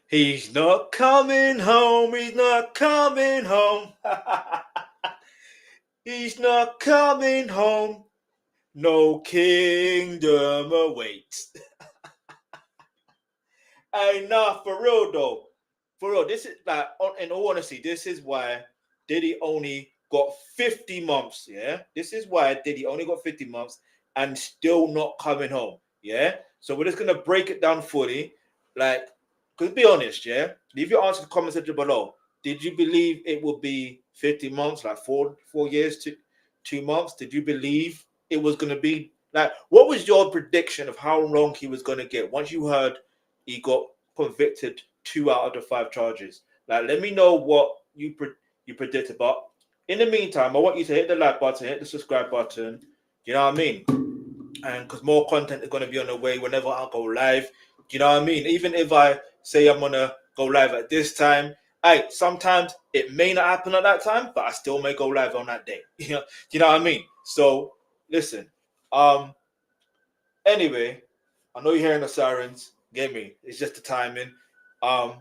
He's not coming home. He's not coming home. He's not coming home. No kingdom awaits. Hey, nah, for real though. For real, this is like, in all honesty, this is why Diddy only got 50 months. Yeah, this is why Diddy only got 50 months and still not coming home. Yeah, so we're just gonna break it down fully. Like, cause be honest, yeah. Leave your answer in the comment section below. Did you believe it would be 50 months, like four years to 2 months? Did you believe it was gonna be like? What was your prediction of how long he was gonna get once you heard he got convicted 2 out of the 5 charges? Like, let me know what you predicted. But in the meantime, I want you to hit the like button, hit the subscribe button. You know what I mean? And because more content is going to be on the way whenever I go live. You know what I mean? Even if I say I'm gonna go live at this time, sometimes it may not happen at that time, but I still may go live on that day. You know what I mean? So listen. Um. Anyway, I know you're hearing the sirens. Get me? It's just the timing. Um.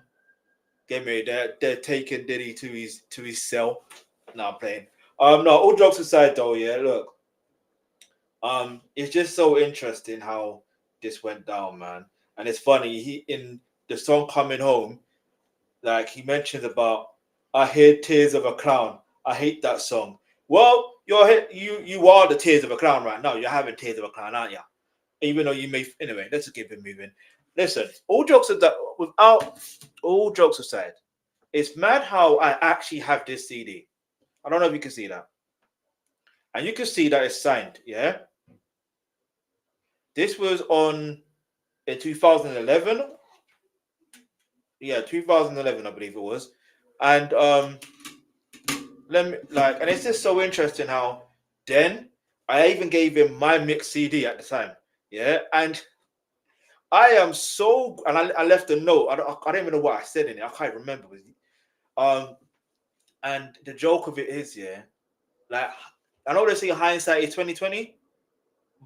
Get me? They're taking Diddy to his cell. No, I'm playing. No. All jokes aside, though, yeah. Look. It's just so interesting how this went down, man. And it's funny. He in the song "Coming Home," like he mentions about, "I hear tears of a clown." I hate that song. Well, you are the tears of a clown right now. You're having tears of a clown, aren't you? Even though you may, anyway. Let's just keep it moving. Listen, without all jokes aside, it's mad how I actually have this CD. I don't know if you can see that, and you can see that it's signed. Yeah, this was on in 2011. Yeah, 2011, I believe it was. And let me like, and it's just so interesting how then I even gave him my mix CD at the time. Yeah, and I am so, and I left a note. I don't even know what I said in it. I can't remember. Um, and the joke of it is, yeah, like, I know they say hindsight is 2020,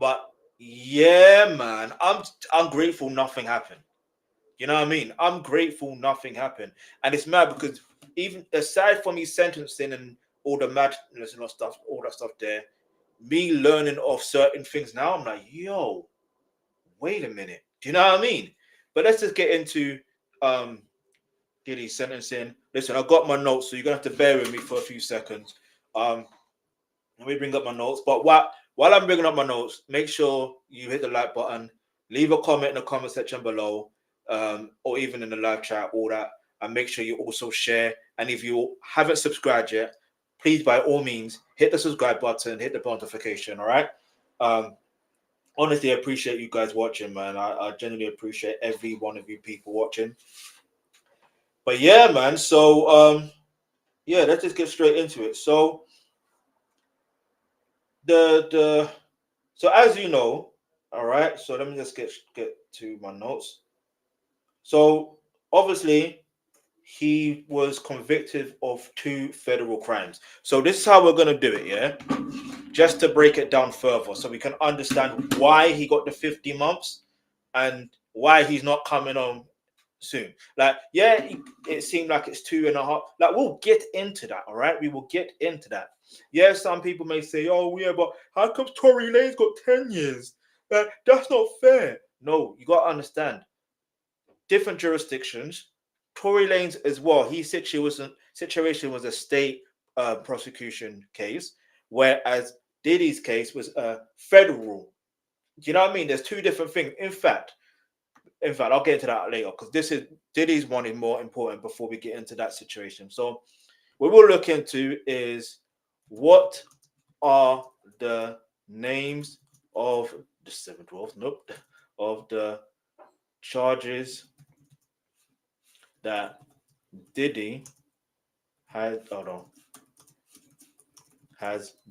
but yeah, man, I'm grateful nothing happened. You know what I mean? I'm grateful nothing happened. And it's mad because even aside from his sentencing and all the madness and all that stuff there, me learning of certain things now, I'm like, yo, wait a minute. Do you know what I mean? But let's just get into um Diddy sentencing. Listen, I got my notes, so you're gonna have to bear with me for a few seconds. Um, let me bring up my notes. But while I'm bringing up my notes, make sure you hit the like button, leave a comment in the comment section below, or even in the live chat, all that, and make sure you also share. And if you haven't subscribed yet, please by all means hit the subscribe button, hit the notification. All right. Um, honestly, I appreciate you guys watching, man. I genuinely appreciate every one of you people watching. But yeah, man. So yeah, let's just get straight into it. So the so as you know, all right. So let me just get to my notes. So obviously, he was convicted of 2 federal crimes. So this is how we're gonna do it, yeah. Just to break it down further, so we can understand why he got the 50 months and why he's not coming on soon. Like, yeah, it seemed like it's 2.5. Like, we'll get into that, all right? We will get into that. Yeah, some people may say, oh, yeah, but how come Tory Lane's got 10 years? That's not fair. No, you got to understand. Different jurisdictions. Tory Lane's as well. His situation was a state prosecution case, whereas Diddy's case was a federal. Do you know what I mean? There's two different things. In fact, I'll get into that later because this is Diddy's one is more important before we get into that situation. So what we'll look into is what are the names of the 712, nope, of the charges that Diddy has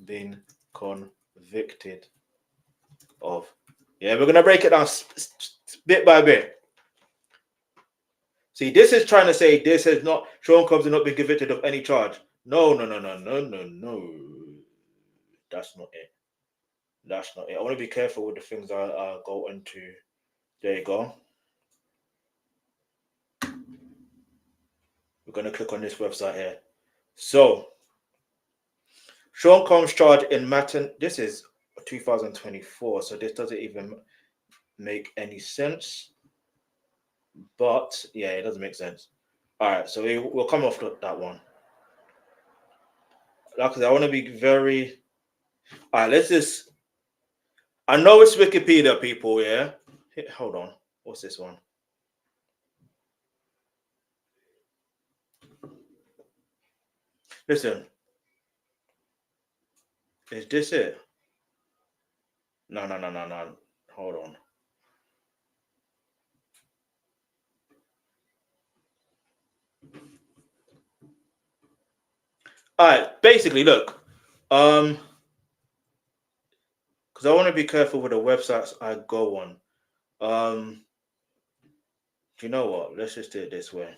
been convicted of. Yeah, we're gonna break it down bit by bit. See, this is trying to say this has not Sean Combs has not been convicted of any charge. No, no, no, no, no, no, no. That's not it. That's not it. I want to be careful with the things I go into. There you go. We're going to click on this website here. So, Sean Combs charged in Matten. This is 2024, so this doesn't even make any sense. But yeah, it doesn't make sense. All right, so we'll come off that one. Like I want to be very. All right, let's just. I know it's Wikipedia, people. Yeah, hold on. What's this one? Listen, is this it? No. Hold on. All right, basically, look, because I want to be careful with the websites I go on. Do you know what? Let's just do it this way.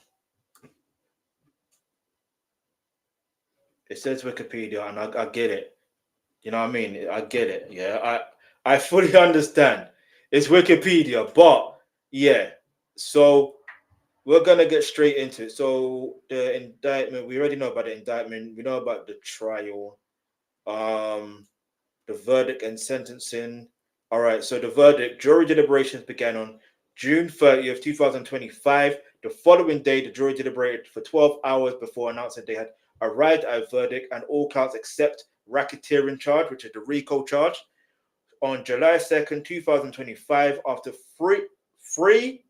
It says Wikipedia, and I get it. You know what I mean? I get it. Yeah, I fully understand. It's Wikipedia, but yeah. So we're gonna get straight into it. So the indictment, we already know about the indictment. We know about the trial, the verdict and sentencing. All right. So the verdict, jury deliberations began on June 30th, 2025. The following day, the jury deliberated for 12 hours before announcing they had arrived at a verdict and all counts except racketeering charge, which is the RICO charge. On July 2nd, 2025, after three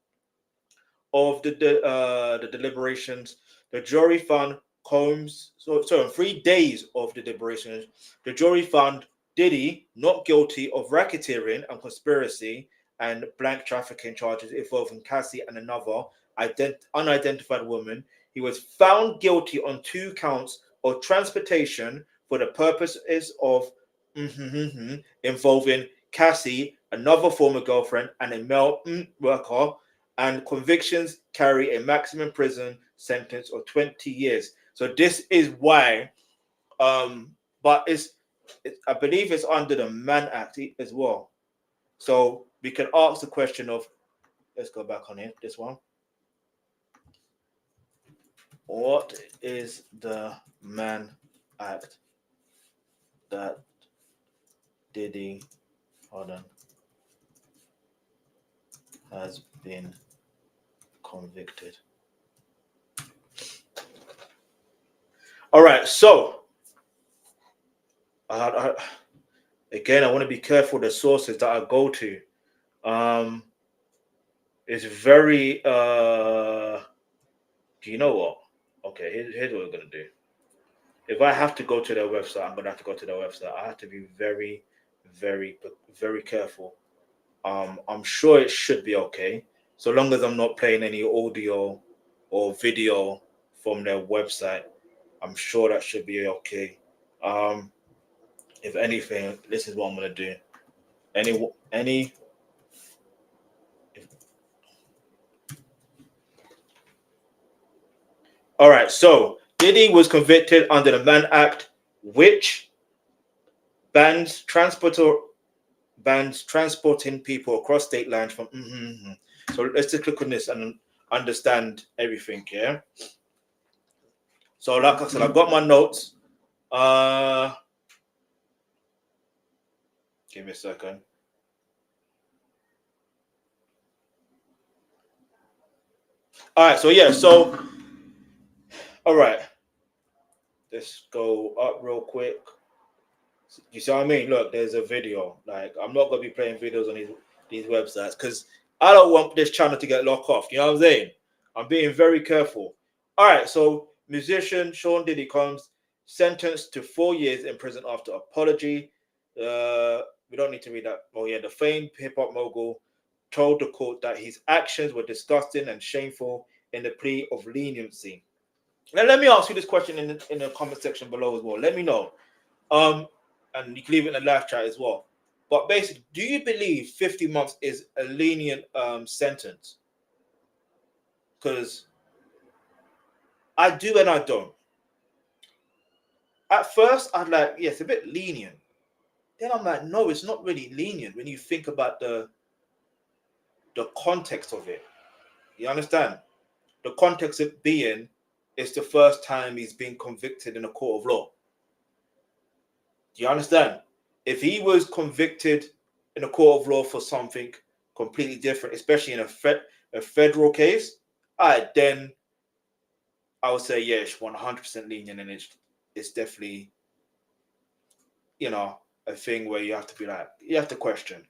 of the deliberations, the jury found Combs. So in 3 days of the deliberations, the jury found Diddy not guilty of racketeering and conspiracy and blank trafficking charges involving Cassie and another unidentified woman. He was found guilty on 2 counts of transportation for the purposes of involving Cassie, another former girlfriend, and a male worker, and convictions carry a maximum prison sentence of 20 years. So this is why, but I believe it's under the Mann Act as well. So we can ask the question of, let's go back on it, this one. What is the Mann Act that Diddy, has been convicted? All right, so again, I want to be careful the sources that I go to. It's very do you know what? Okay, here's what we're gonna do. If I have to go to their website, I'm gonna have to go to their website. I have to be very, very, very careful. I'm sure it should be okay, so long as I'm not playing any audio or video from their website. I'm sure that should be okay. If anything, this is what I'm gonna do. Any. All right, so Diddy was convicted under the Mann Act, which bans transporting people across state lines from. So let's just click on this and understand everything. Yeah. So like I said, I've got my notes. Give me a second. All right. So yeah. So all right. Let's go up real quick. You see what I mean? Look, there's a video. Like, I'm not gonna be playing videos on these websites because I don't want this channel to get locked off. You know what I'm saying? I'm being very careful. All right, so musician Sean Diddy Combs sentenced to 4 years in prison after apology. We don't need to read that. Oh yeah, the famed hip hop mogul told the court that his actions were disgusting and shameful in the plea of leniency. Now, let me ask you this question in the comment section below as well. Let me know. And you can leave it in the live chat as well. But basically, do you believe 50 months is a lenient sentence? Because I do and I don't. At first, I'd like, yeah, it's a bit lenient. Then I'm like, no, it's not really lenient when you think about the context of it. You understand? The context of being it's the first time he's been convicted in a court of law. Do you understand? If he was convicted in a court of law for something completely different, especially in a federal case, then I would say yes, 100% lenient, and it's definitely, a thing where you have to be like, you have to question.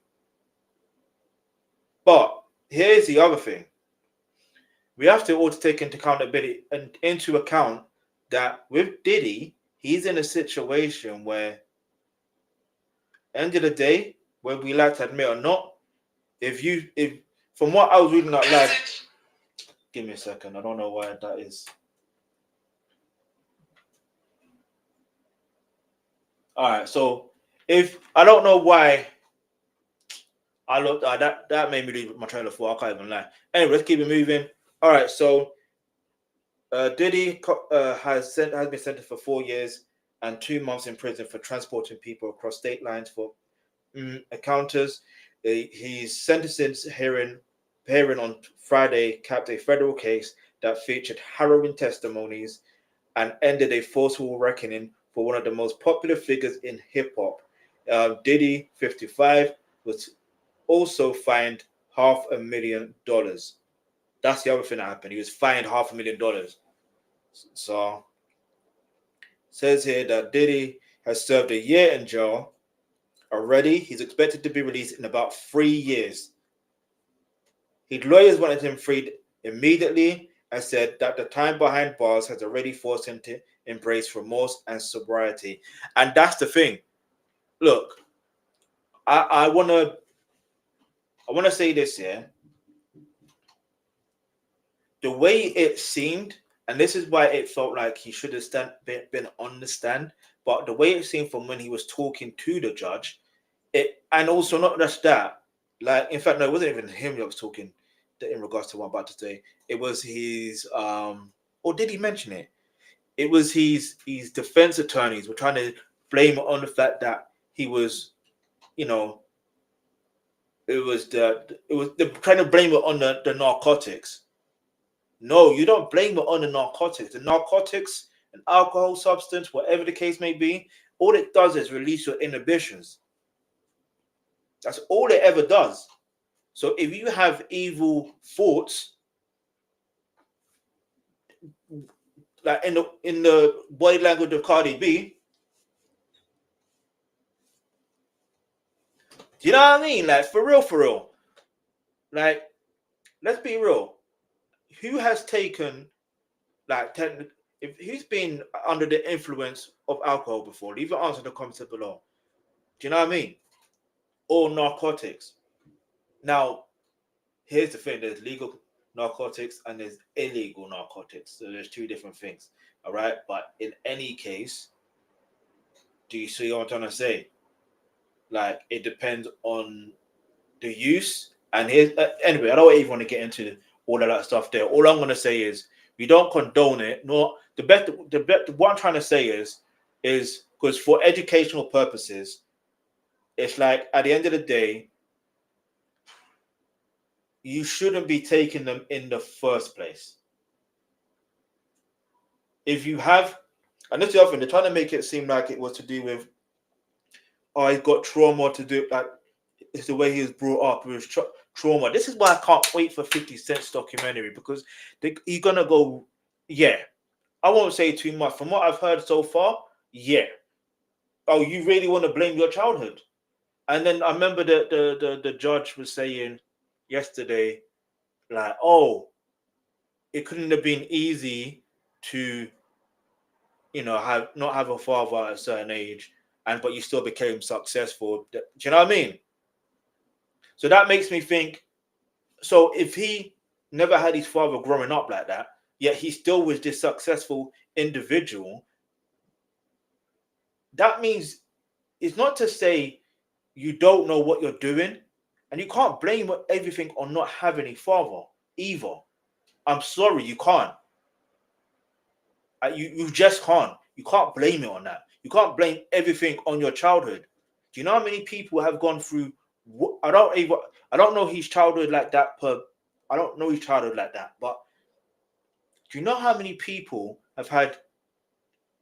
But here's the other thing: we have to also take into accountability and into account that with Diddy, he's in a situation where, end of the day, whether we like to admit or not, if from what I was reading out loud, give me a second, I don't know why that is. All right, so if I don't know why I looked that made me leave my trailer for. I can't even lie. Anyway, let's keep it moving. All right, so Diddy has been sentenced for 4 years and 2 months in prison for transporting people across state lines for encounters. His sentencing hearing on Friday capped a federal case that featured harrowing testimonies and ended a forceful reckoning for one of the most popular figures in hip hop. Diddy, 55, was also fined $500,000. That's the other thing that happened. He was fined $500,000. So, says here that Diddy has served a year in jail already. He's expected to be released in about 3 years. His lawyers wanted him freed immediately and said that the time behind bars has already forced him to embrace remorse and sobriety. And that's the thing. Look, I wanna say this here. The way it seemed, and this is why it felt like he should have been on the stand, but the way it seemed from when he was talking to the judge, and also not just that, like, in fact, no, it wasn't even him that was talking in regards to what I'm about to say. It was his, or did he mention it? It was his defense attorneys were trying to blame it on the fact that he was, they're trying to blame it on the narcotics. No, you don't blame it on the narcotics. The narcotics, an alcohol substance, whatever the case may be, all it does is release your inhibitions. That's all it ever does. So if you have evil thoughts, like in the body language of Cardi B, do you know what I mean? Like, for real. Like, let's be real. Who has taken, like, if who's been under the influence of alcohol before? Leave your answer in the comments below. Do you know what I mean? Or narcotics. Now, here's the thing: there's legal narcotics and there's illegal narcotics. So there's two different things. All right. But in any case, do you see what I'm trying to say? Like, it depends on the use. And here's anyway, I don't even want to get into all of that stuff there. All I'm going to say is we don't condone it. Nor what I'm trying to say is because for educational purposes, it's like at the end of the day, you shouldn't be taking them in the first place. If you have, and this is the other thing, they're trying to make it seem like it was to do with, oh, he's got trauma to do, like, it's the way he was brought up with trauma. This is why I can't wait for 50 Cent's documentary, because he's going to go, yeah. I won't say too much. From what I've heard so far, yeah. Oh, you really want to blame your childhood? And then I remember the judge was saying yesterday, like, oh, it couldn't have been easy to, not have a father at a certain age, but you still became successful. Do you know what I mean? So that makes me think, so if he never had his father growing up like that, yet he still was this successful individual, that means it's not to say you don't know what you're doing, and you can't blame everything on not having a father either. I'm sorry, you can't. You just can't. You can't blame it on that. You can't blame everything on your childhood. Do you know how many people have gone through? I don't know his childhood like that. I don't know his childhood like that. But Do you know how many people have had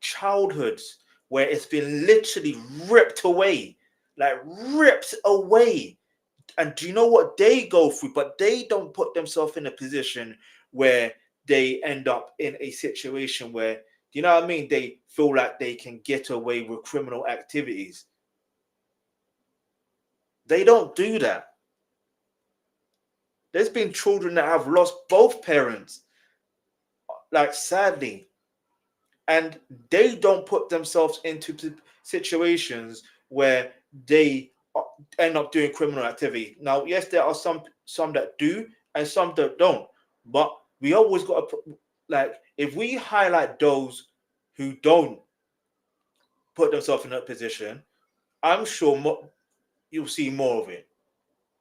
childhoods where it's been literally ripped away, like ripped away? And do you know what they go through? But they don't put themselves in a position where they end up in a situation where, you know what I mean? They feel like they can get away with criminal activities. They don't do that. There's been children that have lost both parents, like sadly, and they don't put themselves into situations where they end up doing criminal activity. Now, yes, there are some that do and some that don't, but we always got to, like, if we highlight those who don't put themselves in that position, I'm sure you'll see more of it.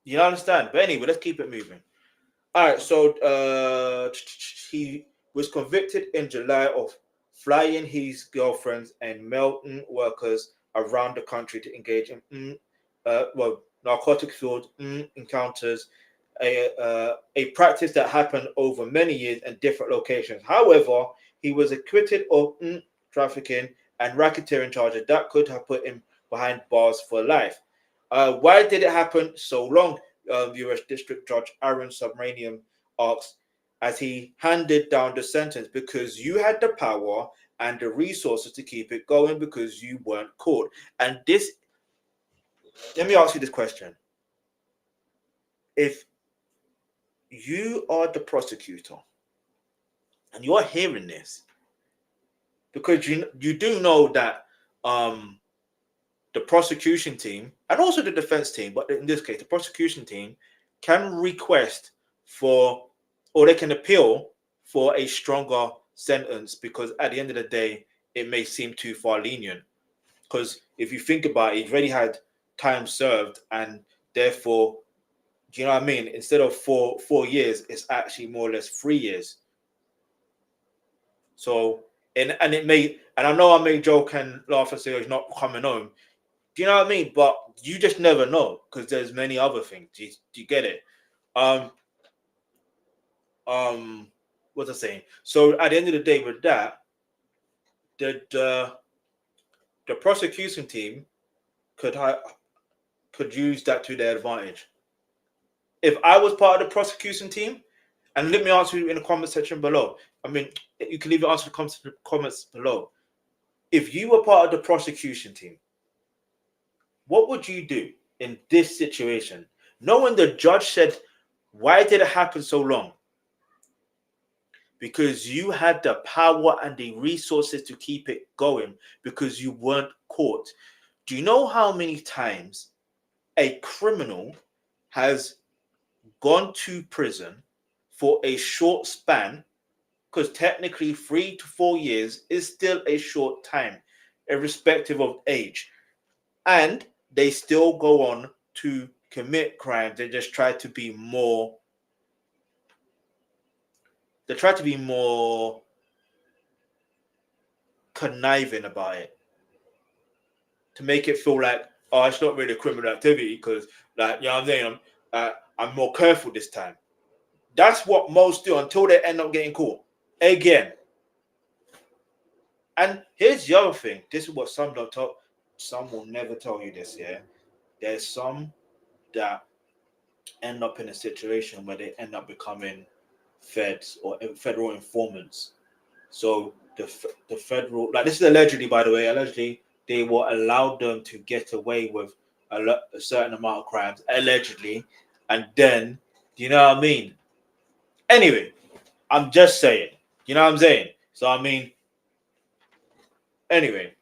You understand? But anyway, let's keep it moving. All right, so he was convicted in July of flying his girlfriends and melting workers around the country to engage in narcotic-fueled encounters, a practice that happened over many years in different locations. However, he was acquitted of trafficking and racketeering charges that could have put him behind bars for life. Why did it happen so long? U.S. District Judge Aaron Subramanian asks as he handed down the sentence, because you had the power and the resources to keep it going because you weren't caught. And this, let me ask you this question. If you are the prosecutor and you're hearing this, because you do know that the prosecution team and also the defense team, but in this case, the prosecution team can request for, or they can appeal for a stronger sentence, because at the end of the day, it may seem too far lenient. Because if you think about it, he's already had time served, and therefore, do you know what I mean? Instead of 4 years, it's actually more or less 3 years. So, and it may, and I know I may joke and laugh and say, oh, he's not coming home. Do you know what I mean? But you just never know, because there's many other things. Do you get it? What's I saying? So at the end of the day, with that, the prosecution team could use that to their advantage. If I was part of the prosecution team, and let me answer you in the comment section below. I mean, you can leave your answer in the comments below. If you were part of the prosecution team, what would you do in this situation? Knowing the judge said, why did it happen so long? Because you had the power and the resources to keep it going because you weren't caught. Do you know how many times a criminal has gone to prison for a short span? Because technically 3 to 4 years is still a short time, irrespective of age. And they still go on to commit crimes. They just try to be more. They try to be more conniving about it, to make it feel like, oh, it's not really a criminal activity because, like, you know what I'm saying, I'm more careful this time. That's what most do until they end up getting caught again. And here's the other thing. This is what some don't talk. Some will never tell you this. Yeah, there's some that end up in a situation where they end up becoming feds or federal informants. So the federal, like, this is allegedly, by the way, allegedly they will allow them to get away with a certain amount of crimes, allegedly, and then, you know what I mean? Anyway, I'm just saying, you know what I'm saying? So I mean, anyway.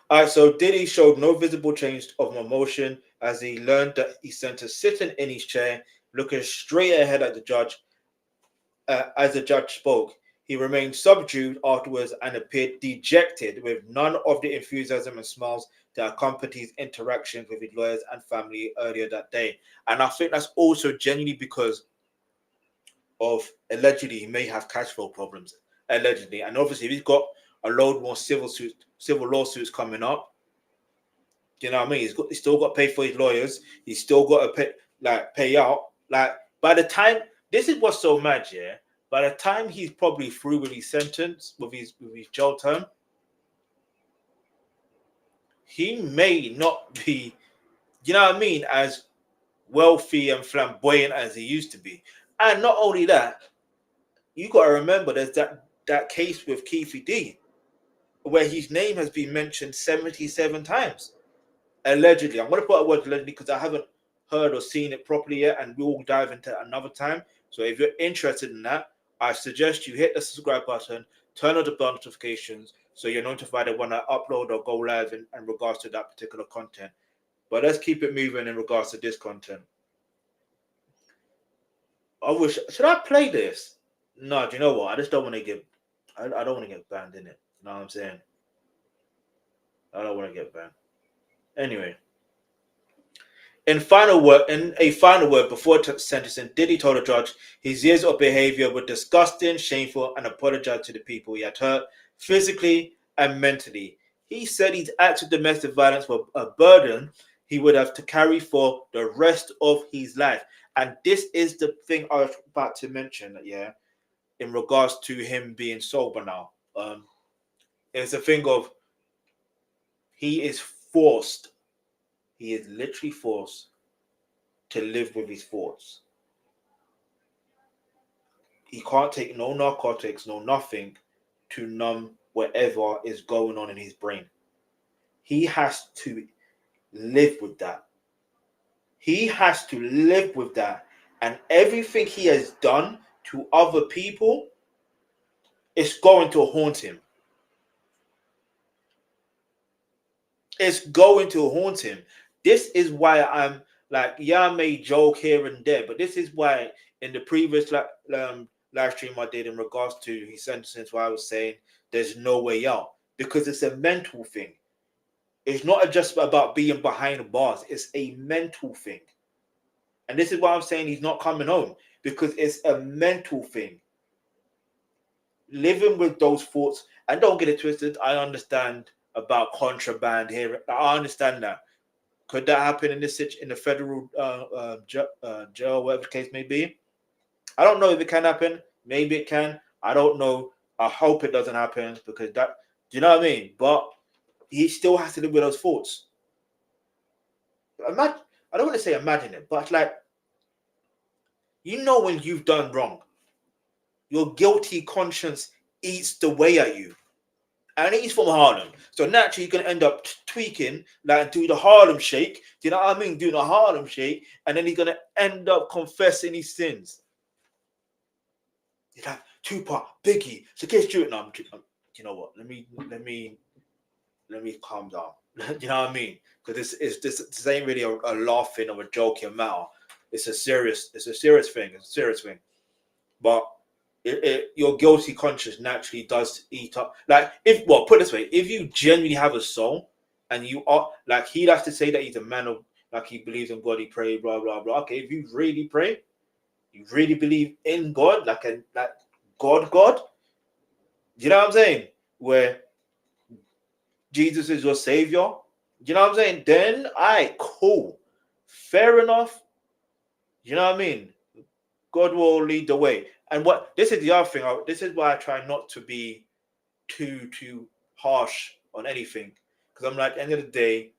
All right, so Diddy showed no visible change of emotion as he learned that he sent her sitting in his chair, looking straight ahead at the judge. As the judge spoke, he remained subdued afterwards and appeared dejected, with none of the enthusiasm and smiles that accompanied his interactions with his lawyers and family earlier that day. And I think that's also genuinely because of, allegedly, he may have cash flow problems, allegedly. And obviously, if he's got a load more civil lawsuits coming up, you know what I mean? He's still got to pay for his lawyers. He's still got to pay out. Like, by the time, this is what's so mad, yeah. by the time he's probably through with his sentence, with his jail term, he may not be, you know what I mean, as wealthy and flamboyant as he used to be. And not only that, you got to remember there's that case with Keefe D, where his name has been mentioned 77 times. Allegedly. I'm going to put a word allegedly because I haven't heard or seen it properly yet, and we'll dive into it another time. So if you're interested in that, I suggest you hit the subscribe button, turn on the bell notifications so you're notified when I upload or go live in regards to that particular content. But let's keep it moving in regards to this content. Should I play this? No, do you know what? I just don't want to get, I don't want to get banned in it. You know what I'm saying? I don't want to get banned. Anyway. In a final word before sentencing, Diddy told the judge his years of behavior were disgusting, shameful, and apologized to the people he had hurt physically and mentally. He said his acts of domestic violence were a burden he would have to carry for the rest of his life. And this is the thing I was about to mention, yeah, in regards to him being sober now. It's a thing of he is forced. He is literally forced to live with his thoughts. He can't take no narcotics, no nothing to numb whatever is going on in his brain. He has to live with that. He has to live with that. And everything he has done to other people is going to haunt him. It's going to haunt him. This is why I'm like, yeah, I may joke here and there, but this is why in the previous live stream I did in regards to his sentencing, why I was saying there's no way out, because it's a mental thing. It's not just about being behind the bars. It's a mental thing. And this is why I'm saying he's not coming home, because it's a mental thing. Living with those thoughts, and don't get it twisted, I understand about contraband here. I understand that. Could that happen in the federal jail, whatever the case may be? I don't know if it can happen. Maybe it can. I don't know. I hope it doesn't happen, because that, do you know what I mean? But he still has to live with those thoughts. I don't want to say imagine it, but like, you know, when you've done wrong, your guilty conscience eats the way at you. And he's from Harlem. So naturally, you're going to end up tweaking, like do the Harlem shake. Do you know what I mean? Doing the Harlem shake. And then he's going to end up confessing his sins. You're like, Tupac, Biggie, so get through it now. You know what? Let me calm down. You know what I mean? Because this ain't really a laughing or a joking matter. It's a serious thing. It's a serious thing. But your guilty conscience naturally does eat up. Like, put it this way, if you genuinely have a soul and you are, like, he'd have to say that he's a man of, like, he believes in God, he prays, blah, blah, blah. Okay, if you really pray, you really believe in God, like God, you know what I'm saying? Where Jesus is your savior, you know what I'm saying? Then, cool. Fair enough. You know what I mean? God will lead the way. And this is the other thing. This is why I try not to be too harsh on anything, because I'm like, end of the day,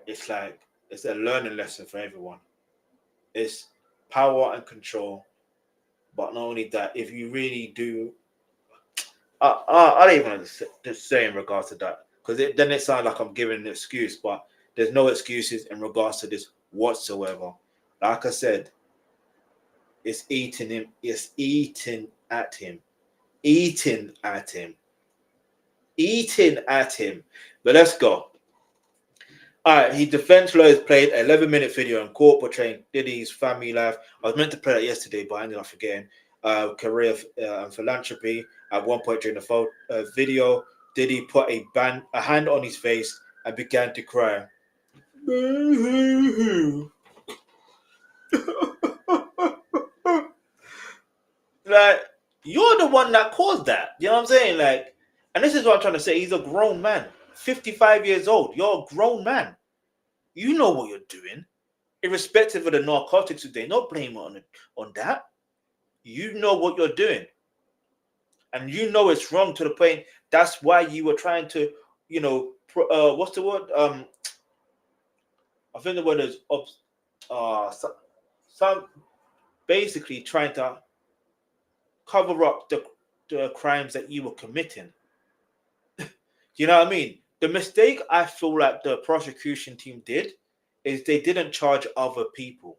it's like, it's a learning lesson for everyone. It's power and control, but not only that, if you really do, I don't even want to say in regards to that, because then it sounds like I'm giving an excuse, but there's no excuses in regards to this whatsoever. Like I said, it's eating him. It's eating at him. But let's go. All right, his defense lawyers played an 11-minute video in court portraying Diddy's family life. I was meant to play that yesterday, but I ended up forgetting. Career and philanthropy. At one point during the video, Diddy put a hand on his face and began to cry. Like, you're the one that caused that. You know what I'm saying? Like, and this is what I'm trying to say. He's a grown man, 55 years old. You're a grown man. You know what you're doing. irrespective of the narcotics today. No blame on that. You know what you're doing, and you know it's wrong to the point. That's why you were trying to, what's the word? I think the word is some basically trying to cover up the crimes that you were committing. You know what I mean? The mistake I feel like the prosecution team did is they didn't charge other people.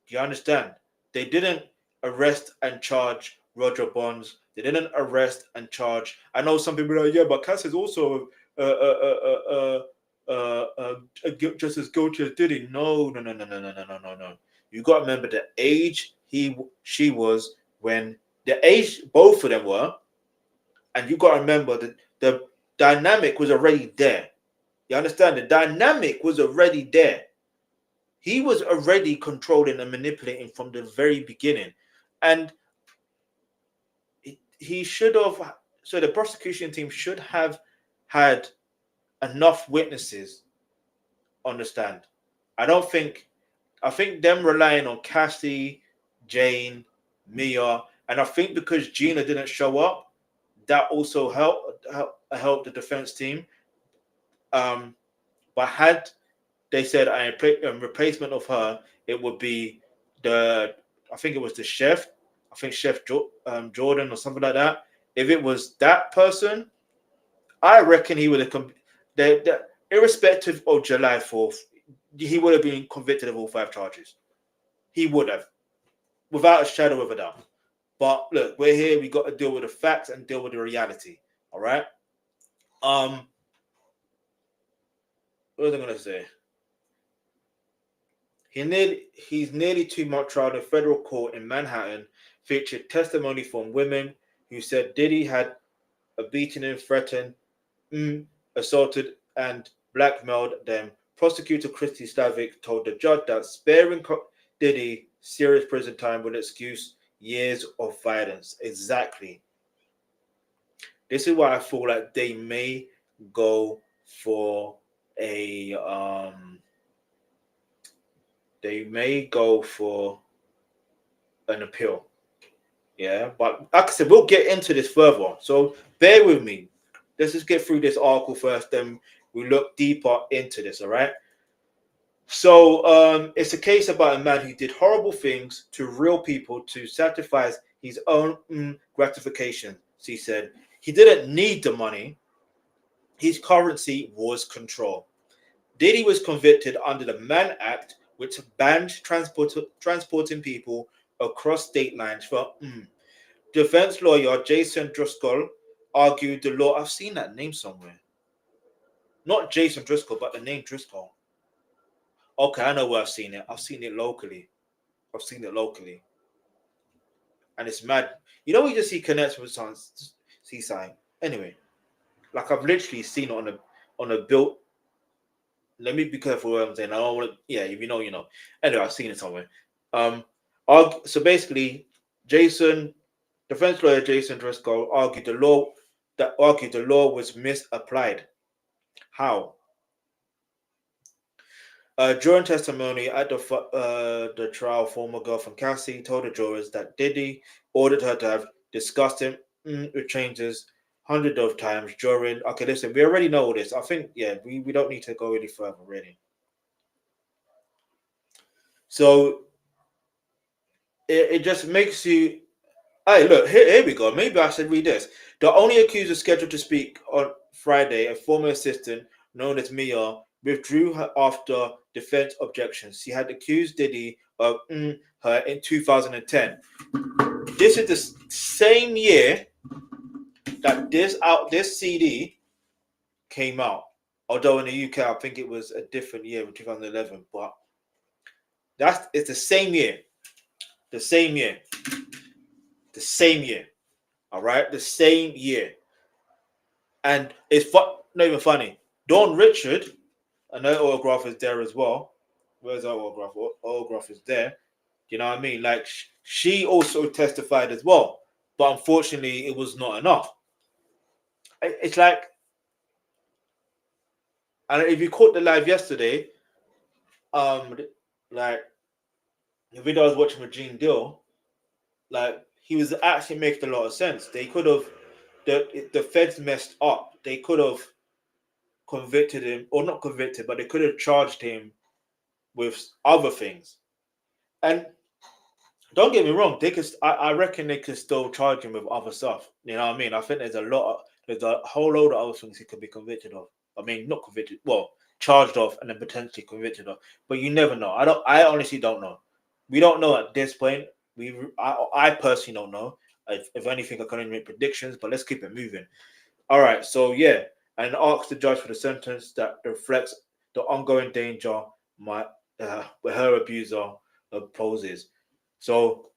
Do you understand? They didn't arrest and charge Roger Bonds. They didn't arrest and charge. I know some people are like, yeah, but Cass is also just as guilty as Diddy. No, no, no, no, no, no, no, no, no, no. You got to remember the age she was when the age both of them were, and you got to remember that the dynamic was already there. You understand? The dynamic was already there. He was already controlling and manipulating from the very beginning. And he should have, so the prosecution team should have had enough witnesses on the stand. I think them relying on Cassie, Jane, Mia, and I think because Gina didn't show up, that also helped the defense team. But had they said a replacement of her, it would be I think it was the chef. I think Chef Jordan or something like that. If it was that person, I reckon he would have irrespective of July 4th, he would have been convicted of all 5 charges. He would have, without a shadow of a doubt. But look, we're here. We got to deal with the facts and deal with the reality. All right. What was I gonna say? His nearly 2-month trial in federal court in Manhattan featured testimony from women who said Diddy had beaten and threatened, assaulted, and blackmailed them. Prosecutor Christy Slavic told the judge that sparing Diddy serious prison time would excuse years of violence. Exactly. This is why I feel like they may go for an appeal. Yeah, but like I said, we'll get into this further. So bear with me. Let's just get through this article first, then we look deeper into this, all right? So it's a case about a man who did horrible things to real people to satisfy his own gratification. He said he didn't need the money. His currency was control. Diddy was convicted under the Mann Act, which banned transporting people across state lines for defense lawyer Jason Driscoll argued the law. I've seen that name somewhere. Not Jason Driscoll, but the name Driscoll. Okay, I know where I've seen it. I've seen it locally. And it's mad. You know, we just see connects with some seaside. Anyway, like I've literally seen it on a built. Let me be careful what I'm saying. I don't want to. Yeah, if you know, you know. Anyway, I've seen it somewhere. So basically, defense lawyer Jason Driscoll argued the law was misapplied. How? During testimony at the trial, former girlfriend Cassie told the jurors that Diddy ordered her to have discussed him with changes hundreds of times during. Okay, listen, we already know all this. I think, yeah, we don't need to go any further, really. So it just makes you. Hey, look, here we go. Maybe I should read this. The only accuser scheduled to speak on Friday, a former assistant known as Mia, withdrew her after defense objections. She had accused Diddy of her in 2010. This is the same year that this CD came out. Although in the UK, I think it was a different year in 2011. But it's the same year. The same year. All right, the same year. And it's not even funny. Dawn Richard, and her autograph is there as well. Where's her autograph? Autograph is there. You know what I mean? Like, she also testified as well. But unfortunately, it was not enough. It's like, and if you caught the live yesterday, like the video I was watching with Gene Dill, like he was actually making a lot of sense. They could have the feds messed up. They could have convicted him, or not convicted, but they could have charged him with other things. And don't get me wrong, they could. I reckon they could still charge him with other stuff. You know what I mean? I think there's a whole load of other things he could be convicted of. I mean, not convicted, well, charged of, and then potentially convicted of. But you never know. I honestly don't know. We don't know at this point. I personally don't know. If anything, I can only make predictions. But let's keep it moving. All right. So yeah, and ask the judge for the sentence that reflects the ongoing danger her abuser poses. So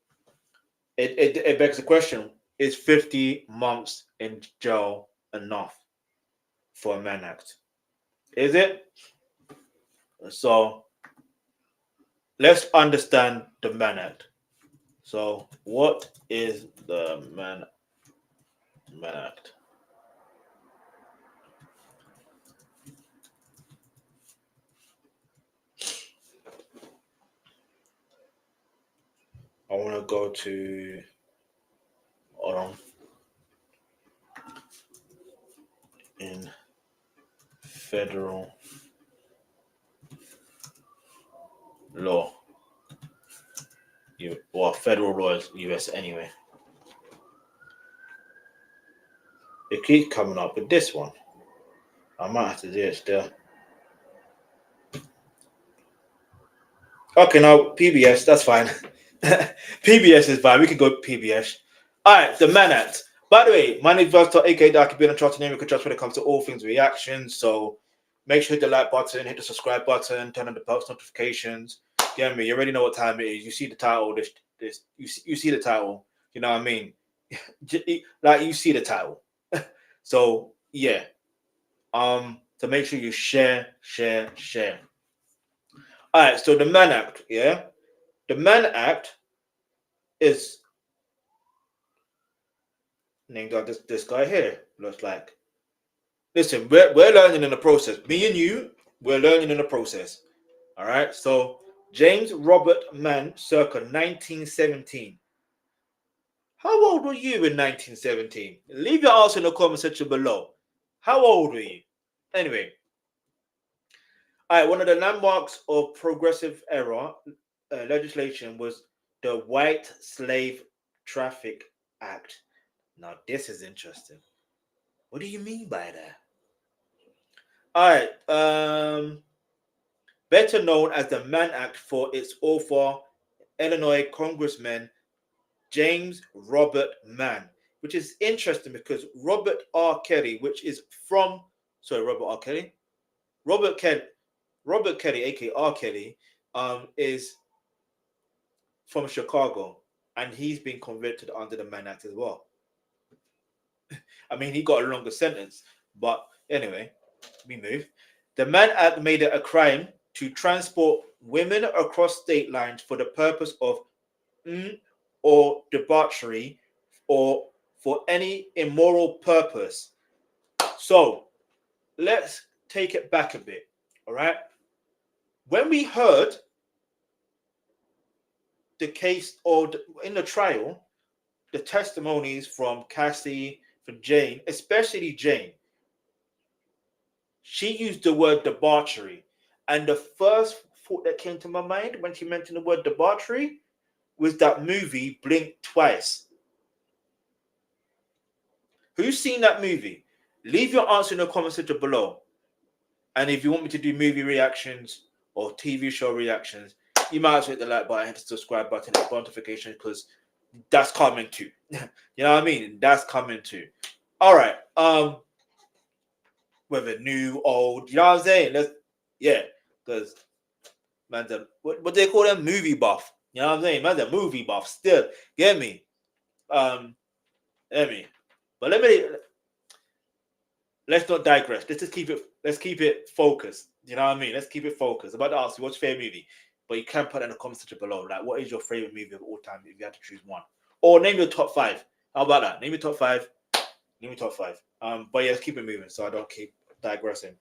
it begs the question: is 50 months in jail enough for a Mann Act? Is it? So let's understand the Mann Act. So what is the Mann Act? I want to go to hold on. In federal law. Federal law is US anyway. It keeps coming up with this one. I might have to do it still. Okay, now PBS, that's fine. PBS is fine. We can go PBS. All right, the Mann Act. By the way, my name is Verstal, aka Darky Bean, and trust name. We can trust when it comes to all things reactions. So make sure hit the like button, hit the subscribe button, turn on the post notifications. Get me? You already know what time it is. You see the title. You see the title. You know what I mean? Like you see the title. So yeah. So make sure you share. All right. So the Mann Act. Yeah. The Mann Act is named after this guy here. Looks like. Listen, we're learning in the process. Me and you, we're learning in the process. All right. So James Robert Mann, circa 1917. How old were you in 1917? Leave your answer in the comment section below. How old were you? Anyway, all right. One of the landmarks of progressive era legislation was the White Slave Traffic Act. Now, this is interesting. What do you mean by that? All right. Better known as the Mann Act for its author, Illinois Congressman James Robert Mann, which is interesting because Robert R. Kelly, which is from, sorry, Robert R. Kelly? Robert Kelly, aka R. Kelly, is from Chicago, and he's been convicted under the Mann Act as well. I mean, he got a longer sentence, but anyway, we move. The Mann Act made it a crime to transport women across state lines for the purpose of or debauchery or for any immoral purpose. So let's take it back a bit. All right. When we heard the case or in the trial, the testimonies from Cassie, from Jane, especially Jane, she used the word debauchery. And the first thought that came to my mind when she mentioned the word debauchery was that movie Blink Twice. Who's seen that movie? Leave your answer in the comment section below. And if you want me to do movie reactions or TV show reactions, you might as well hit the like button, hit the subscribe button, hit the notification because that's coming too. You know what I mean? That's coming too. All right. Whether new, old, you know what I'm saying? Because man's a what they call them? Movie buff. You know what I'm saying? Man's a movie buff still. Get me? Get me? But let's not digress. Let's keep it focused. You know what I mean? Let's keep it focused. I'm about to ask you what's your favorite movie, but you can put that in the comment section below. Like, what is your favorite movie of all time if you had to choose one? Or name your top five. How about that? Name your top five. Name your top five. But yeah, let's keep it moving so I don't keep digressing.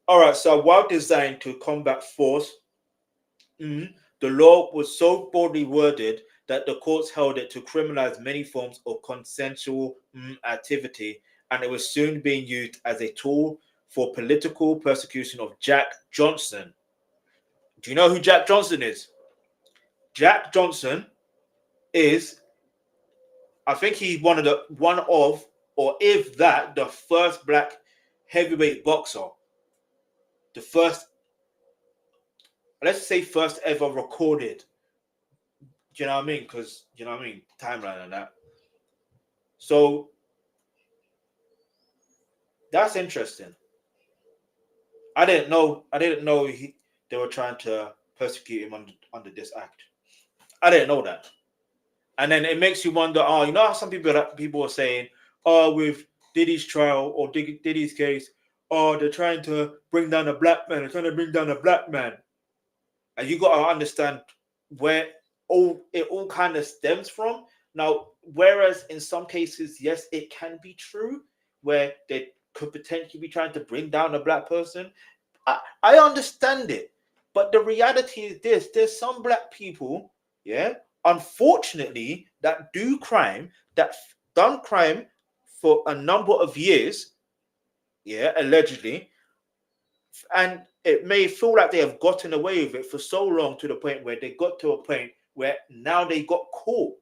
All right, so while designed to combat force The law was so broadly worded that the courts held it to criminalize many forms of consensual activity, and it was soon being used as a tool for political persecution of Jack Johnson. Do you know who Jack Johnson is? Jack Johnson is, I think he's or if that, the first black heavyweight boxer. The first, let's say first ever recorded. Do you know what I mean? Because, you know what I mean? Timeline and that. So that's interesting. I didn't know they were trying to persecute him under this act. I didn't know that. And then it makes you wonder, you know how some people are saying, with Diddy's trial or Diddy's case, they're trying to bring down a black man, they're trying to bring down a black man. And you gotta understand where it all kind of stems from. Now, whereas in some cases, yes, it can be true, where they could potentially be trying to bring down a black person. I understand it. But the reality is this: there's some black people, yeah, unfortunately, that do crime, that done crime for a number of years, yeah, allegedly, and it may feel like they have gotten away with it for so long to the point where they got to a point where now they got caught.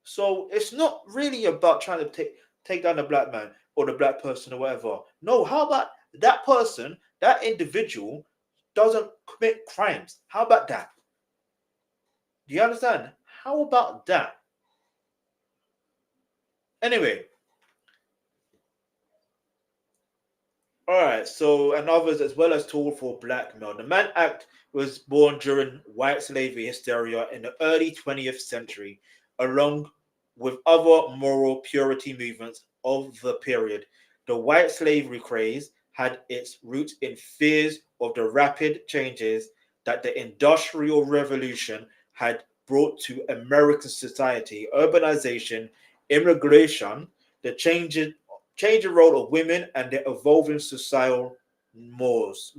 So it's not really about trying to take down the black man or the black person or whatever. No, how about that person, that individual doesn't commit crimes? How about that? Do you understand? How about that? Anyway, all right. So, and others as well as tool for blackmail. The Mann Act was born during white slavery hysteria in the early 20th century, along with other moral purity movements of the period. The white slavery craze had its roots in fears of the rapid changes that the Industrial Revolution had brought to American society: urbanization, immigration, the changing role of women, and the evolving societal mores.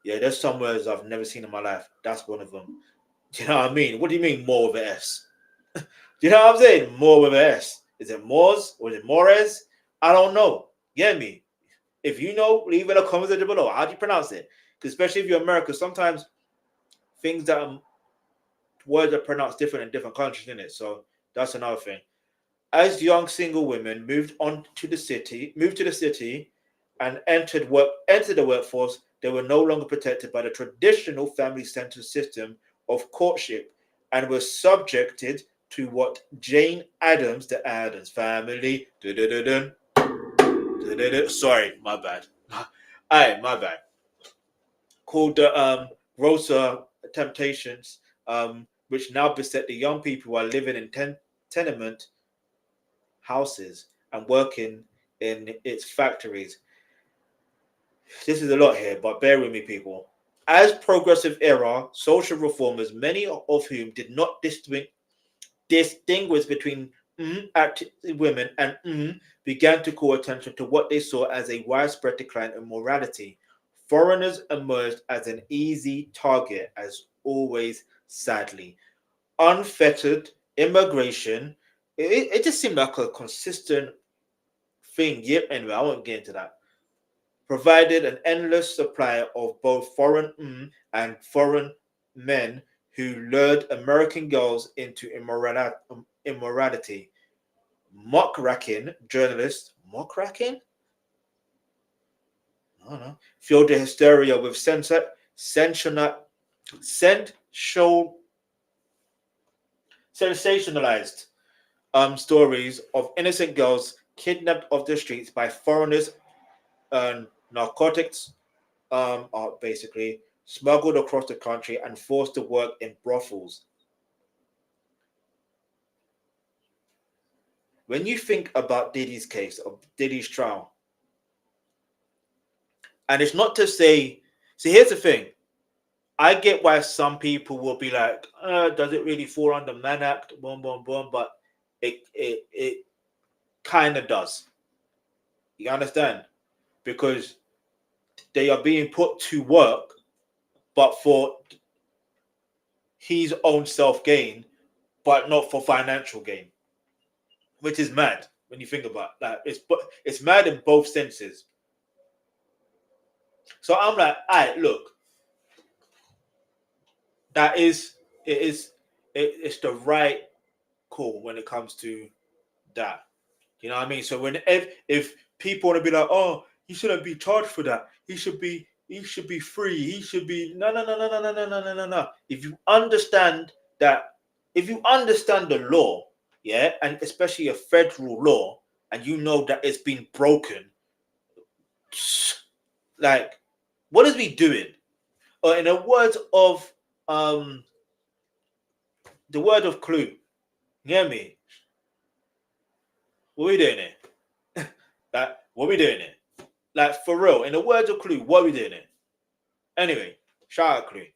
Yeah, there's some words I've never seen in my life. That's one of them. Do you know what I mean? What do you mean more with an S? Do you know what I'm saying? More with an S. Is it Mores or is it Mores? I don't know. Get me? If you know, leave in the comments section below. How do you pronounce it? Because especially if you're American, sometimes things that words are pronounced different in different countries, isn't it? So that's another thing. As young single women moved to the city, and entered the workforce, they were no longer protected by the traditional family-centered system of courtship and were subjected to what Jane Addams, the Addams family, sorry, my bad. My bad. Called the Rosa Temptations, which now beset the young people who are living in tenement houses and working in its factories. This is a lot here, but bear with me, people. As progressive era social reformers, many of whom did not distinguish between active women and began to call attention to what they saw as a widespread decline in morality. Foreigners emerged as an easy target, as always, sadly. Unfettered immigration, it just seemed like a consistent thing. Yeah, anyway, I won't get into that. Provided an endless supply of both foreign and foreign men who lured American girls into immorality. Muckraking journalists, muckraking? I don't know. Fueled the hysteria with sensationalized stories of innocent girls kidnapped off the streets by foreigners and narcotics are basically smuggled across the country and forced to work in brothels. When you think about Diddy's case, of Diddy's trial, and it's not to say, see, here's the thing. I get why some people will be like, does it really fall under Mann Act? Boom, boom, boom. But it kind of does. You understand? Because they are being put to work, but for his own self gain, but not for financial gain, which is mad when you think about that. It's mad in both senses. So I'm like, all right, look, that is it's the right call when it comes to that. You know what I mean? So when if people want to be like, oh, he shouldn't be charged for that. He should be free. He should be no. If you understand that, if you understand the law, yeah, and especially a federal law, and you know that it's been broken, like, what is we doing? Or in the words of the word of clue, you hear me? What we doing here? Like, what we doing here? Like, for real, in the words of clue, what we doing here? Anyway, shout out clue.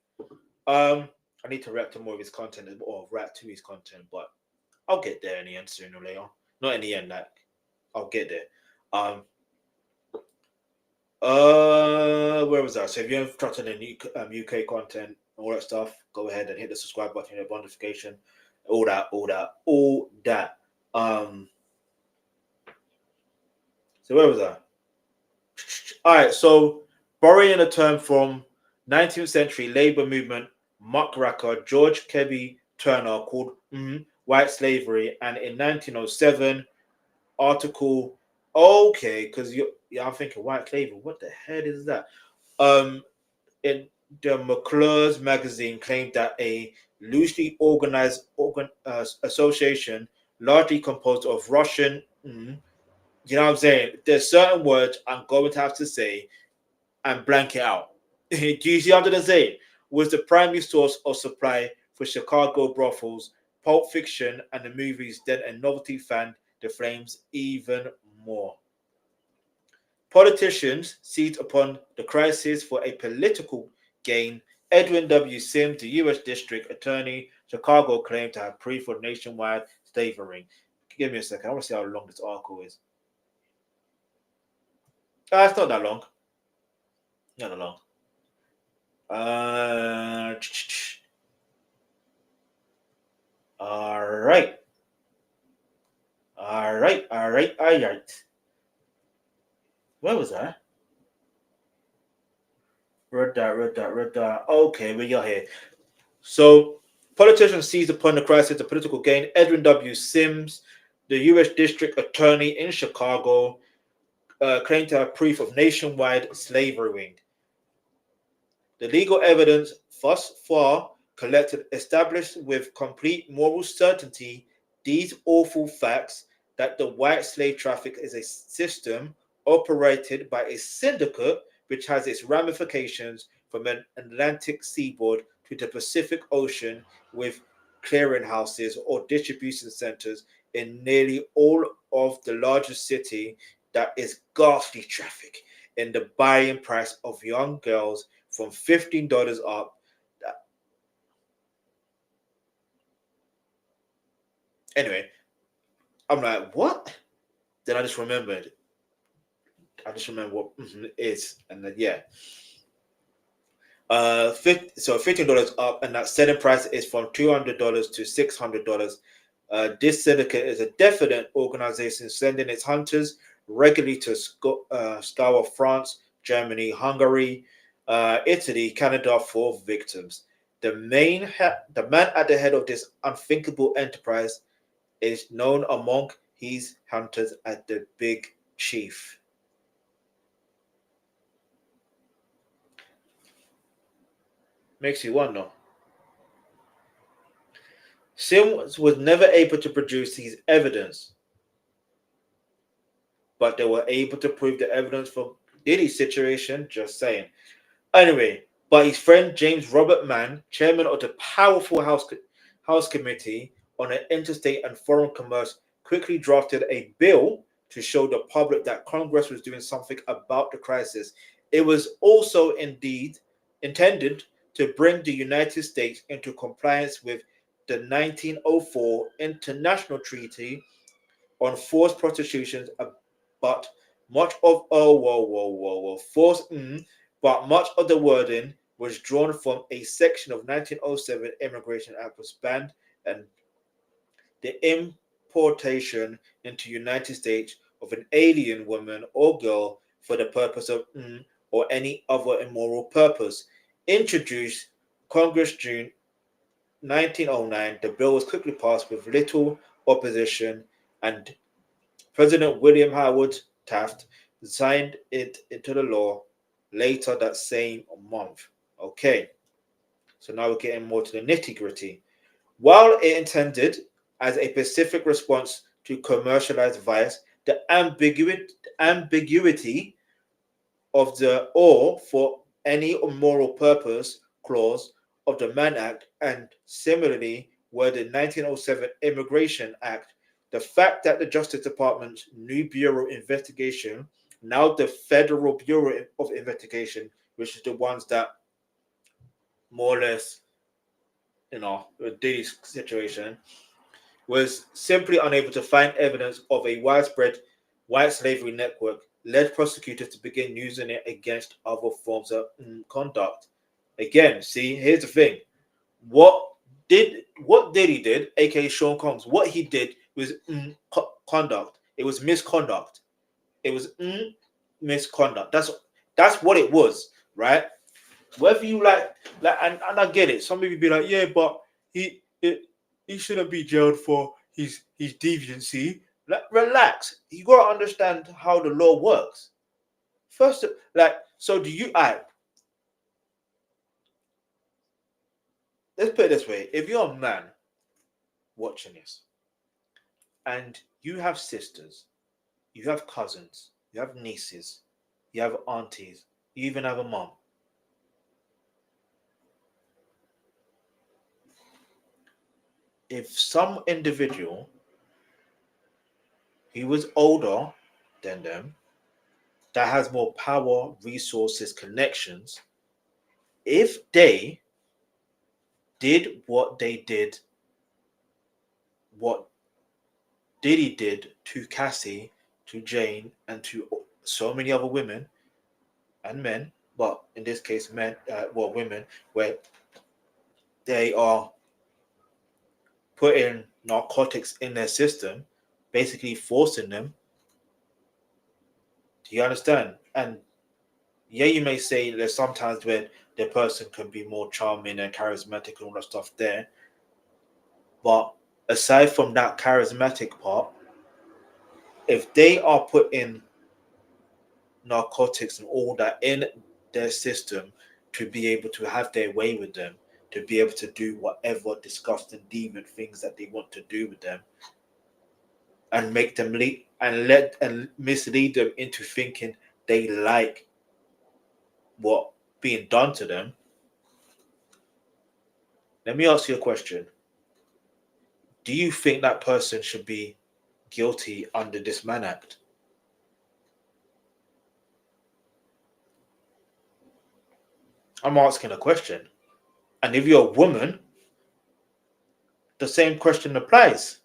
I need to react to more of his content, or react to his content, but I'll get there in the end sooner or later. Not in the end, like, I'll get there. Where was that? So if you're interested in UK content, all that stuff, go ahead and hit the subscribe button, the notification, all that. So where was that? All right, so borrowing a term from 19th century labor movement muckraker George Kirby Turner called White Slavery, and in 1907 article, okay, because I'm thinking white slavery, what the hell is that? In the McClure's magazine claimed that a loosely organized association, largely composed of Russian, you know what I'm saying? There's certain words I'm going to have to say and blank it out. Do you see what I'm going to say? Was the primary source of supply for Chicago brothels, Pulp Fiction, and the movies. Then a novelty fanned the flames even more. Politicians seized upon the crisis for a political gain. Edwin W. Sims, the U.S. District Attorney, Chicago, claimed to have proof for nationwide slavery. Give me a second. I want to see how long this article is. It's not that long. Not that long. All right. Where was that? Read that. Okay, we got here. So, politicians seized upon the crisis to political gain. Edwin W. Sims, the U.S. District Attorney in Chicago, claimed to have proof of nationwide slavery. The legal evidence thus far collected established with complete moral certainty these awful facts: that the white slave traffic is a system operated by a syndicate which has its ramifications from an Atlantic seaboard to the Pacific Ocean, with clearinghouses or distribution centers in nearly all of the largest city, that is ghastly traffic in the buying price of young girls from $15 up. Anyway, I'm like, what? Then I just remembered. I just remember what it is, and then yeah. So $15 up, and that selling price is from $200 to $600. This syndicate is a definite organization sending its hunters regularly to scour France, Germany, Hungary, Italy, Canada for victims. The man at the head of this unthinkable enterprise is known among his hunters as the Big Chief. Makes you wonder. Sims was never able to produce his evidence, but they were able to prove the evidence for Diddy's situation. Just saying. Anyway, but his friend James Robert Mann, chairman of the powerful House Committee on Interstate and Foreign Commerce, quickly drafted a bill to show the public that Congress was doing something about the crisis. It was also indeed intended to bring the United States into compliance with the 1904 International Treaty on Forced Prostitution, but much of forced but much of the wording was drawn from a section of 1907 Immigration Act was banned and the importation into United States of an alien woman or girl for the purpose of or any other immoral purpose. Introduced Congress June 1909, the bill was quickly passed with little opposition, and President William Howard Taft signed it into the law later that same month. Okay, so now we're getting more to the nitty gritty. While it intended as a specific response to commercialized vice, the ambiguity of the or for any immoral purpose clause of the Mann Act and similarly were the 1907 Immigration Act, the fact that the Justice Department's new Bureau of Investigation, now the Federal Bureau of Investigation, which is the ones that more or less, Diddy's situation, was simply unable to find evidence of a widespread white slavery network, led prosecutors to begin using it against other forms of conduct. Again, see, here's the thing. What Diddy did, aka Sean Combs, what he did was conduct. It was misconduct. It was misconduct. That's what it was, right? Whether you and I get it. Some people be like, yeah, but he shouldn't be jailed for his deviancy. Like, relax. You gotta understand how the law works. First, so do you? Let's put it this way: if you're a man watching this, and you have sisters, you have cousins, you have nieces, you have aunties, you even have a mom. If some individual who was older than them, that has more power, resources, connections, if they did what they did, what Diddy did to Cassie, to Jane, and to so many other women and men, but in this case, women, where they are putting narcotics in their system, basically forcing them. Do you understand? And yeah, you may say there's sometimes where the person can be more charming and charismatic and all that stuff there. But aside from that charismatic part, if they are putting narcotics and all that in their system to be able to have their way with them, to be able to do whatever disgusting demon things that they want to do with them, and make them mislead them into thinking they like what being done to them. Let me ask you a question. Do you think that person should be guilty under this Mann Act? I'm asking a question. And if you're a woman, the same question applies.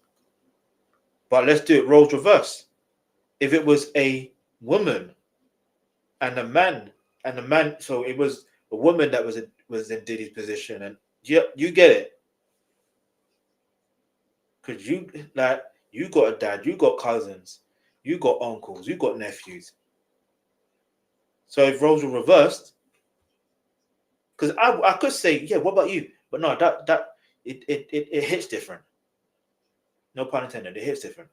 But let's do it roles reverse. If it was a woman and a man, so it was a woman that was in Diddy's position, and you get it, because you got a dad, you got cousins, you got uncles, you got nephews. So if roles were reversed, because I could say, yeah, what about you? But no, it hits different. No pun intended. It hits different.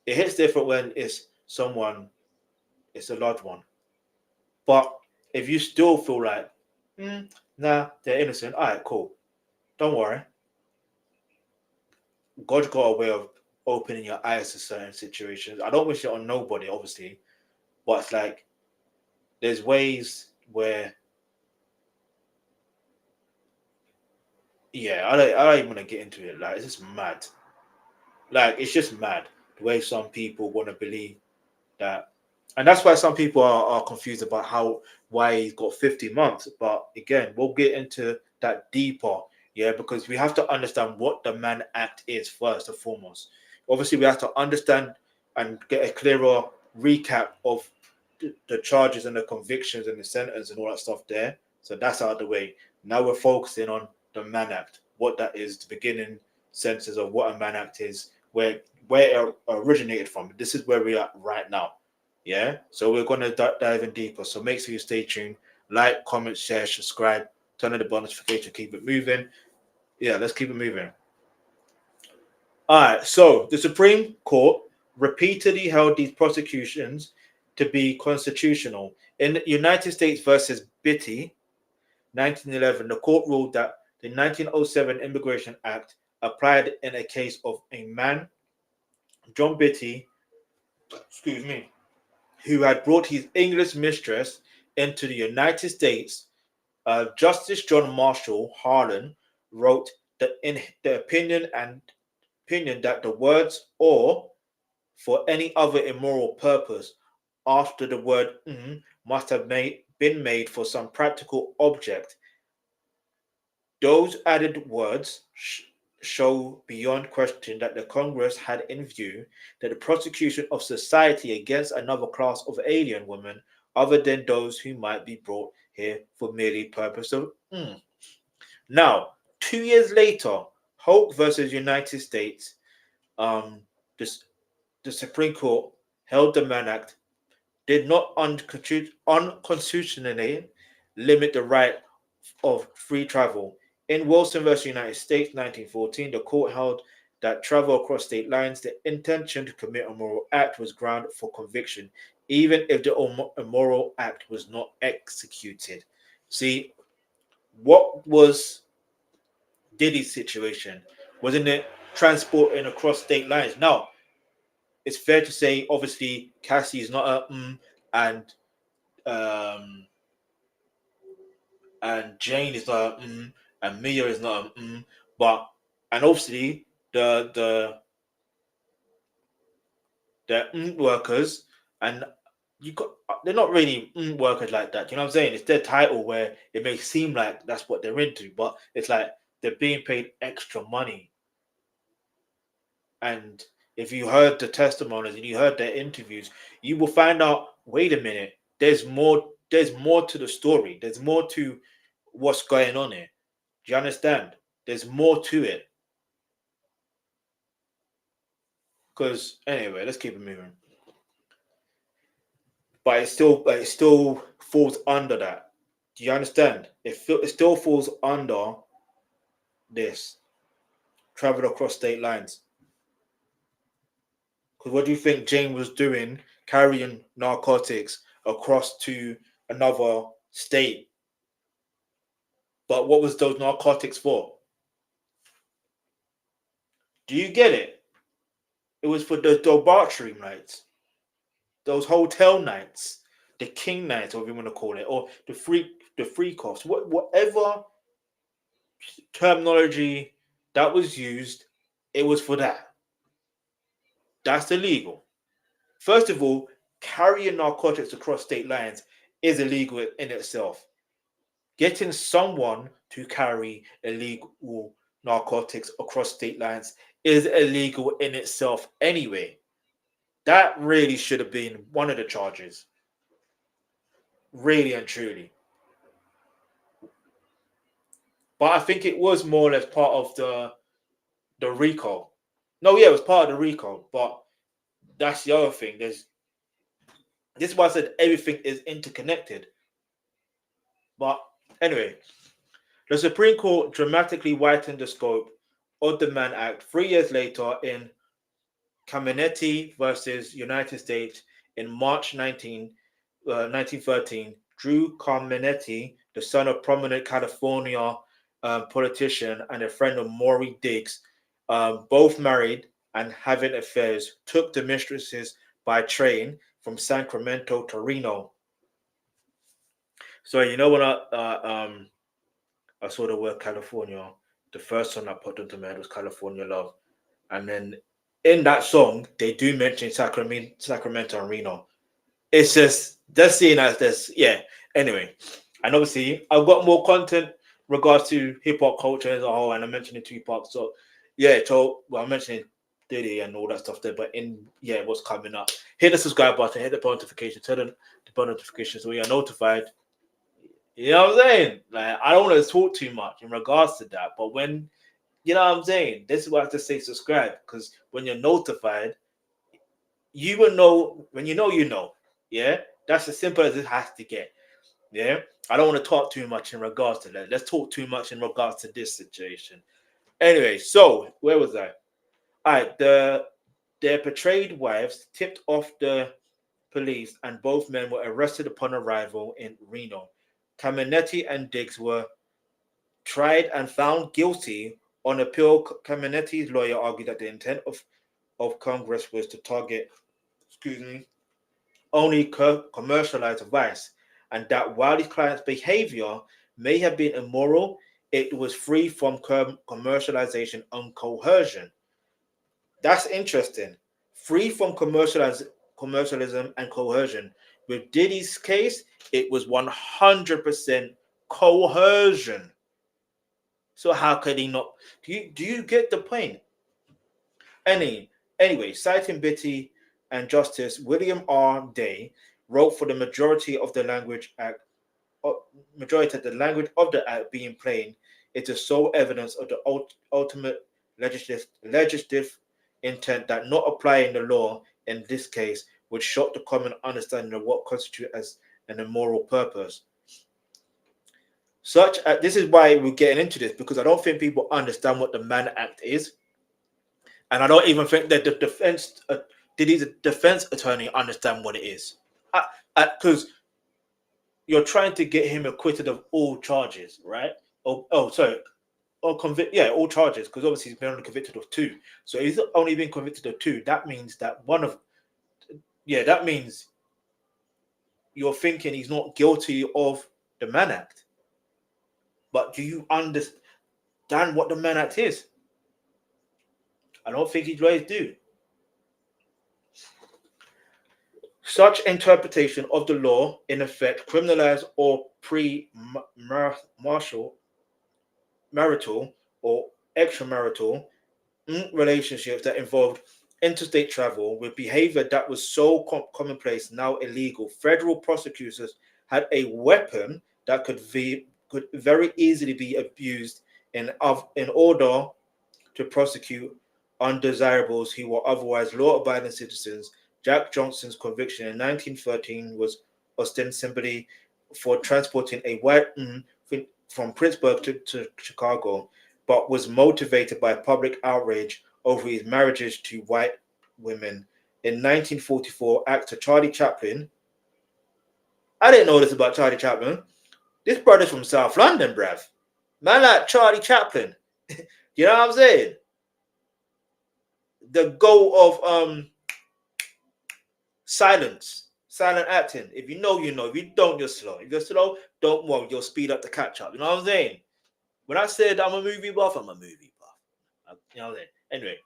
It hits different when it's someone, it's a loved one. But if you still feel like, nah, they're innocent, all right, cool. Don't worry. God's got a way of opening your eyes to certain situations. I don't wish it on nobody, obviously, but it's like there's ways where, yeah, I don't even want to get into it. Like, it's just mad. Like, it's just mad the way some people want to believe that, and that's why some people are confused about why he's got 50 months. But again, we'll get into that deeper, yeah, because we have to understand what the Mann Act is first and foremost. Obviously, we have to understand and get a clearer recap of the charges and the convictions and the sentence and all that stuff there. So that's out of the way. Now we're focusing on the Mann Act, what that is, the beginning senses of what a Mann Act is, where it originated from. This is where we are right now. Yeah. So we're going to dive in deeper. So make sure you stay tuned. Like, comment, share, subscribe, turn on the bell notification, keep it moving. Yeah, let's keep it moving. All right. So the Supreme Court repeatedly held these prosecutions to be constitutional. In the United States versus Diddy, 1911, the court ruled that the 1907 Immigration Act applied in a case of a man, John Diddy, who had brought his English mistress into the United States. Justice John Marshall Harlan wrote that in the opinion that the words "or" for any other immoral purpose after the word must have been made for some practical object. Those added words show beyond question that the Congress had in view that the prosecution of society against another class of alien women other than those who might be brought here for merely purpose of Now, 2 years later, Holt versus United States, the Supreme Court held the Mann Act did not unconstitutionally limit the right of free travel. In Wilson versus United States, 1914, the court held that travel across state lines, the intention to commit a moral act was ground for conviction, even if the immoral act was not executed. See, what was Diddy's situation? Wasn't it transporting across state lines? Now, it's fair to say, obviously, Cassie is not a and Jane is not a and Mia is not a but and obviously the workers and you got they're not really workers like that. You know what I'm saying? It's their title where it may seem like that's what they're into, but it's like they're being paid extra money. And if you heard the testimonies and you heard their interviews, you will find out, wait a minute, there's more to the story. There's more to what's going on here. Do you understand? There's more to it. Because anyway, let's keep it moving. But it still falls under that. Do you understand? It still falls under this travel across state lines. Because what do you think Jane was doing, carrying narcotics across to another state? But what was those narcotics for? Do you get it? It was for the debauchery nights, those hotel nights, the king nights, whatever you want to call it, or the freak offs, whatever terminology that was used, it was for that. That's illegal. First of all, carrying narcotics across state lines is illegal in itself. Getting someone to carry illegal narcotics across state lines is illegal in itself anyway. That really should have been one of the charges. Really and truly. But I think it was more or less part of the RICO. No, yeah, it was part of the RICO, but that's the other thing. This is why I said everything is interconnected. But anyway, the Supreme Court dramatically widened the scope of the Mann Act 3 years later in Cameneti versus United States in March 1913. Drew Cameneti, the son of prominent California politician and a friend of Maury Diggs, both married and having affairs, took the mistresses by train from Sacramento to Reno. So you know when I saw the word California, the first song I put into my head was California Love. And then in that song, they do mention Sacramento and Reno. It's just seeing as this, yeah. Anyway, and obviously I've got more content regards to hip hop culture as a whole, and I'm mentioning Tupac. So yeah, I'm mentioning Diddy and all that stuff there. But what's coming up? Hit the subscribe button, hit the bell notification, turn on the bell notification so you're notified. You know what I'm saying? Like, I don't want to talk too much in regards to that, but when you know what I'm saying, this is why I have to say subscribe, because when you're notified, you will know. When you know. Yeah, that's as simple as it has to get. Yeah, I don't want to talk too much in regards to that. Let's talk too much in regards to this situation. Anyway, so where was I? All right, their betrayed wives tipped off the police, and both men were arrested upon arrival in Reno. Caminetti and Diggs were tried and found guilty. On appeal, Caminetti's lawyer argued that the intent of Congress was to target, only commercialized vice, and that while his client's behavior may have been immoral, it was free from commercialization and coercion. That's interesting. Free from commercialism and coercion. With Diddy's case, it was 100% coercion. So how could he not? Do you get the point? Anyway, citing Bitty and Justice William R. Day wrote for the majority of the language of the act being plain, it is sole evidence of the ultimate legislative intent that not applying the law in this case would shock the common understanding of what constitutes as an immoral purpose. This is why we're getting into this, because I don't think people understand what the Mann Act is, and I don't even think that the Diddy's defense attorney understand what it is, because you're trying to get him acquitted of all charges, right? Sorry, or convict, all charges, because obviously he's been only convicted of 2. So he's only been convicted of 2. That means that that means you're thinking he's not guilty of the Mann Act. But do you understand what the Mann Act is? I don't think his lawyers do. Such interpretation of the law, in effect, criminalize or marital or extramarital relationships that involved interstate travel with behavior that was so commonplace, now illegal. Federal prosecutors had a weapon that could very easily be abused in order to prosecute undesirables who were otherwise law-abiding citizens. Jack Johnson's conviction in 1913 was ostensibly for transporting a white from Pittsburgh to Chicago, but was motivated by public outrage over his marriages to white women. In 1944, actor Charlie Chaplin, I didn't know this about Charlie Chaplin. This brother's from South London, bruv. Man like Charlie Chaplin. You know what I'm saying? The goal of silent acting. If you know, you know. If you don't, you're slow. If you're slow, don't worry, you'll speed up the catch up. You know what I'm saying? When I said I'm a movie buff, I'm a movie buff. You know what I'm saying? Anyway.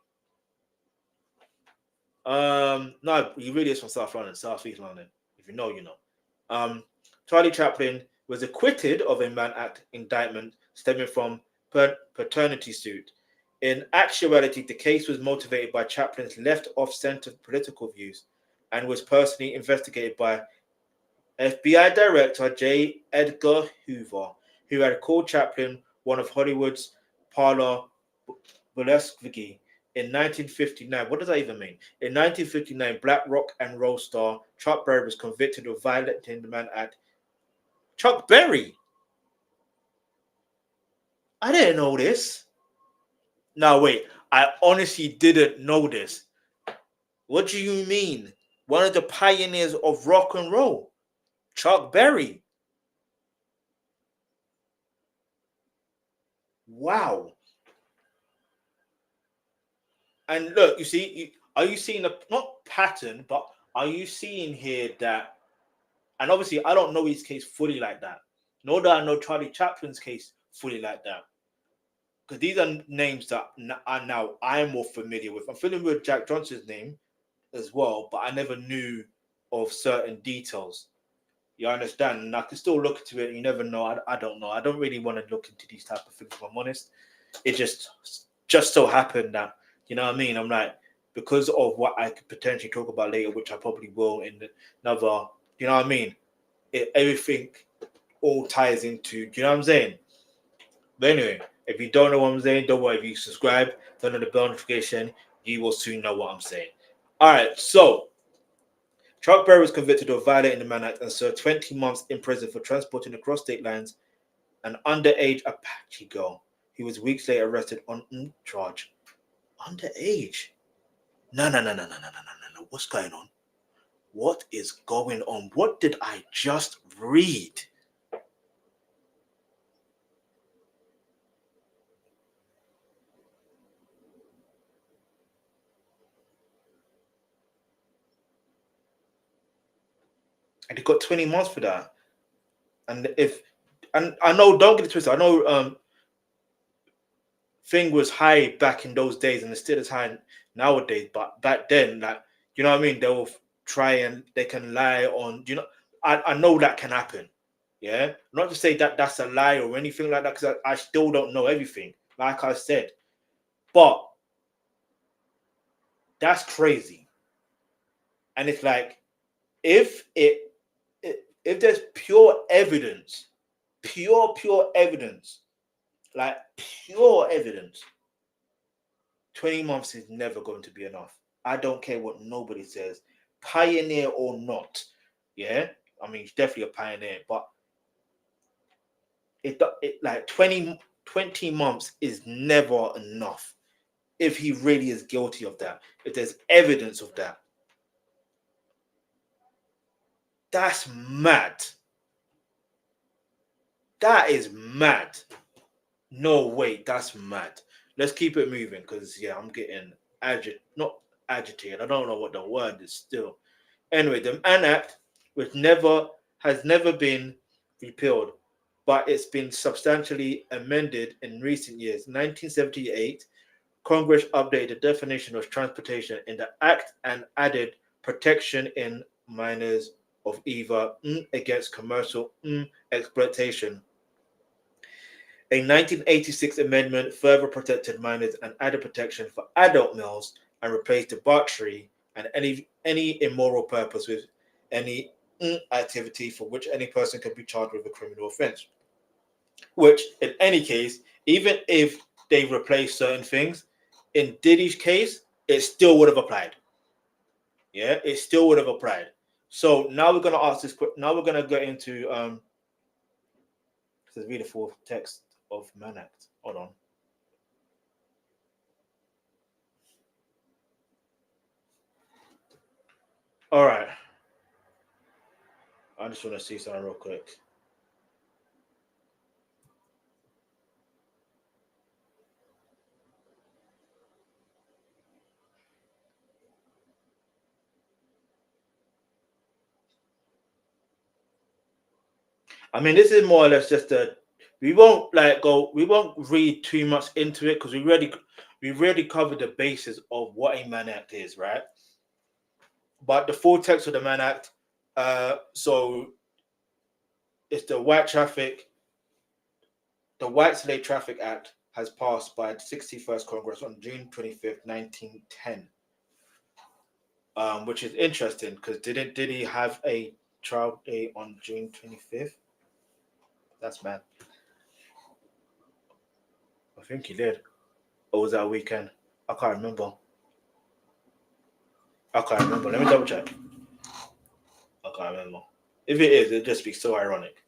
No, he really is from South London, South East London. If you know, you know. Charlie Chaplin was acquitted of a Mann Act indictment stemming from paternity suit. In actuality, the case was motivated by Chaplin's left-of-center political views and was personally investigated by FBI Director J. Edgar Hoover, who had called Chaplin one of Hollywood's parlor burlesque in 1959. What does that even mean? In 1959, black rock and roll star Chuck Berry was convicted of violating the Mann Act. Chuck Berry? I didn't know this. No, wait. I honestly didn't know this. What do you mean? One of the pioneers of rock and roll, Chuck Berry. Wow. And look, you see, are you seeing not pattern, but are you seeing here that, and obviously I don't know his case fully like that, nor do I know Charlie Chaplin's case fully like that. Because these are names that I'm more familiar with. I'm familiar with Jack Johnson's name as well, but I never knew of certain details. You understand? And I can still look into it. You never know. I don't know. I don't really want to look into these type of things, if I'm honest. It just so happened that, you know what I mean? I'm like, because of what I could potentially talk about later, which I probably will in another, you know what I mean? Everything all ties into, do you know what I'm saying? But anyway, if you don't know what I'm saying, don't worry. If you subscribe, turn on the bell notification, you will soon know what I'm saying. All right, so Chuck Berry was convicted of violating the Mann Act and served 20 months in prison for transporting across state lines an underage Apache girl. He was weeks later arrested on charge. Underage? No. What's going on? What is going on? What did I just read? And he got 20 months for that. And I know, don't get it twisted, I know thing was high back in those days and it's still as high nowadays, but back then, like, you know what I mean, they will try and they can lie on, you know, I know that can happen. Yeah, not to say that that's a lie or anything like that, because I still don't know everything, like I said, but that's crazy. And it's like, if there's pure evidence, like pure evidence, 20 months is never going to be enough. I don't care what nobody says, pioneer or not. Yeah, I mean, he's definitely a pioneer, but it like 20 months is never enough if he really is guilty of that, if there's evidence of that. That's mad. That is mad. No, wait, that's mad. Let's keep it moving, because yeah, I'm getting not agitated. I don't know what the word is still. Anyway, the Mann Act, which has never been repealed, but it's been substantially amended in recent years. 1978, Congress updated the definition of transportation in the Act and added protection in minors of either against commercial exploitation. A 1986 amendment further protected minors and added protection for adult males and replaced debauchery and any immoral purpose with any activity for which any person can be charged with a criminal offense. Which, in any case, even if they replace certain things, in Diddy's case, it still would have applied. Yeah, it still would have applied. So now we're gonna ask this. Now we're gonna get into Let's read the full text of Mann Act. Hold on. All right. I just want to see something real quick. I mean, this is more or less just a. We won't read too much into it because we already covered the basis of what a Mann Act is, right? But the full text of the Mann Act, so it's the White Slave Traffic Act has passed by the 61st Congress on June 25th, 1910. Which is interesting because did he have a trial date on June 25th? That's mad. I think he did. Or was that a weekend? I can't remember. Let me double check. I can't remember. If it is, it'd just be so ironic.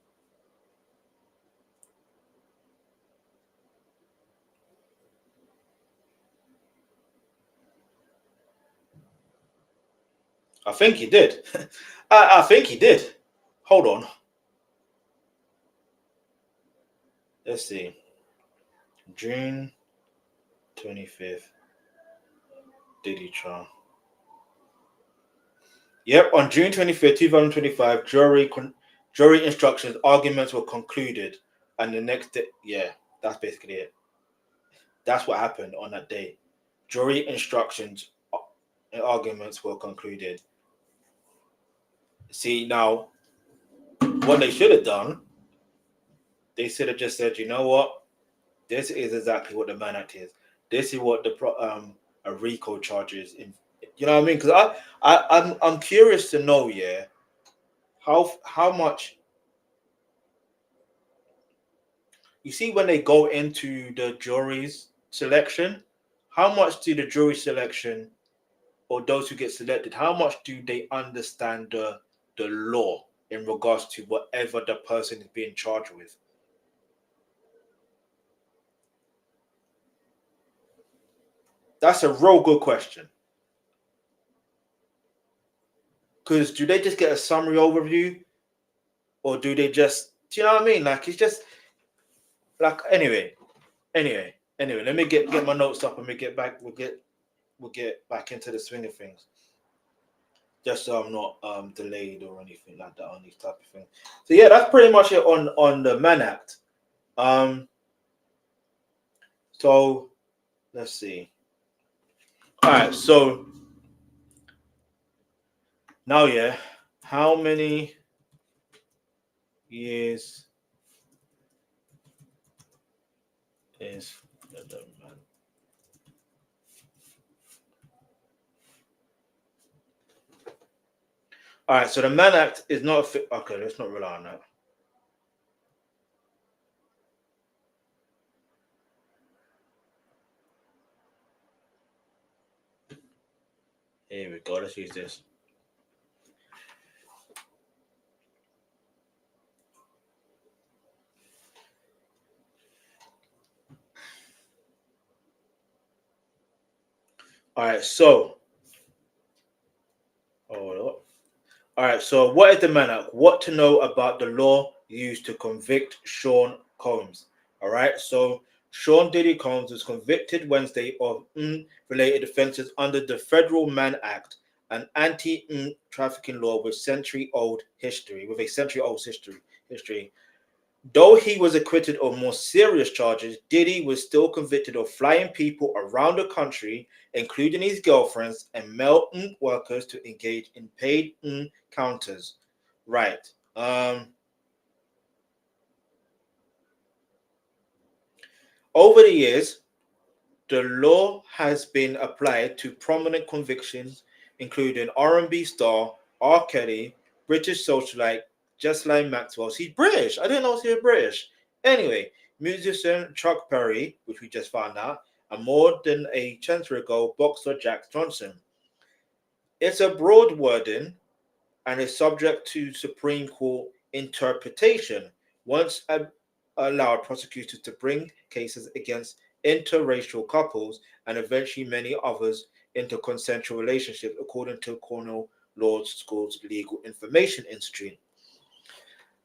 I think he did. I think he did. Hold on. Let's see. June 25th. Diddy trial. Yep, on June 25th, 2025, jury instructions, arguments were concluded, and the next day, yeah, that's basically it. That's what happened on that day. Jury instructions and arguments were concluded. See, now, what they should have done, they should have just said, you know what? This is exactly what the Mann Act is. This is what a RICO charges in, you know what I mean? Because I'm curious to know, yeah, how much you see when they go into the jury's selection, how much do the jury selection or those who get selected, how much do they understand the law in regards to whatever the person is being charged with? That's a real good question. Because do they just get a summary overview, or do they just, do you know what I mean? Like, it's just like, anyway. Let me get my notes up and we get back. We'll get back into the swing of things, just so I'm not delayed or anything like that on these type of things. So yeah, that's pretty much it on the Mann Act. So let's see. All right, so now, yeah, how many years is the man? All right, so the Mann Act is not okay. Let's not rely on that. Here we go. Let's use this. All right, so hold up. All right, so what is the Mann Act? What to know about the law used to convict Sean Combs? All right, so Sean Diddy Combs was convicted Wednesday of related offences under the Federal Mann Act, an anti-trafficking law with a century-old history. Though he was acquitted of more serious charges, Diddy was still convicted of flying people around the country, including his girlfriends and male workers, to engage in paid counters. Right. Over the years, the law has been applied to prominent convictions, including R&B star R. Kelly, British socialite Ghislaine Maxwell. He's British. I didn't know he was British. Anyway, musician Chuck Berry, which we just found out, and more than a century ago, boxer Jack Johnson. It's a broad wording and is subject to Supreme Court interpretation. Once allowed prosecutors to bring cases against interracial couples and eventually many others into consensual relationships, according to Cornell Law School's Legal Information Institute.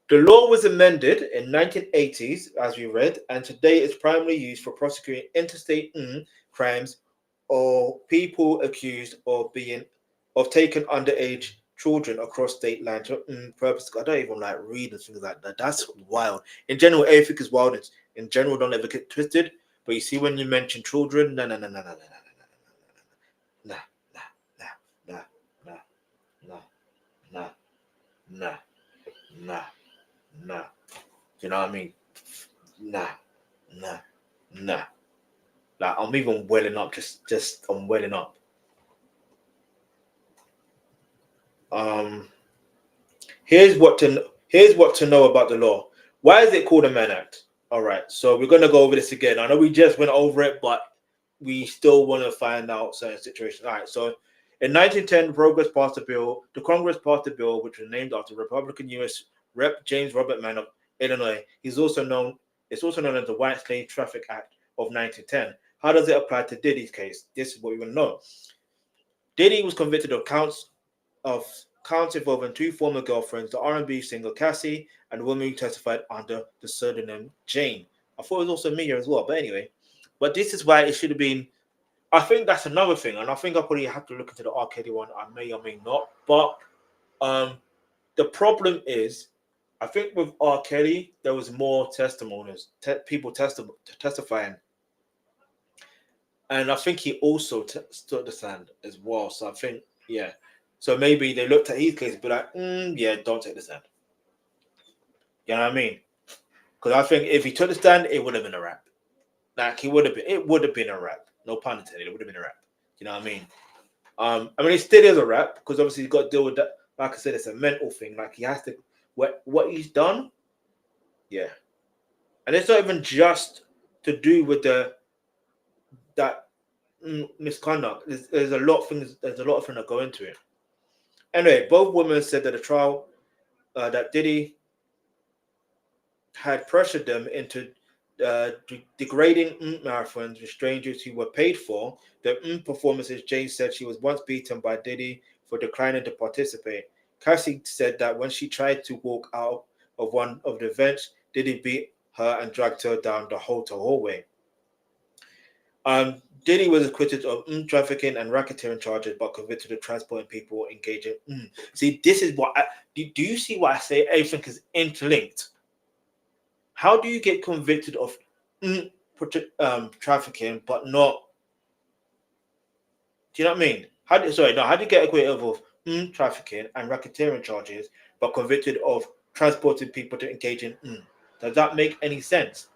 The law was amended in 1980s, as we read, and today it's primarily used for prosecuting interstate crimes or people accused of taking underage children across state lines for purposes. I don't even like reading things like that. That's wild. In general, everything is wild. In general, don't ever get twisted. But you see, when you mention children, no, nah, nah, nah, nah, nah, nah, nah, nah. You know what I mean? Nah, nah, nah. Like, I'm even welling up. Just I'm welling up. Um, here's what to know about the law. Why is it called a Mann Act? All right, so we're gonna go over this again. I know we just went over it, but we still want to find out certain situations. All right, so in 1910, the Congress passed a bill which was named after Republican U.S. Rep. James Robert Mann of Illinois. It's also known as the White Slave Traffic Act of 1910. How does it apply to Diddy's case? This is what we want to know. Diddy was convicted of counts involving two former girlfriends, the R&B singer Cassie and the woman who testified under the pseudonym Jane. I thought it was also Mia as well, but anyway. But this is why it should have been. I think that's another thing, and I think I probably have to look into the R. Kelly one. I may or may not, but the problem is, I think with R. Kelly there was more testimonies, people testifying, and I think he also stood the stand as well. So I think, yeah. So maybe they looked at his case and be like, yeah, don't take the stand. You know what I mean? Because I think if he took the stand, it would have been a wrap. Like, it would have been a wrap. No pun intended, it would have been a wrap. You know what I mean? I mean, it still is a rap because obviously he's got to deal with that. Like I said, it's a mental thing. Like he has to, what he's done, yeah. And it's not even just to do with that misconduct. There's a lot of things. There's a lot of things that go into it. Anyway, both women said that the trial that Diddy had pressured them into degrading marathons with strangers who were paid for the performances. Jane said she was once beaten by Diddy for declining to participate. Cassie said that when she tried to walk out of one of the events, Diddy beat her and dragged her down the hotel hallway. Diddy was acquitted of trafficking and racketeering charges, but convicted of transporting people engaging. See, this is what do you see why I say everything is interlinked? How do you get convicted of trafficking, but not? Do you know what I mean? How do you get acquitted of trafficking and racketeering charges, but convicted of transporting people to engage in? Does that make any sense?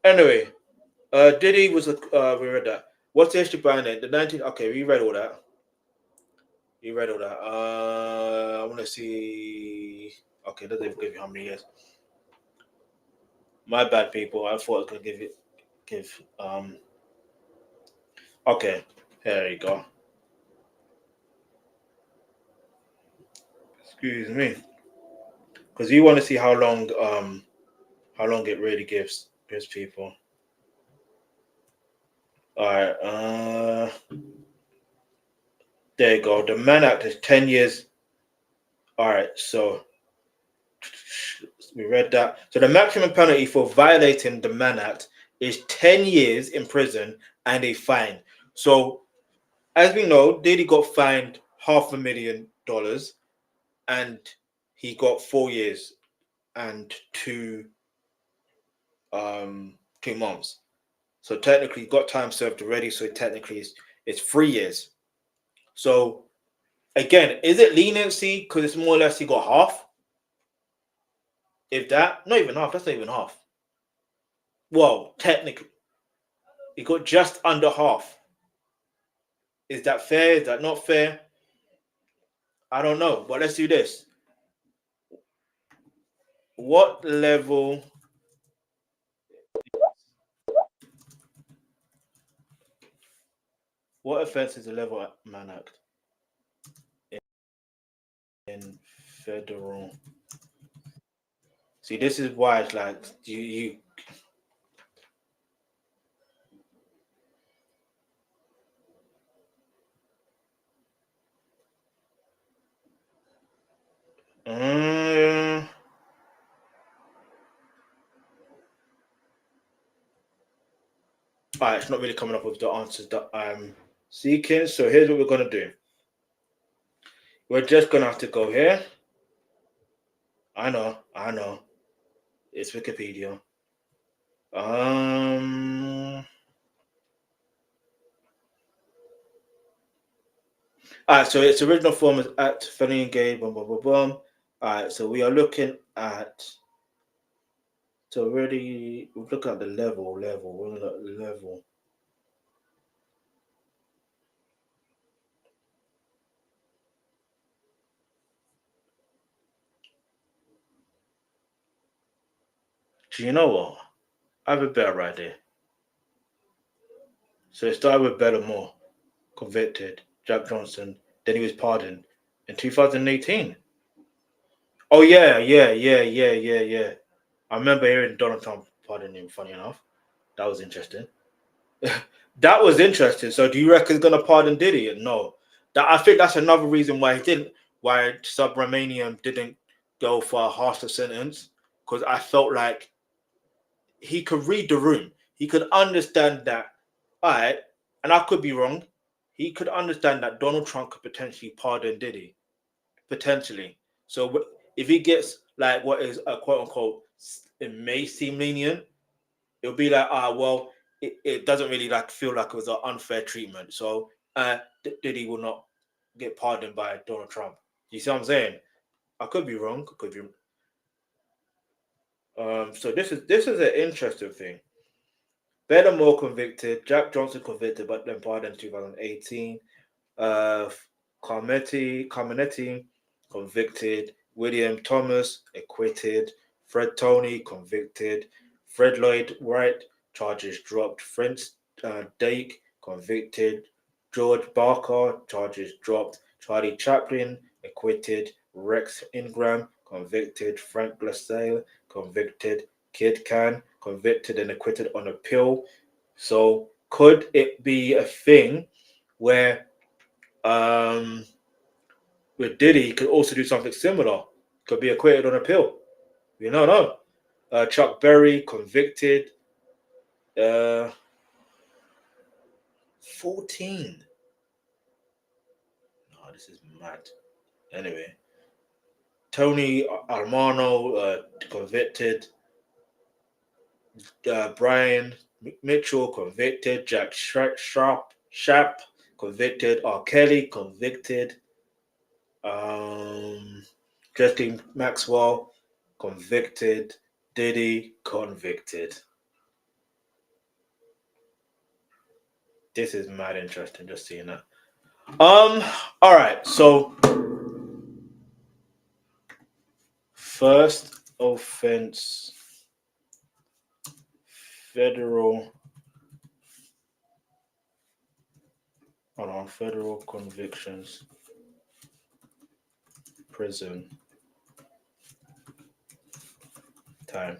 Anyway, Diddy was we read that. What's the history behind it? The 19. Okay, we read all that. You read all that. I want to see. Okay, doesn't even give you how many years. My bad, people. I thought I was gonna give. Okay, there you go. Excuse me, because you want to see how long it really gives people. All right. There you go. The Mann Act is 10 years. All right. So we read that. So the maximum penalty for violating the Mann Act is 10 years in prison and a fine. So as we know, Diddy got fined $500,000 and he got 4 years and 2 months. So technically he got time served already. So technically it's 3 years. So again, is it leniency? Because it's more or less he got half. If that, not even half, that's not even half. Well, technically, he got just under half. Is that fair? Is that not fair? I don't know. But let's do this. What level? What offense is the level Mann Act in federal? See, this is why it's like you. It's not really coming up with the answers that I'm seeking. So here's what we're gonna do. We're just gonna have to go here. I know. It's Wikipedia. So its original form is Act Felony Engage, boom, boom, boom, boom. So we are looking at. So already we're looking at the level. We're looking at the level. Do you know what? I have a better idea. So it started with Bellamore, convicted, Jack Johnson, then he was pardoned in 2018. Oh yeah. I remember hearing Donald Trump pardon him, funny enough. That was interesting. That was interesting. So do you reckon he's gonna pardon Diddy? No. I think that's another reason why Subramanian didn't go for a harsher sentence. Because I felt like he could read the room. He could understand that, all right, and I could be wrong. He could understand that Donald Trump could potentially pardon Diddy. Potentially. So if he gets like what is a quote unquote, it may seem lenient, it'll be like, well, it doesn't really like feel like it was an unfair treatment. So Diddy will not get pardoned by Donald Trump. You see what I'm saying? I could be wrong. Could be. So this is an interesting thing. Bedamore convicted. Jack Johnson convicted, but then pardoned in 2018. Uh, Carmenetti convicted. William Thomas acquitted. Fred Tony convicted. Fred Lloyd Wright charges dropped. Frank Dake convicted. George Barker charges dropped. Charlie Chaplin acquitted. Rex Ingram convicted. Frank Glassale convicted. Kid Can convicted and acquitted on appeal. So could it be a thing where with Diddy could also do something similar? Could be acquitted on appeal. We don't know. Chuck Berry convicted. 14. No, this is mad. Anyway, Tony Armano convicted. Brian Mitchell convicted. Jack Sharp convicted. R. Kelly convicted. Justin Maxwell convicted. Diddy convicted. This is mad interesting. Just seeing that. All right. So first offense, federal. Hold on. Federal convictions, prison time.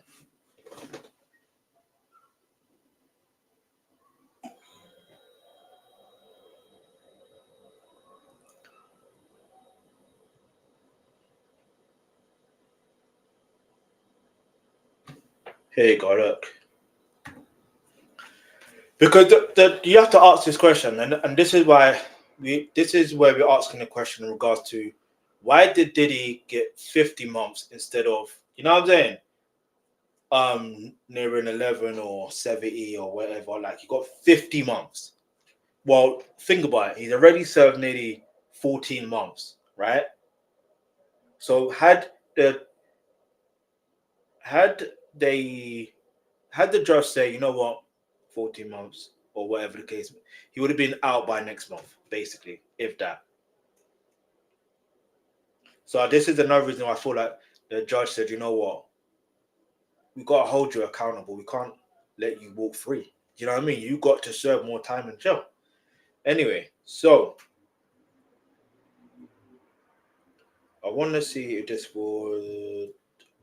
Here you go. Look. Because you have to ask this question, and this is why this is where we're asking the question in regards to why did Diddy get 50 months instead of, you know what I'm saying? Nearing 11 or 70 or whatever. Like, he got 50 months. Well, think about it. He's already served nearly 14 months, right? So had they had the judge say, you know what, 14 months or whatever the case, he would have been out by next month, basically, if that. So this is another reason why I feel like the judge said, you know what, we got to hold you accountable. We can't let you walk free. You know what I mean? You got to serve more time in jail. Anyway, so I want to see if this would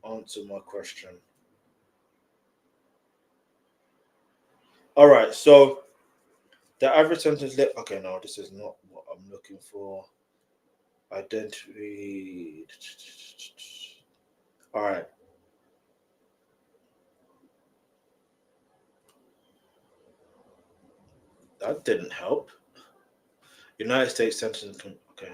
answer my question. All right, so the average sentence. Okay, no, this is not what I'm looking for. Identity. All right. That didn't help. United States sentence. Okay.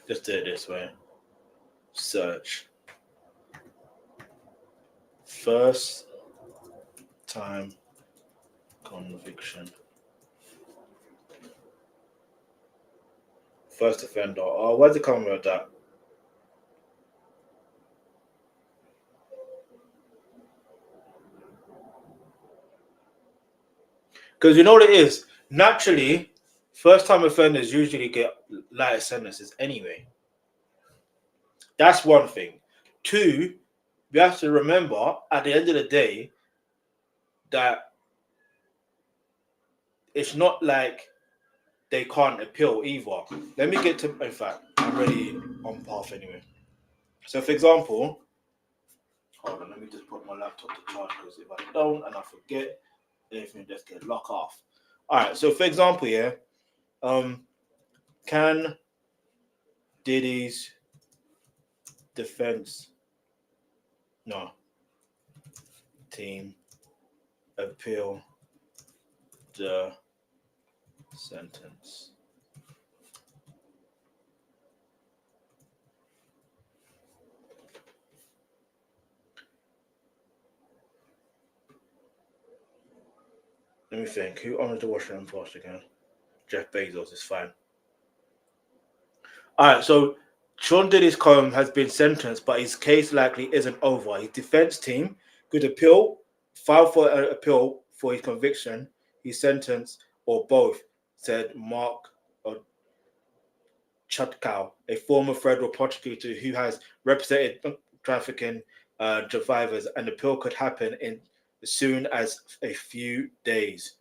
Just do it this way. Search. First time conviction. First offender. Oh, where's it coming with that? Because you know what it is? Naturally, first time offenders usually get lighter sentences anyway. That's one thing. Two, we have to remember at the end of the day that it's not like they can't appeal either. Let me get to, in fact, I'm already on path anyway. So, for example, hold on, let me just put my laptop to charge because if I don't and I forget, everything just get locked off. All right, so for example, yeah, can Diddy's defense, no, team appeal the sentence? Let me think. Who owns the Washington Post again? Jeff Bezos is fine. All right, so Sean Diddy's Combe has been sentenced, but his case likely isn't over. His defense team could file for an appeal for his conviction, his sentence, or both, said Mark Chutkow, a former federal prosecutor who has represented trafficking survivors, and the appeal could happen in as soon as a few days.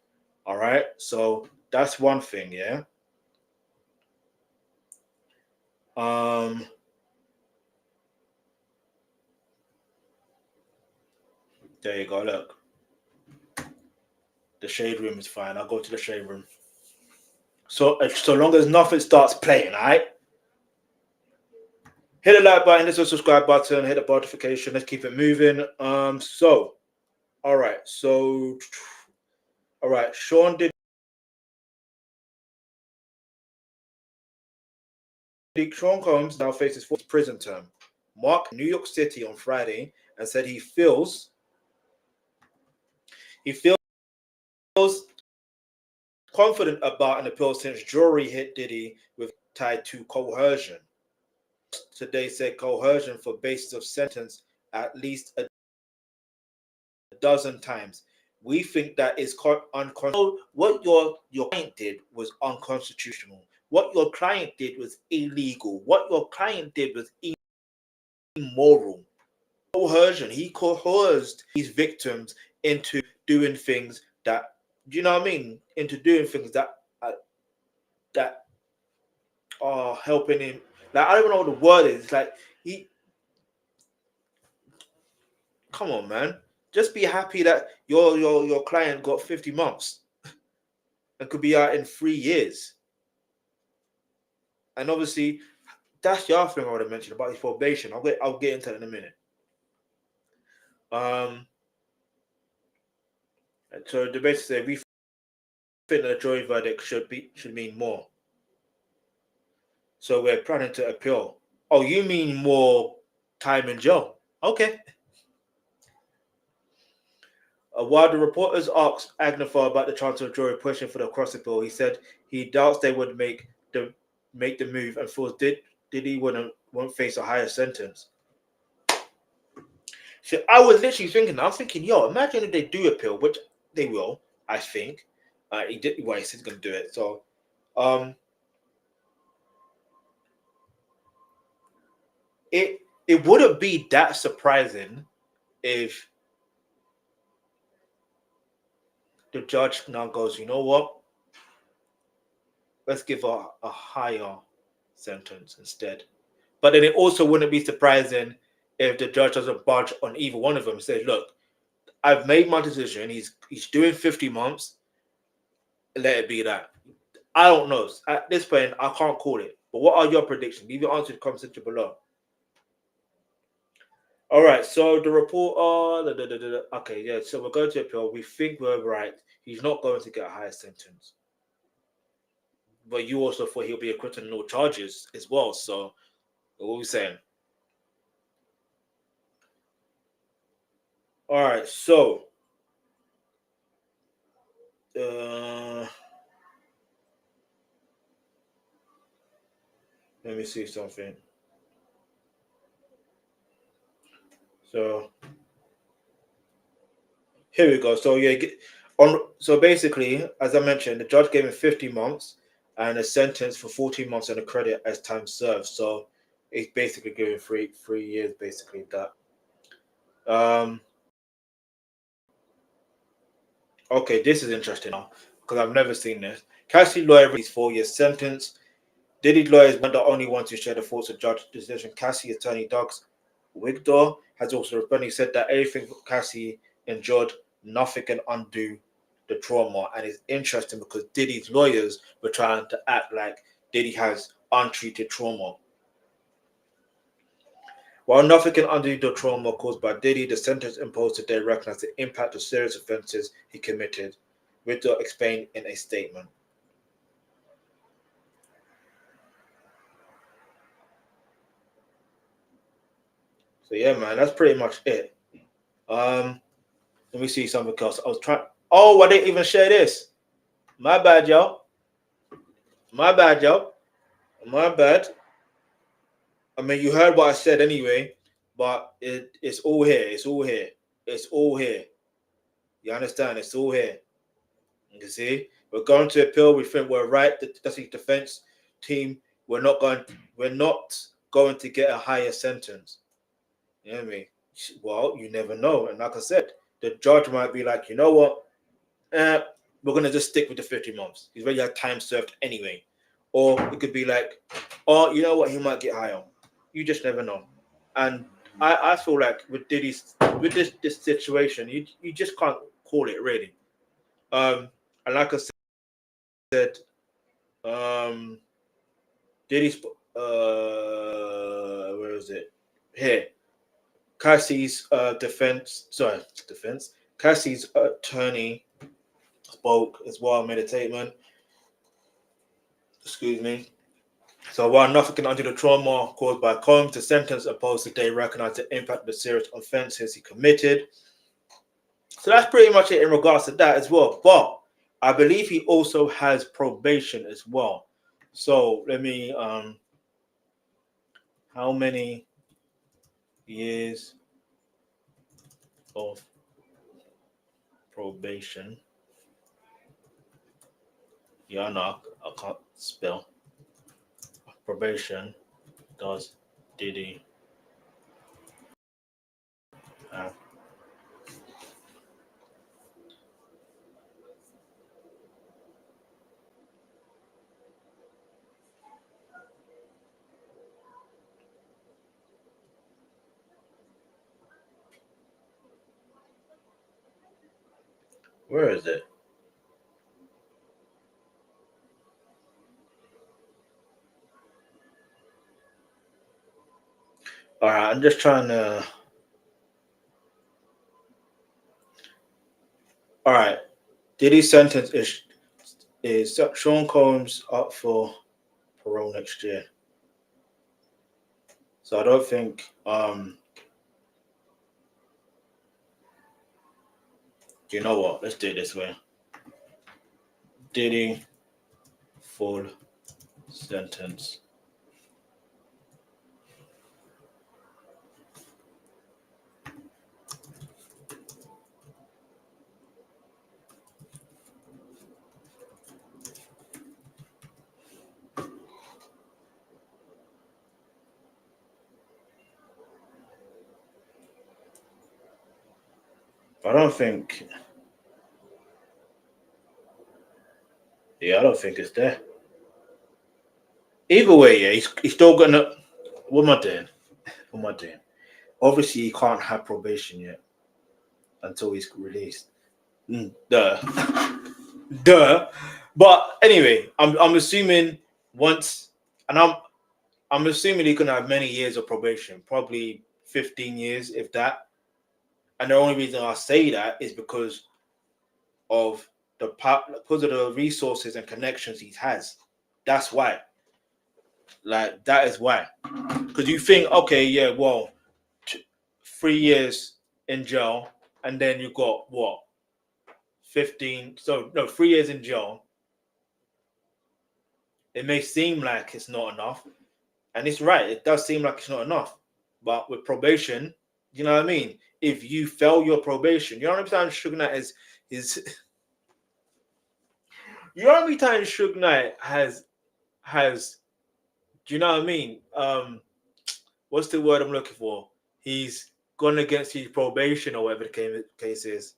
All right, so that's one thing, yeah. There you go. Look, the shade room is fine. I'll go to the shade room. So long as nothing starts playing, all right. Hit the like button, hit the subscribe button, hit the notification. Let's keep it moving. All right. Sean Combs now faces 4 prison term. Mark New York City on Friday and said he feels confident about an appeal since jury hit Diddy with tied to coercion. Today said coercion for basis of sentence at least a dozen times. We think that is unconstitutional. What your client did was unconstitutional. What your client did was illegal. What your client did was immoral. Coercion. He coerced his victims into doing things that, do you know what I mean? Into doing things that are helping him. Like, I don't even know what the word is. It's like come on, man. Just be happy that your client got 50 months and could be out in 3 years. And obviously, that's the other thing I want to mention about his probation. I'll get into that in a minute. So the basically say we think that a jury verdict should mean more. So we're planning to appeal. Oh, you mean more time in jail? Okay. While the reporters asked Agnew about the chance of a jury pushing for the cross appeal, he said he doubts they would make the move and feels Diddy won't face a higher sentence. So I was thinking, yo, imagine if they do appeal, which they will, I think. He did. Well, he said he's going to do it. So, it wouldn't be that surprising if the judge now goes, you know what? Let's give a higher sentence instead. But then it also wouldn't be surprising if the judge doesn't budge on either one of them and says, look, I've made my decision. He's doing 50 months. Let it be that. I don't know. At this point, I can't call it. But what are your predictions? Leave your answer in the comment section below. All right. So the report. Okay. Yeah. So we're going to appeal. We think we're right. He's not going to get a higher sentence. But you also thought he'll be acquitted on no charges as well. So what are we saying? All right. So. Let me see something. So here we go. So yeah, so basically, as I mentioned, the judge gave him 50 months and a sentence for 14 months and a credit as time served. So it's basically giving 3 years, basically that. Okay, this is interesting now because I've never seen this. Cassie lawyer released 4 years sentence. Diddy lawyers weren't the only ones who shared the thoughts of judge decision. Cassie attorney Douglas Wigdor has also responded. He said that everything Cassie endured, nothing can undo the trauma. And it's interesting because Diddy's lawyers were trying to act like Diddy has untreated trauma. While nothing can undo the trauma caused by Diddy, the sentence imposed today recognizes the impact of serious offenses he committed, Wigdor explained in a statement. So yeah, man, that's pretty much it. Let me see something else. I was trying. Oh, I didn't even share this. My bad, y'all. My bad, y'all. My bad. I mean, you heard what I said anyway, but it's all here. It's all here. It's all here. You understand? It's all here. You see, we're going to appeal. We think we're right. That's the defense team. We're not going. We're not going to get a higher sentence. You know what I mean? Well, you never know. And like I said, the judge might be like, you know what? We're gonna just stick with the 50 months. He's already had time served anyway. Or it could be like, oh, you know what? He might get higher. You just never know. And I feel like with this situation, you just can't call it really. And like I said, um, Diddy's where is it? Here, Cassie's defense. Cassie's attorney spoke as well, made a statement. Excuse me. So while nothing can undo the trauma caused by Combs, the sentence imposed today recognized the impact of the serious offences he committed. So that's pretty much it in regards to that as well. But I believe he also has probation as well. So let me how many years of probation? Yeah, no, I can't spell. Probation does Diddy have? Where is it? All right, I'm just trying to. All right, Diddy sentence is Sean Combs up for parole next year. So I don't think you know what? Let's do it this way. Diddy full sentence. I don't think. Yeah, I don't think it's there. Either way, yeah, he's still gonna. What am I doing? What am I doing? Obviously, he can't have probation yet until he's released. Duh, duh. But anyway, I'm assuming once, and I'm assuming he's gonna have many years of probation, probably 15 years, if that. And the only reason I say that is because of the resources and connections he has. That's why. Like that is why. Because you think, okay, yeah, well, 3 years in jail, and then you got what 15. So no, 3 years in jail. It may seem like it's not enough, and it's right. It does seem like it's not enough. But with probation, you know what I mean. If you fail your probation, you know how many times Suge Knight is you know how many times Suge Knight has do you know what I mean? What's the word I'm looking for? He's gone against his probation or whatever the case is.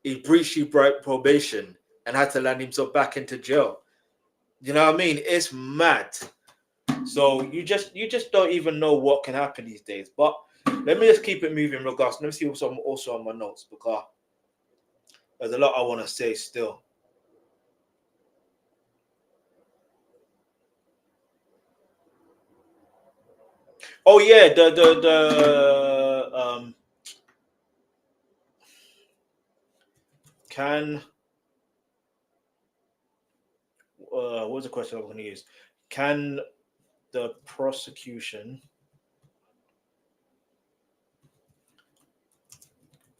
He breached his probation and had to land himself back into jail. You know what I mean? It's mad. So you just don't even know what can happen these days. But let me just keep it moving. Regards. Let me see what's also on my notes because there's a lot I want to say still. Oh yeah, the can what's the question I'm going to use? Can the prosecution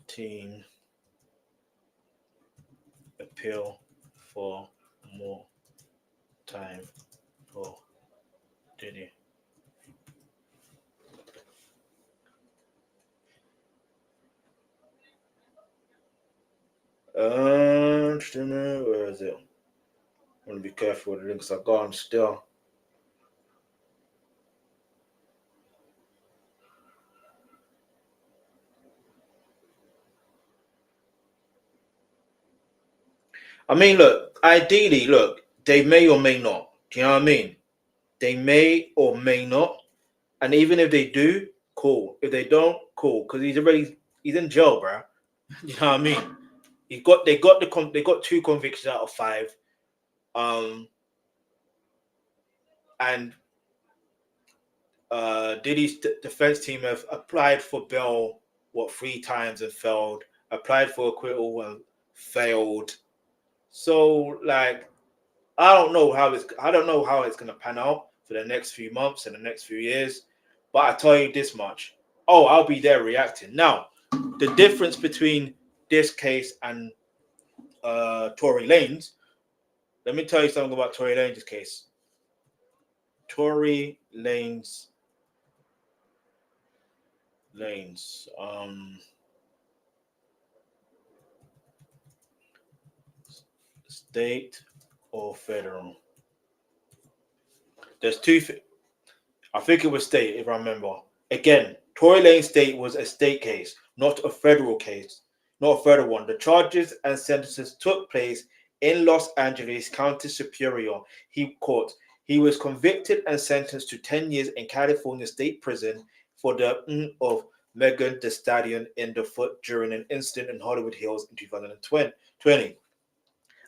team appeal for more time for Diddy. Where is it? I want to be careful with the links I've gone still. I mean, look, ideally, look, they may or may not. Do you know what I mean? They may or may not. And even if they do, cool. If they don't, cool. Because he's in jail, bro. You know what I mean? They got two convictions out of five. And Diddy's defense team have applied for bail three times and failed. Applied for acquittal and failed. So like I don't know how it's gonna pan out for the next few months and the next few years. But I tell you this much. Oh, I'll be there reacting. Now, the difference between this case and Tory Lanez, let me tell you something about Tory Lanez's case. Tory Lanez state or federal? There's two. I think it was state, if I remember. Again, Tory Lanez state was a state case, not a federal case, not a federal one. The charges and sentences took place in Los Angeles County Superior Court. He was convicted and sentenced to 10 years in California State Prison for the of Megan Thee Stallion in the foot during an incident in Hollywood Hills in 2020.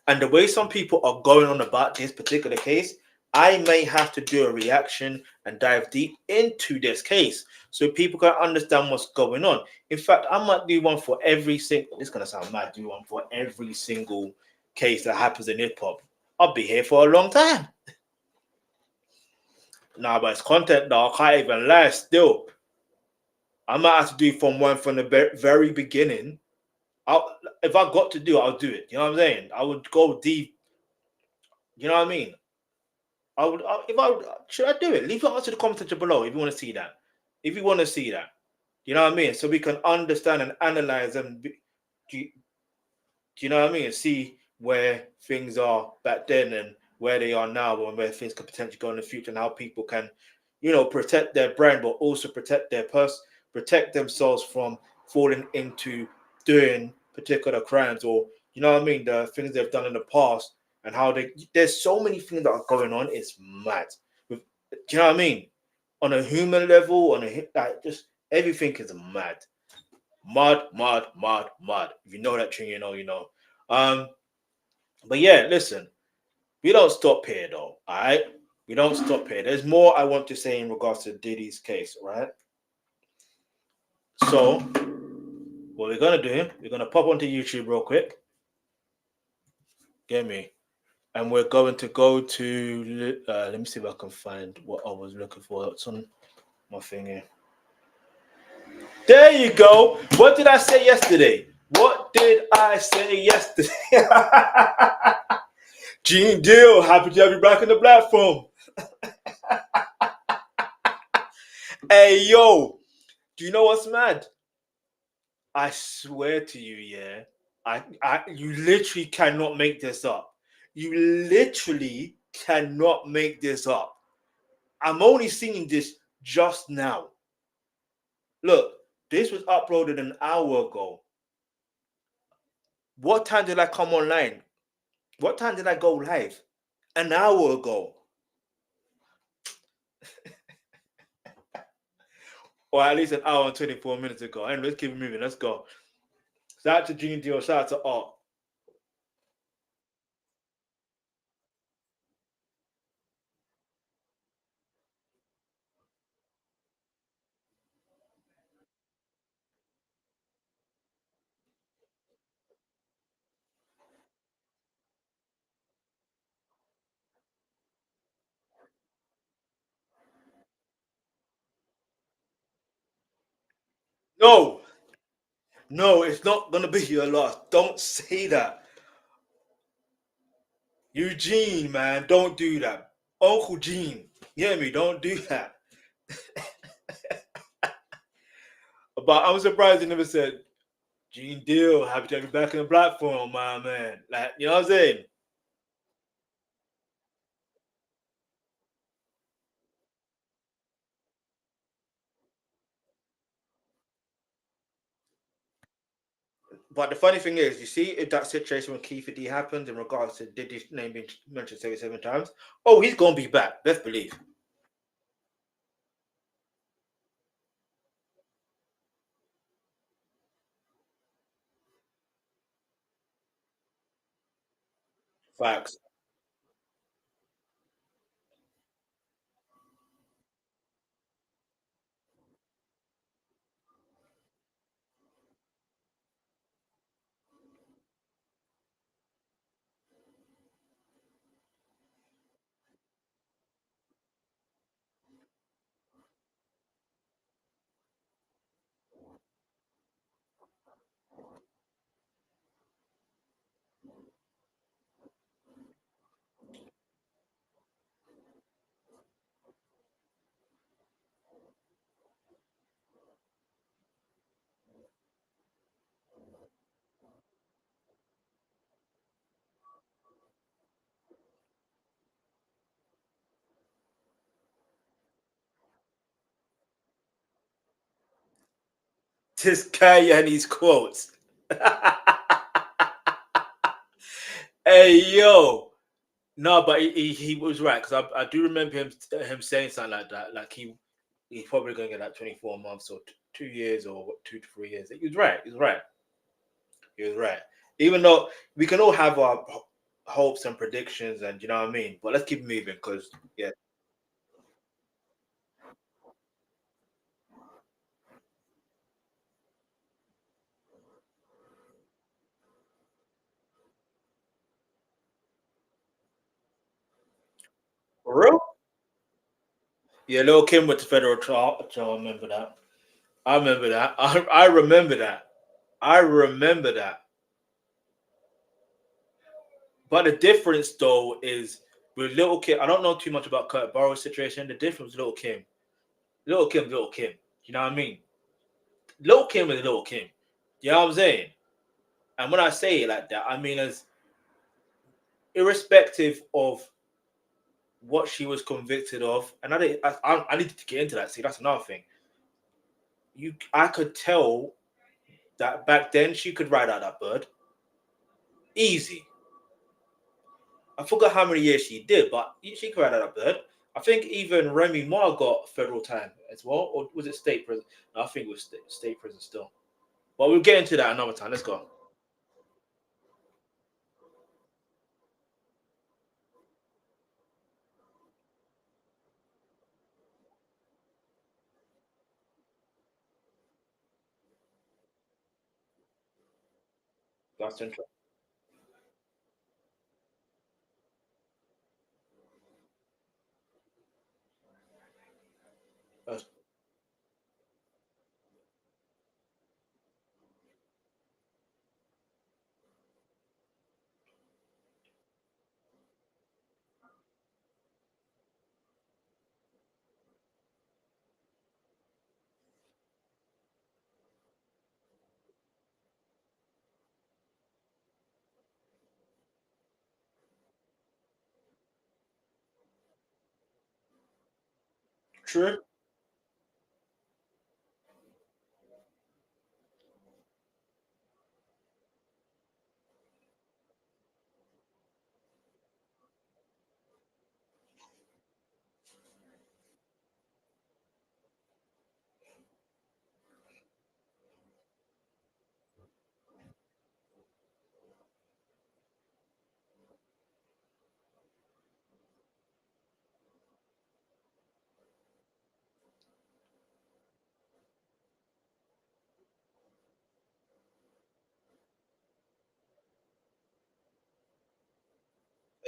And the way some people are going on about this particular case, I may have to do a reaction and dive deep into this case so people can understand what's going on. In fact, I might do one for every single. This is gonna sound mad. Do one for every single case that happens in hip hop. I'll be here for a long time. Nah, but it's content though. I can't even lie. Still, I might have to do from the very beginning. If I got to do it, I'll do it. You know what I'm saying? I would go deep. You know what I mean? Should I do it? Leave it up to the comment section below if you want to see that. If you want to see that, you know what I mean. So we can understand and analyze and do you know what I mean? And see where things are back then and where they are now, and where things could potentially go in the future, and how people can, protect their brand, but also protect protect themselves from falling into doing particular crimes, or you know what I mean, the things they've done in the past, and how there's so many things that are going on. It's mad. Do you know what I mean? On a human level, just everything is mad. Mud. If you know that thing, you know, you know. But yeah, listen, we don't stop here though. All right, we don't stop here. There's more I want to say in regards to Diddy's case, right? So, what we're gonna do, we're gonna pop onto YouTube real quick. Get me? And we're going to go to. Let me see if I can find what I was looking for. It's on my thing here. There you go. What did I say yesterday? What did I say yesterday? Gene Deal, happy to have you back on the platform. Hey, yo, do you know what's mad? I swear to you, yeah, you literally cannot make this up. You literally cannot make this up. I'm only seeing this just now. Look, this was uploaded an hour ago. What time did I come online? What time did I go live? An hour ago. Or at least an hour and 24 minutes ago. And let's keep it moving. Let's go. Shout out to Gene Deal. Shout out to Art. No, it's not gonna be your loss. Don't say that. Eugene, man, don't do that. Uncle Gene, you hear me? Don't do that. But I'm surprised he never said, Gene Deal, happy to have you back on the platform, my man. Like, you know what I'm saying? But the funny thing is, you see, if that situation with Keefer D happens in regards to Diddy's name being mentioned 77 times, oh, he's going to be back. Let's believe. Facts. This guy and his quotes. Hey, yo. No, but he was right because I do remember him saying something like that. Like he's probably going to get like 24 months or 2 years or 2 to 3 years. He was right. He was right. He was right. Even though we can all have our hopes and predictions, and you know what I mean. But let's keep moving because yeah, for real. Yeah, Lil Kim with the federal trial. I remember that. I remember that. I remember that. I remember that. But the difference though is with Little Kim. I don't know too much about Kurt Burrow's situation. The difference with Little Kim. Little Kim, Little Kim. You know what I mean? Little Kim is Little Kim. You know what I'm saying? And when I say it like that, I mean as irrespective of what she was convicted of, and I needed to get into that. See, that's another thing. I could tell that back then she could ride out that bird easy. I forgot how many years she did, but she could ride out that bird. I think even Remy Ma got federal time as well, or was it state prison? No, I think it was state prison still. But we'll get into that another time. Let's go. That's interesting. That's true.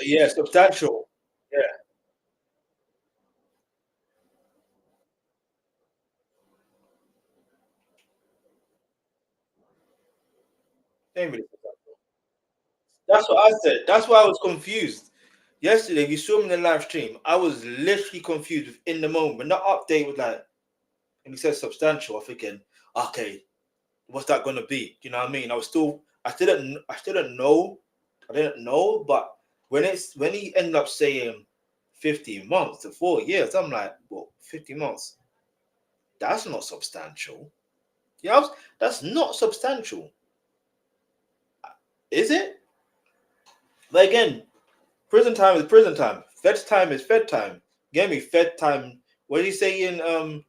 Yeah, substantial. Yeah, ain't really substantial. That's what I said. That's why I was confused. Yesterday, if you saw me in the live stream, I was literally confused in the moment. When the update was like, and he said substantial, I'm thinking, okay, what's that going to be? You know what I mean? I didn't know, but when he ended up saying 15 months to 4 years, I'm like, well, 50 months, that's not substantial. You know, that's not substantial, is it? But again, prison time is prison time. Fed time is Fed time. Get me? Fed time. What did he say in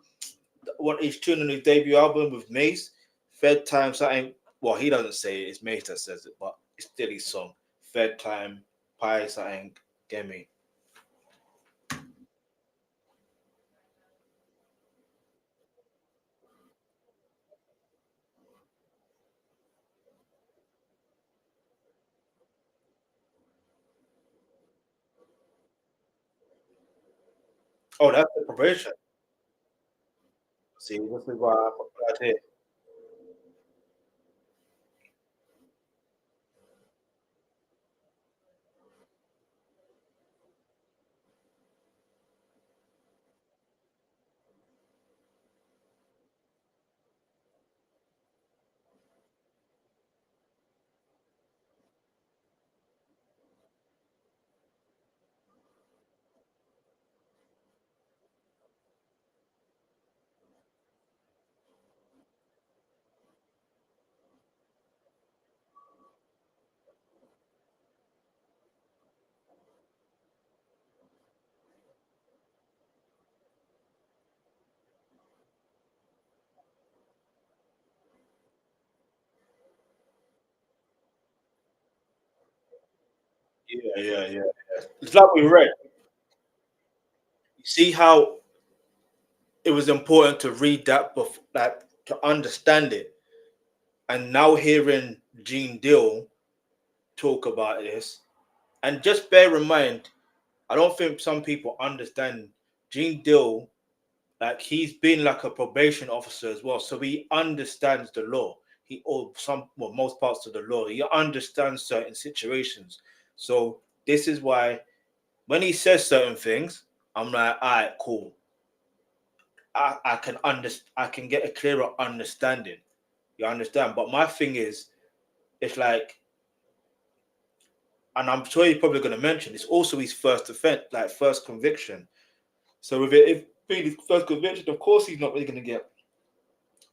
what he's tuning his debut album with Mace? Fed time something. Well, he doesn't say it. It's Mace that says it, but it's still his song. Fed time, pie something. Get me? Oh, that's the probation. See, this is why I put that here. Yeah. It's like we read. You see how it was important to read that before, like to understand it. And now hearing Gene Dill talk about this, and just bear in mind, I don't think some people understand Gene Dill. Like he's been like a probation officer as well, so he understands the law. He or some well most parts of the law. He understands certain situations. So this is why when he says certain things, I'm like, all right, cool. I can understand. I can get a clearer understanding. You understand? But my thing is, it's like, and I'm sure he's probably going to mention it's also his first offense, like first conviction. So with it, if being his first conviction, of course he's not really going to get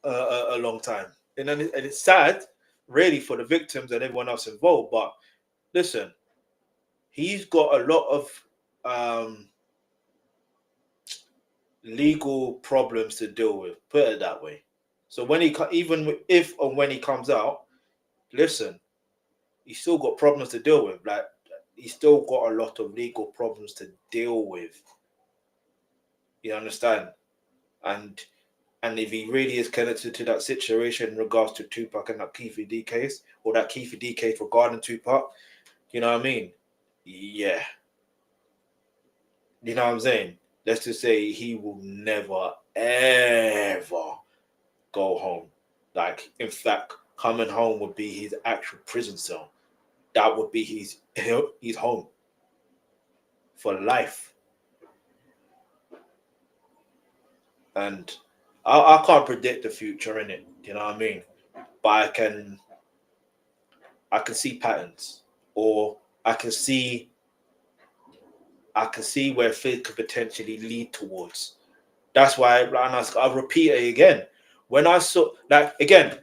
a long time. And it's sad, really, for the victims and everyone else involved. But listen, he's got a lot of um, legal problems to deal with. Put it that way. So when even if and when he comes out, listen, he's still got problems to deal with. Like he's still got a lot of legal problems to deal with. You understand? And and if he really is connected to that situation in regards to Tupac and that Keefe D case, or that Keefe D case regarding Tupac, you know what I mean? Yeah. You know what I'm saying? Let's just say he will never, ever go home. Like, in fact, coming home would be his actual prison cell. That would be his home for life. And I can't predict the future in it. You know what I mean? But I can see patterns, or I can see I can see where things could potentially lead towards. That's why, and I'll repeat it again. When I saw, like, again,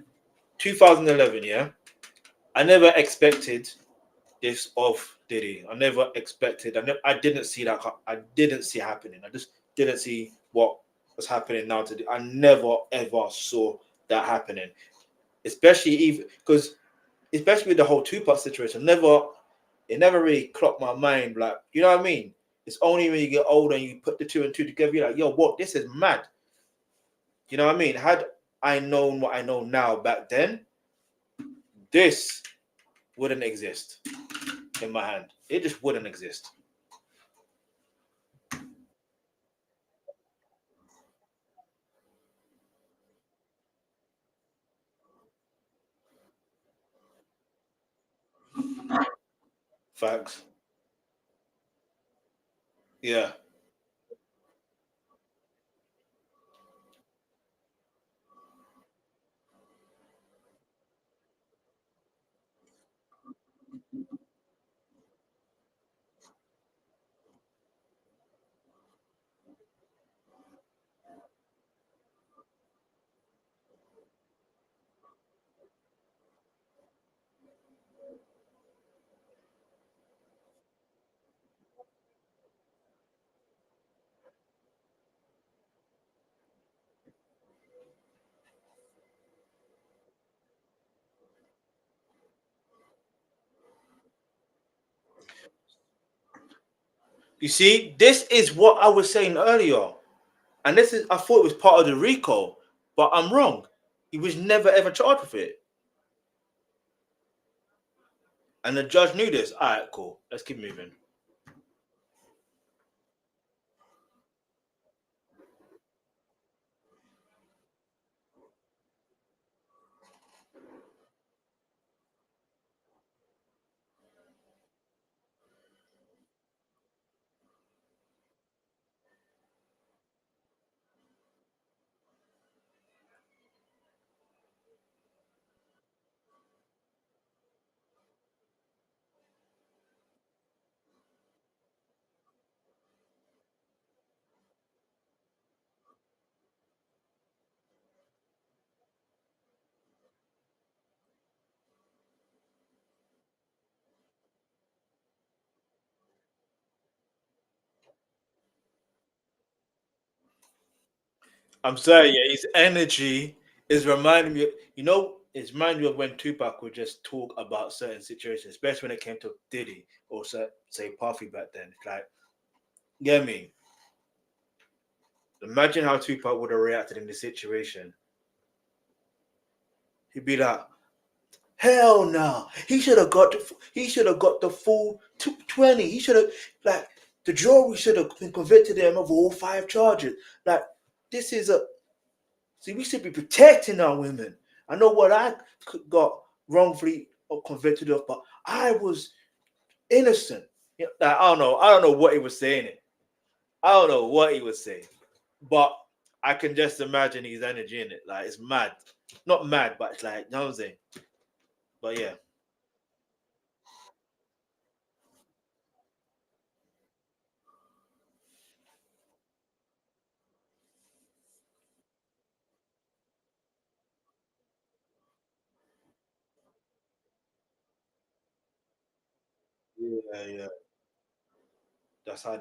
2011, yeah, I never expected this of Diddy. I never expected. I didn't see that. I didn't see happening. I just didn't see what was happening now. I never ever saw that happening. Especially even because, especially with the whole Tupac situation, it never really clocked my mind. Like, you know what I mean? It's only when you get older and you put the two and two together, you're like, yo, what? This is mad. You know what I mean? Had I known what I know now back then, this wouldn't exist in my hand. It just wouldn't exist. Facts. Yeah. You see, this is what I was saying earlier. And this is, I thought it was part of the RICO, but I'm wrong. He was never ever charged with it. And the judge knew this. All right, cool. Let's keep moving. I'm sorry, yeah, his energy is reminding me, it's reminding me of when Tupac would just talk about certain situations, especially when it came to Diddy or say Puffy back then. It's like, get me. Imagine how Tupac would have reacted in this situation. He'd be like, "Hell no! He should have got the full 20. He should have like the jury should have been convicted him of all 5 charges. Like this is a see, we should be protecting our women. I know what I got wrongfully convicted of, but I was innocent. Like, I don't know. I don't know what he was saying. I don't know what he was saying, but I can just imagine his energy in it. Like it's mad, not mad, but it's like you know what I'm saying. But yeah, yeah, yeah. That's how.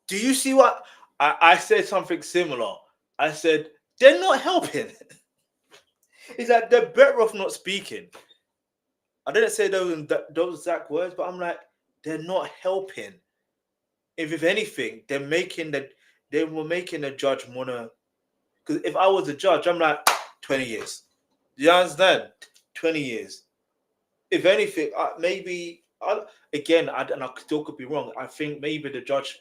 Do you see what I said? Something similar. I said they're not helping. It's like they're better off not speaking. I didn't say those exact words, but I'm like they're not helping. If anything, they were making the judge wanna. Because if I was a judge, I'm like 20 years. Do you understand? 20 years. If anything, maybe again, and I still could be wrong. I think maybe the judge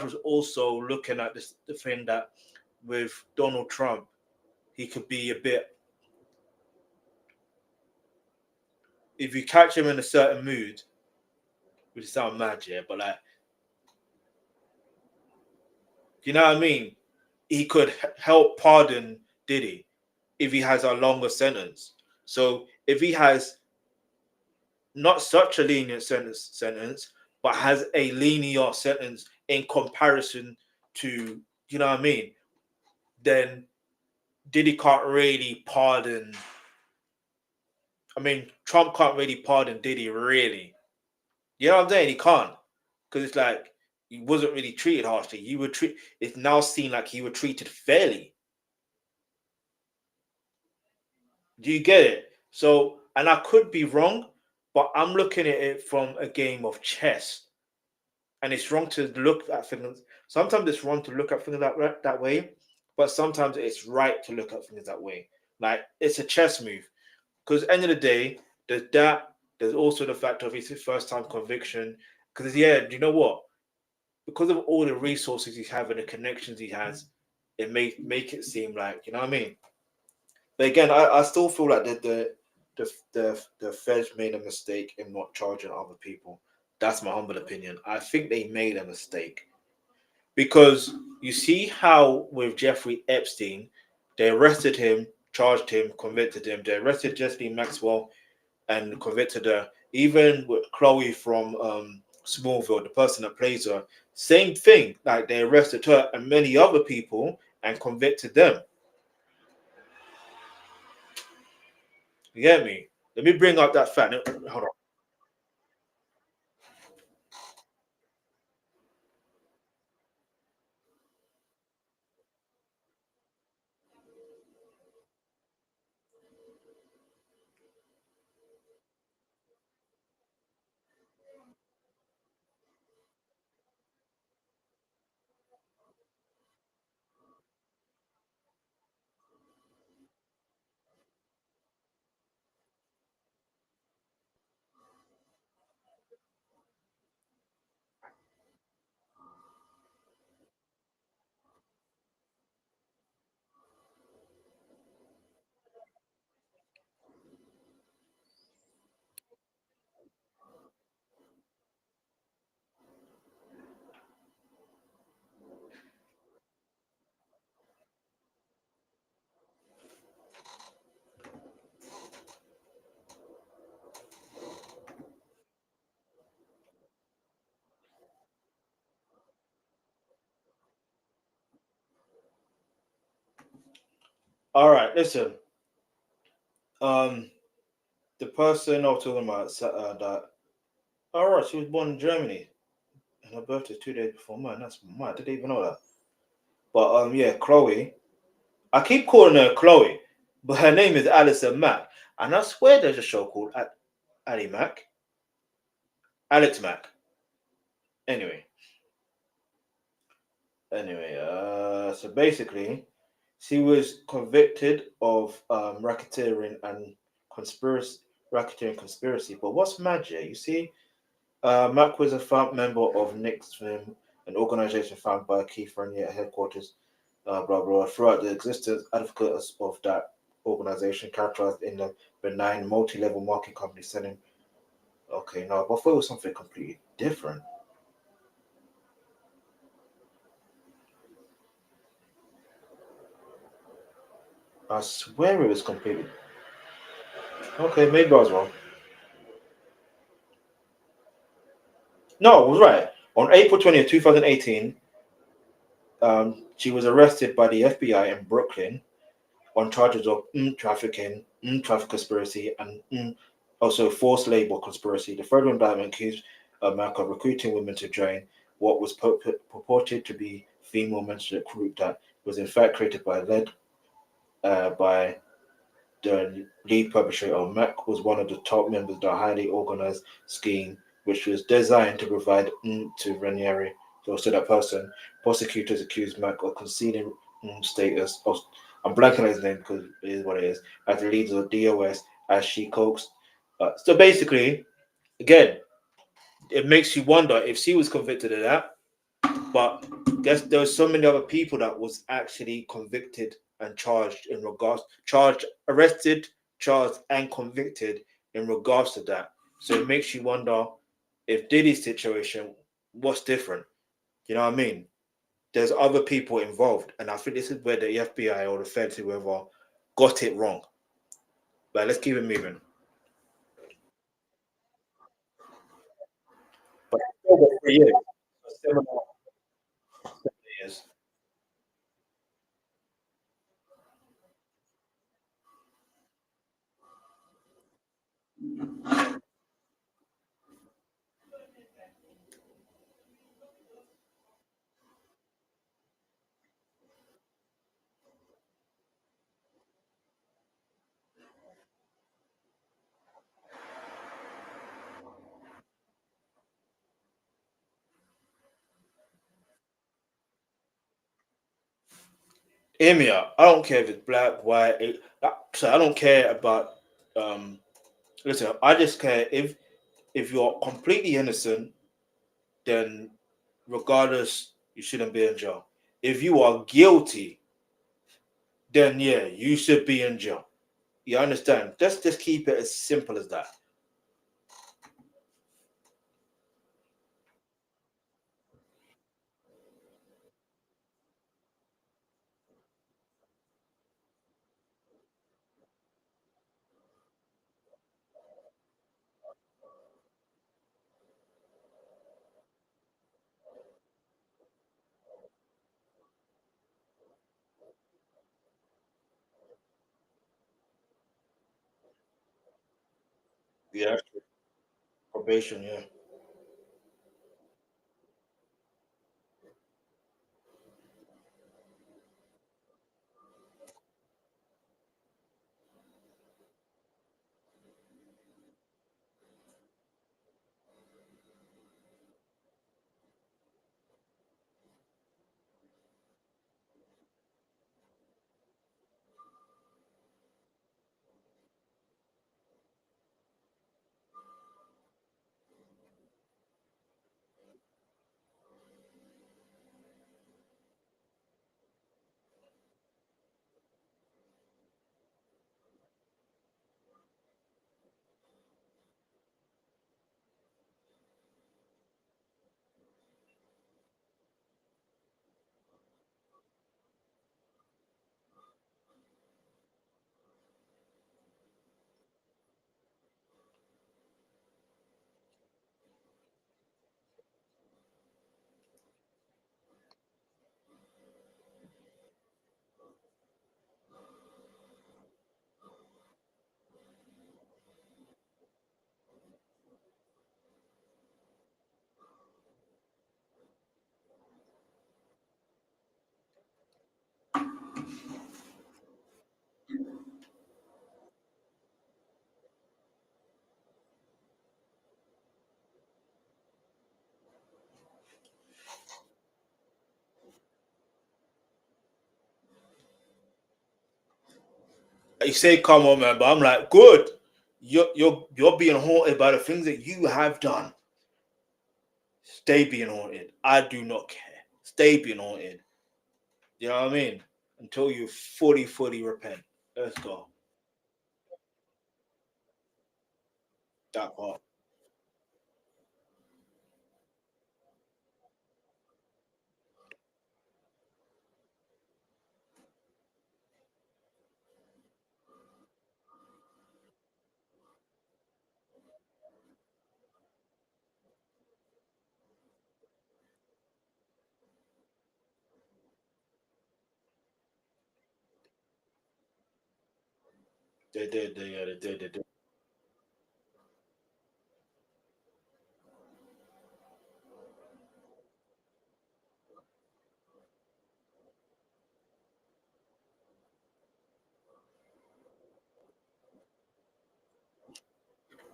was also looking at the thing that with Donald Trump, he could be a bit. If you catch him in a certain mood, which sounds mad, yeah, but like You know what I mean? He could help pardon Diddy if he has a longer sentence. So if he has not such a lenient sentence, but has a lenient sentence in comparison to, you know what I mean, then Diddy can't really pardon. I mean, Trump can't really pardon Diddy, really. You know what I'm saying? He can't. Because it's like he wasn't really treated harshly. It's now seen like he was treated fairly. Do you get it? So, and I could be wrong, but I'm looking at it from a game of chess. And it's wrong to look at things. Sometimes it's wrong to look at things that way, but sometimes it's right to look at things that way. Like it's a chess move. Because at the end of the day, there's that. There's also the fact of his first time conviction. Because yeah, you know what? Because of all the resources he has and the connections he has, it may make it seem like, you know what I mean. But again, I still feel like the Feds made a mistake in not charging other people. That's my humble opinion. I think they made a mistake because you see how with Jeffrey Epstein, they arrested him, charged him, convicted him. They arrested Jesse Maxwell and convicted her. Even with Chloe from Smallville, the person that plays her, same thing. Like they arrested her and many other people and convicted them. You get me? Let me bring up that fact. Hold on. All right, listen. Um, the person I was talking about that. All right, she was born in Germany, and her birthday 2 days before mine. That's mad. I didn't even know that. But yeah, Chloe. I keep calling her Chloe, but her name is Alison Mack, and I swear there's a show called Ali Mack, Alex Mack. Anyway, so basically, she was convicted of racketeering and conspiracy, racketeering conspiracy. But what's mad, yeah? You see, Mack was a member of Nick's Film, an organization founded by Keith Raniere at headquarters, blah blah. Throughout the existence, advocates of that organization characterized in the benign multi-level marketing company selling. Okay, no, but I thought it was something completely different. I swear it was completely. Okay, maybe I was wrong. No, I was right. On April 20th, 2018, she was arrested by the FBI in Brooklyn on charges of trafficking, traffic conspiracy, and also forced labor conspiracy. The federal indictment accused America of recruiting women to join what was purported to be female menstruate group that was in fact created led by the lead perpetrator of Mac was one of the top members of the highly organized scheme, which was designed to provide to Ranieri, so that person. Prosecutors accused Mac of concealing status of, I'm blanking on his name because it is what it is, as the leader of DOS as she coaxed. So basically, again, it makes you wonder if she was convicted of that, but guess there were so many other people that was actually convicted and charged in regards, arrested, charged, and convicted in regards to that. So it makes you wonder if Diddy's situation, what's different? You know what I mean? there's other people involved, and I think this is where the FBI or the feds, whoever, got it wrong. But let's keep it moving. But over 3 years, 7 years. Hear me out. I don't care if it's black, white. So I don't care about. Um, listen, I just care if you're completely innocent, then regardless, you shouldn't be in jail. If you are guilty, then yeah, you should be in jail. You understand? Just keep it as simple as that. Yeah, probation. Yeah. You say, "Come on, man," but I'm like, "Good. You're being haunted by the things that you have done. Stay being haunted. I do not care. Stay being haunted. You know what I mean? Until you fully repent. Let's go. That part. They did. They did. They did.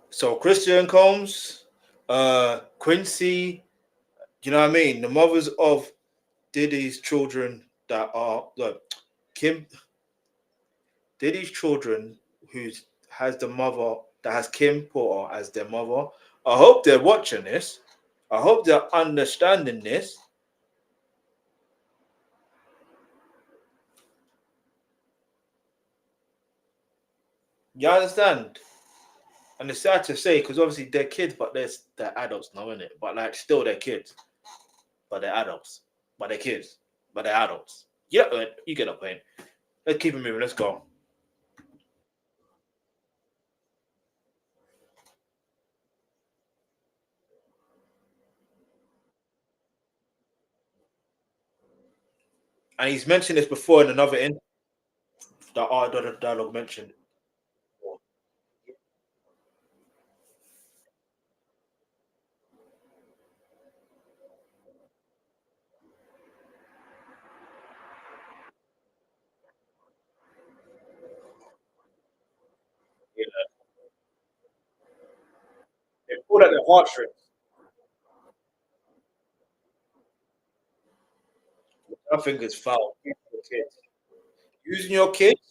So Christian Combs, Quincy, you know what I mean? The mothers of Diddy's children that are look, Kim Diddy's children who has the mother that has Kim Porter as their mother. I hope they're watching this. I hope they're understanding this. You understand? And it's sad to say because obviously they're kids, but they're adults now, isn't it? But like still they're kids, but they're adults, but they're kids. but they're adults. Yeah, you get the point. Let's keep it moving. Let's go. And he's mentioned this before in another that our dialogue mentioned. Yeah, they pull at their heartstrings. I think it's foul. Using your kids,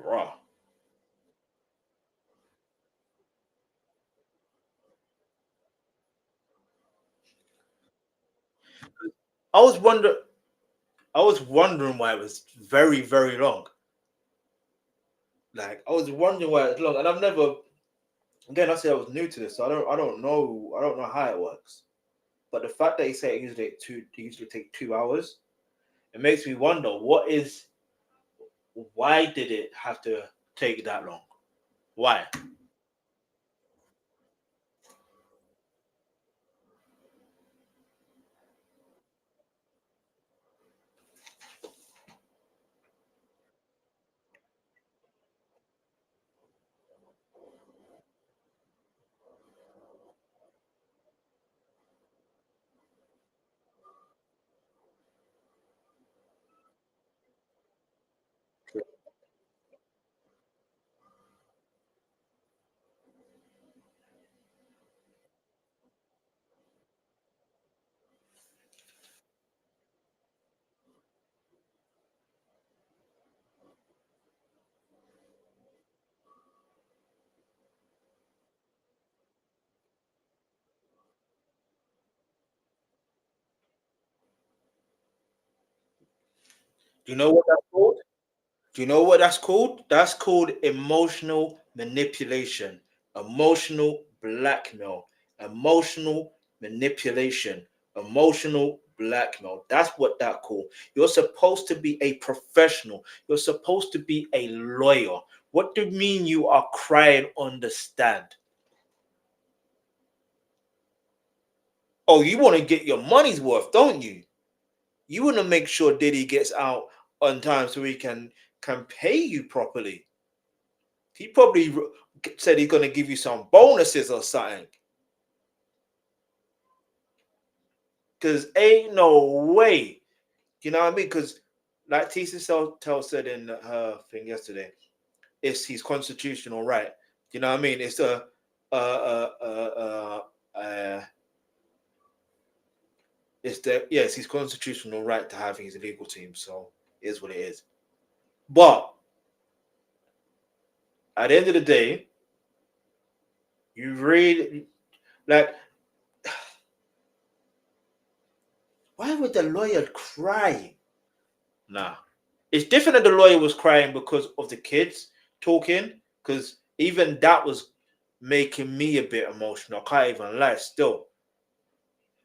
raw. I was wonder. I was wondering why it was very, very long. Like I was wondering why it's long, and I've never. Again, I said I was new to this, so I don't know. I don't know how it works. But the fact that he said it usually take 2 hours, it makes me wonder why did it have to take that long? Why? Do you know what that's called? Do you know what that's called? That's called emotional manipulation, emotional blackmail, emotional manipulation, emotional blackmail. That's what that called. You're supposed to be a professional. You're supposed to be a lawyer. What do you mean you are crying on the stand? Oh, you want to get your money's worth, don't you? You want to make sure Diddy gets out on time so he can pay you properly. He probably said he's going to give you some bonuses or something. Because ain't no way. You know what I mean? Because like Tisa Tell said in her thing yesterday, it's his constitutional right. You know what I mean? It's uh, uh, uh, uh, it's his constitutional right to have his legal team. So it is what it is. But at the end of the day, you read like, why would the lawyer cry? Nah. It's different that the lawyer was crying because of the kids talking, because even that was making me a bit emotional. I can't even lie. Still,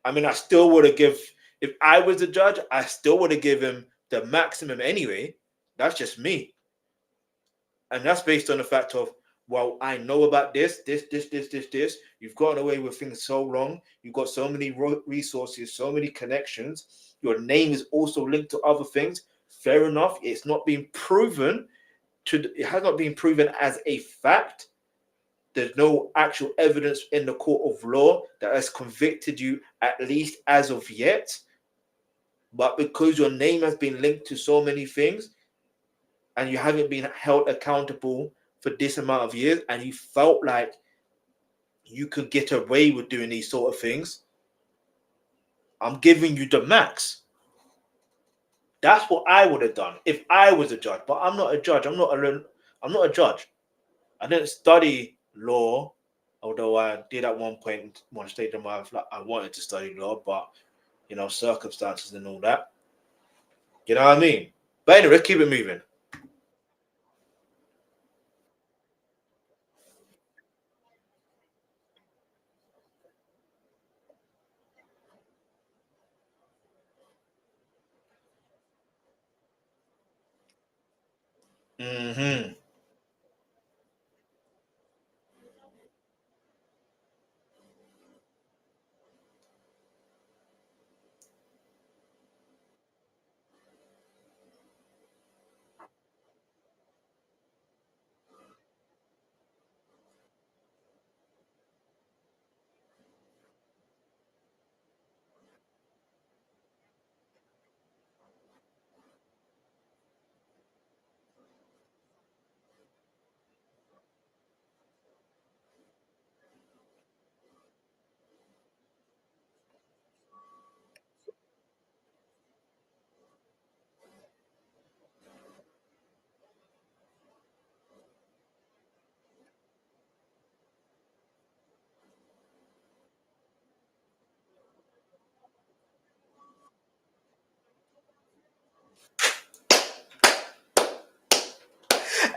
I mean, I still would have give if I was the judge, I still would have given him the maximum anyway. That's just me, and that's based on the fact of, well, I know about this. You've gotten away with things so long. You've got so many resources, so many connections. Your name is also linked to other things. Fair enough. It's not been proven it has not been proven as a fact. There's no actual evidence in the court of law that has convicted you, at least as of yet. But because your name has been linked to so many things and you haven't been held accountable for this amount of years, and you felt like you could get away with doing these sort of things, I'm giving you the max. That's what I would have done if I was a judge. But I'm not a judge. I'm not a judge. I didn't study law. Although I did at one point, one stage of my life, like, I wanted to study law, but circumstances and all that. You know what I mean? But anyway, keep it moving. Mm-hmm.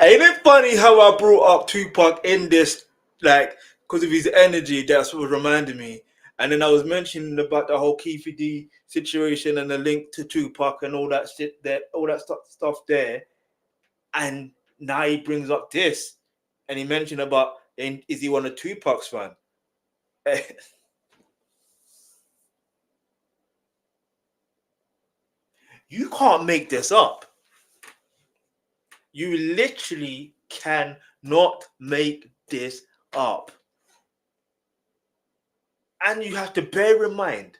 Ain't it funny how I brought up Tupac in this, like, because of his energy? That's what reminded me. And then I was mentioning about the whole Keefe D situation and the link to Tupac and all that shit, all that stuff there. And now he brings up this, and he mentioned about, is he one of Tupac's fan? You can't make this up. You literally cannot make this up. And you have to bear in mind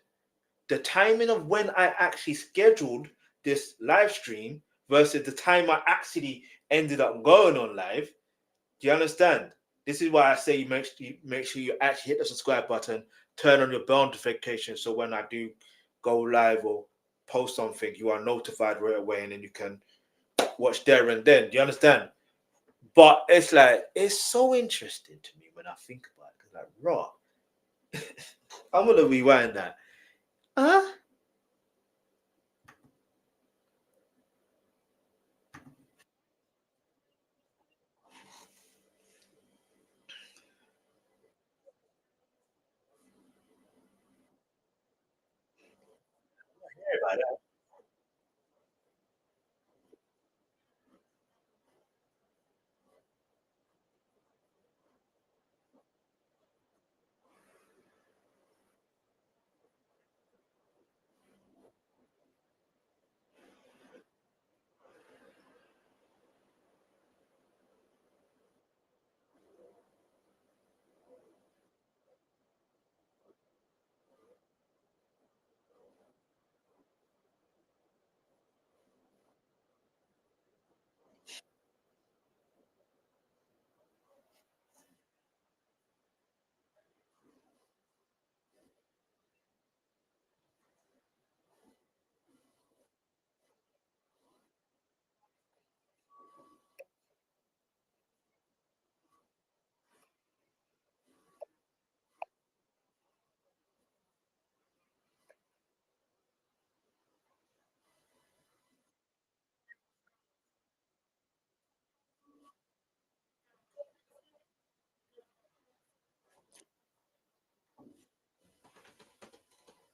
the timing of when I actually scheduled this live stream versus the time I actually ended up going on live. Do you understand? This is why I say make sure you actually hit the subscribe button, turn on your bell notification, so when I do go live or post something, you are notified right away, and then you can watch there and then. Do you understand? But it's so interesting to me when I think about it. Cause like, raw, I'm gonna rewind that. Huh?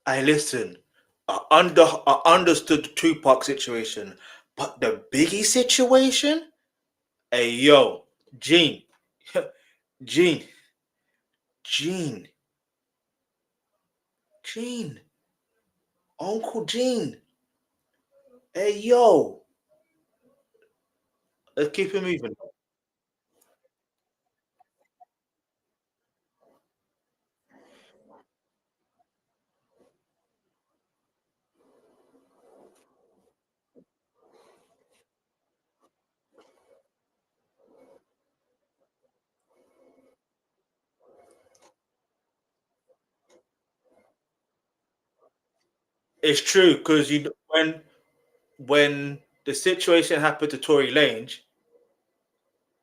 I listen. I understood the Tupac situation, but the Biggie situation. Hey yo, Gene, Gene, Gene, Gene, Uncle Gene. Hey yo, let's keep it moving. It's true because when the situation happened to Tory Lange,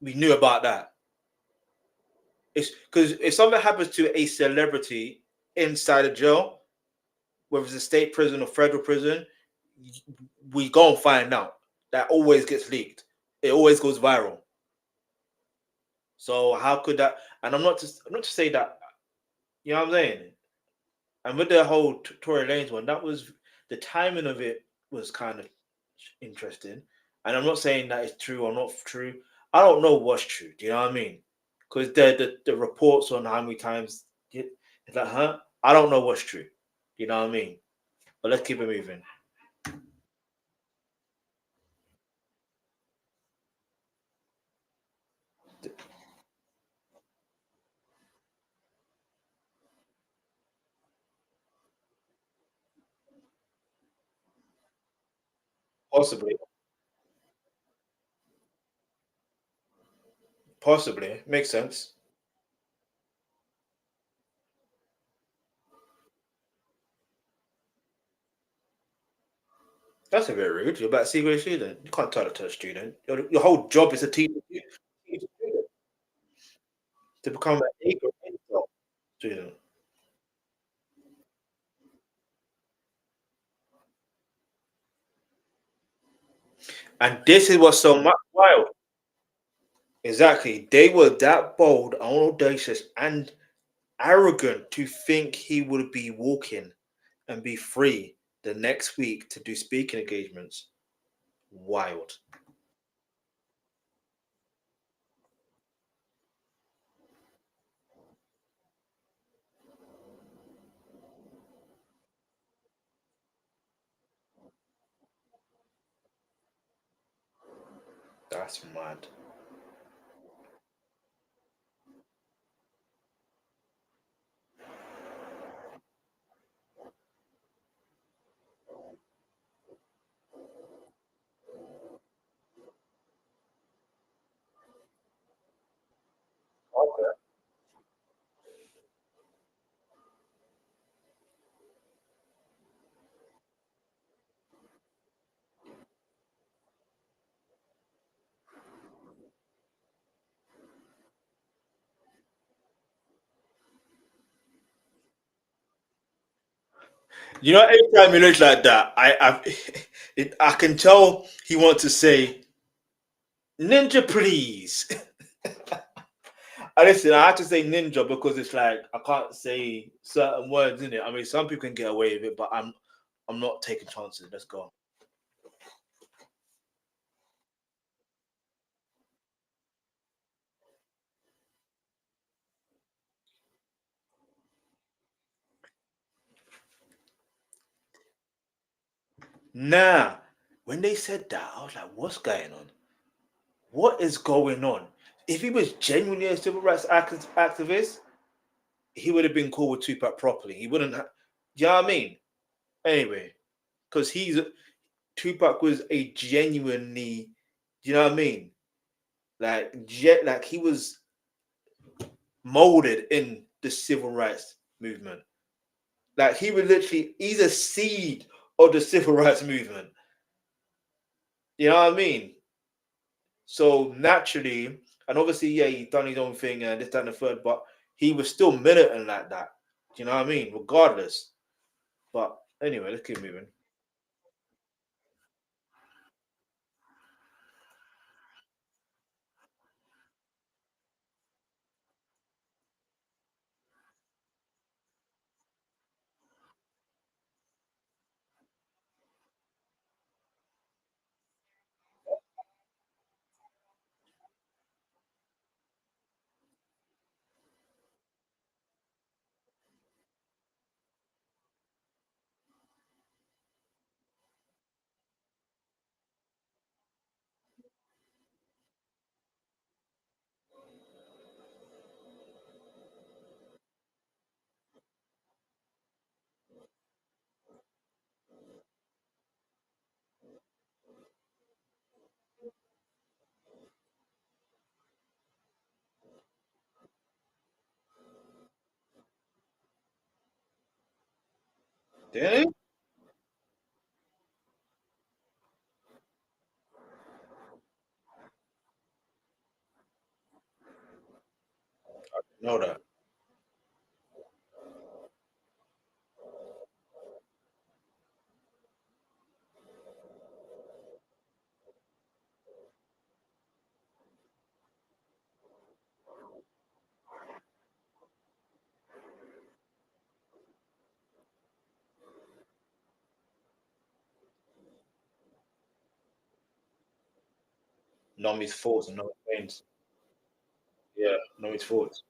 we knew about that. It's because if something happens to a celebrity inside a jail, whether it's a state prison or federal prison, we go and find out. That always gets leaked. It always goes viral. So how could that? And I'm not to say that. You know what I'm saying? And with the whole Tory Lanez one, that was the timing of it was kind of interesting. And I'm not saying that it's true or not true. I don't know what's true. Do you know what I mean? Because the reports on how many times it's like, huh? I don't know what's true. You know what I mean? But let's keep it moving. Possibly, possibly makes sense. That's a bit rude. You're about to secret student. You can't tell that to a student. Your whole job is to teach to become an A student. And this is what's so much wild. Exactly. They were that bold and audacious and arrogant to think he would be walking and be free the next week to do speaking engagements. Wild. That's mad. Okay. You know, every time he looks like that, I can tell he wants to say ninja, please. Listen, I have to say ninja because it's like I can't say certain words in it. I mean, some people can get away with it, but I'm not taking chances. Let's go. Nah, when they said that, I was like, what's going on? What is going on? If he was genuinely a civil rights activist, he would have been cool with Tupac properly. He wouldn't have, you know what I mean? Anyway, because Tupac was a genuinely, you know what I mean? Like he was molded in the civil rights movement. Like he was literally, he's a seed of the civil rights movement. You know what I mean? So naturally, and obviously, yeah, he done his own thing and this, that, and the third, but he was still militant like that. Do you know what I mean? Regardless. But anyway, let's keep moving. Did Know that. Know his faults and know his pains. Yeah, know his faults.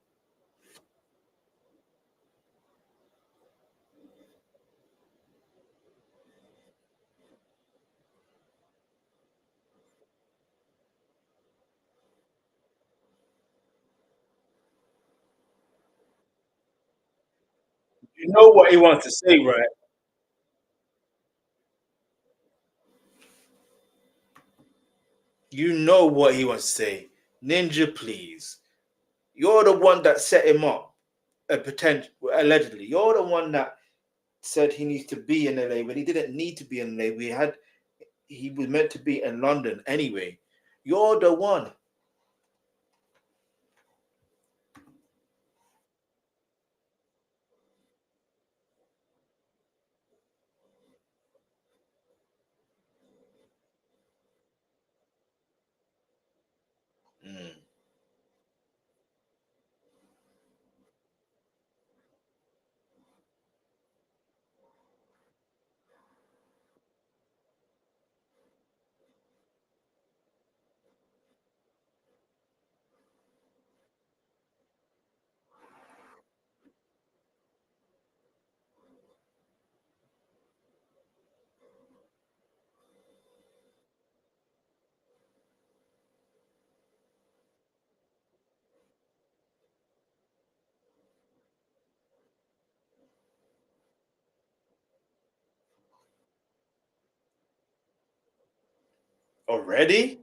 You know what he wants to say, right? You know what he wants to say. Ninja, please. You're the one that set him up, potential allegedly. You're the one that said he needs to be in LA when he didn't need to be in LA. He was meant to be in London anyway. You're the one. Mm. Already?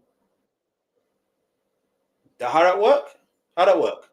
How that work? How that work?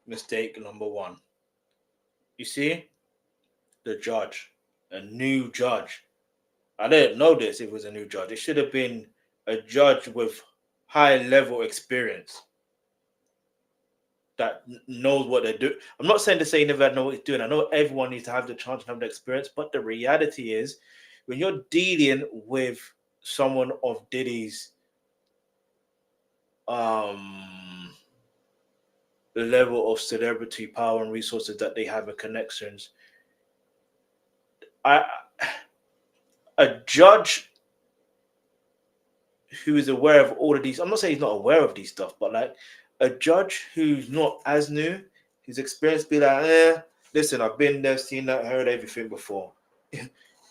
Mistake number one. You see, the judge, a new judge. I didn't know this. It was a new judge. It should have been a judge with high level experience that knows what they're doing. I'm not saying to say you never know what he's doing. I know everyone needs to have the chance and have the experience, but the reality is, when you're dealing with someone of Diddy's um the level of celebrity power and resources that they have and connections, I a judge who is aware of all of these. I'm not saying he's not aware of these stuff, but like a judge who's not as new, who's experienced, be like, listen, I've been there, seen that, heard everything before.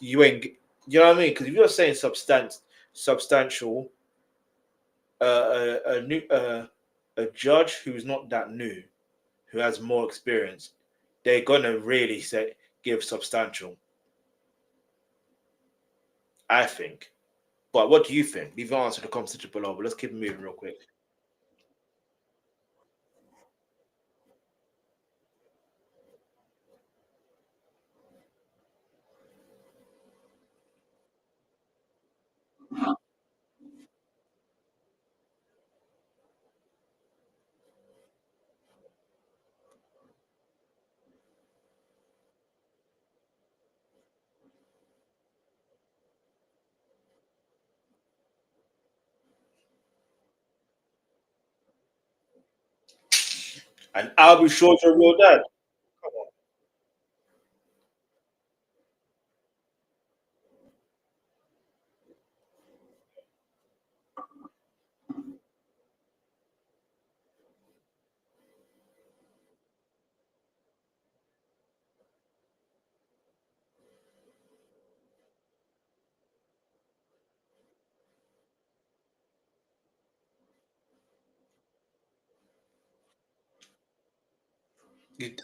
You ain't, you know what I mean? Because if you're saying substantial, a new, a judge who's not that new, who has more experience, they're gonna really say give substantial. I think. But what do you think? Leave your answer in the comment section below. But let's keep it moving real quick. And I'll be sure you're real dad. Come on. You-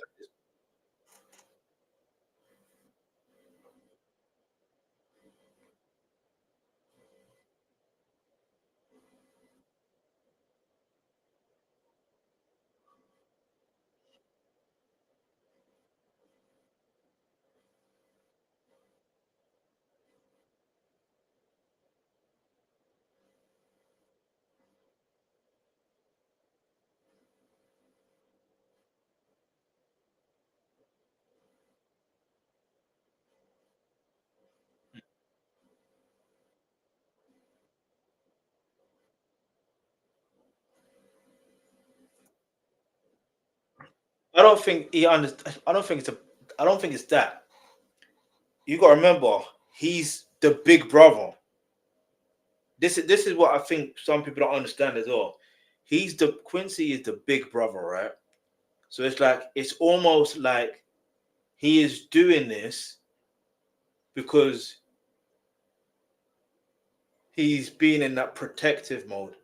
I don't think he understands. I don't think it's a. I don't think it's that. You got to remember, he's the big brother. This is what I think some people don't understand as well. He's the Quincy is the big brother, right? So it's like it's almost like he is doing this because he's being in that protective mode,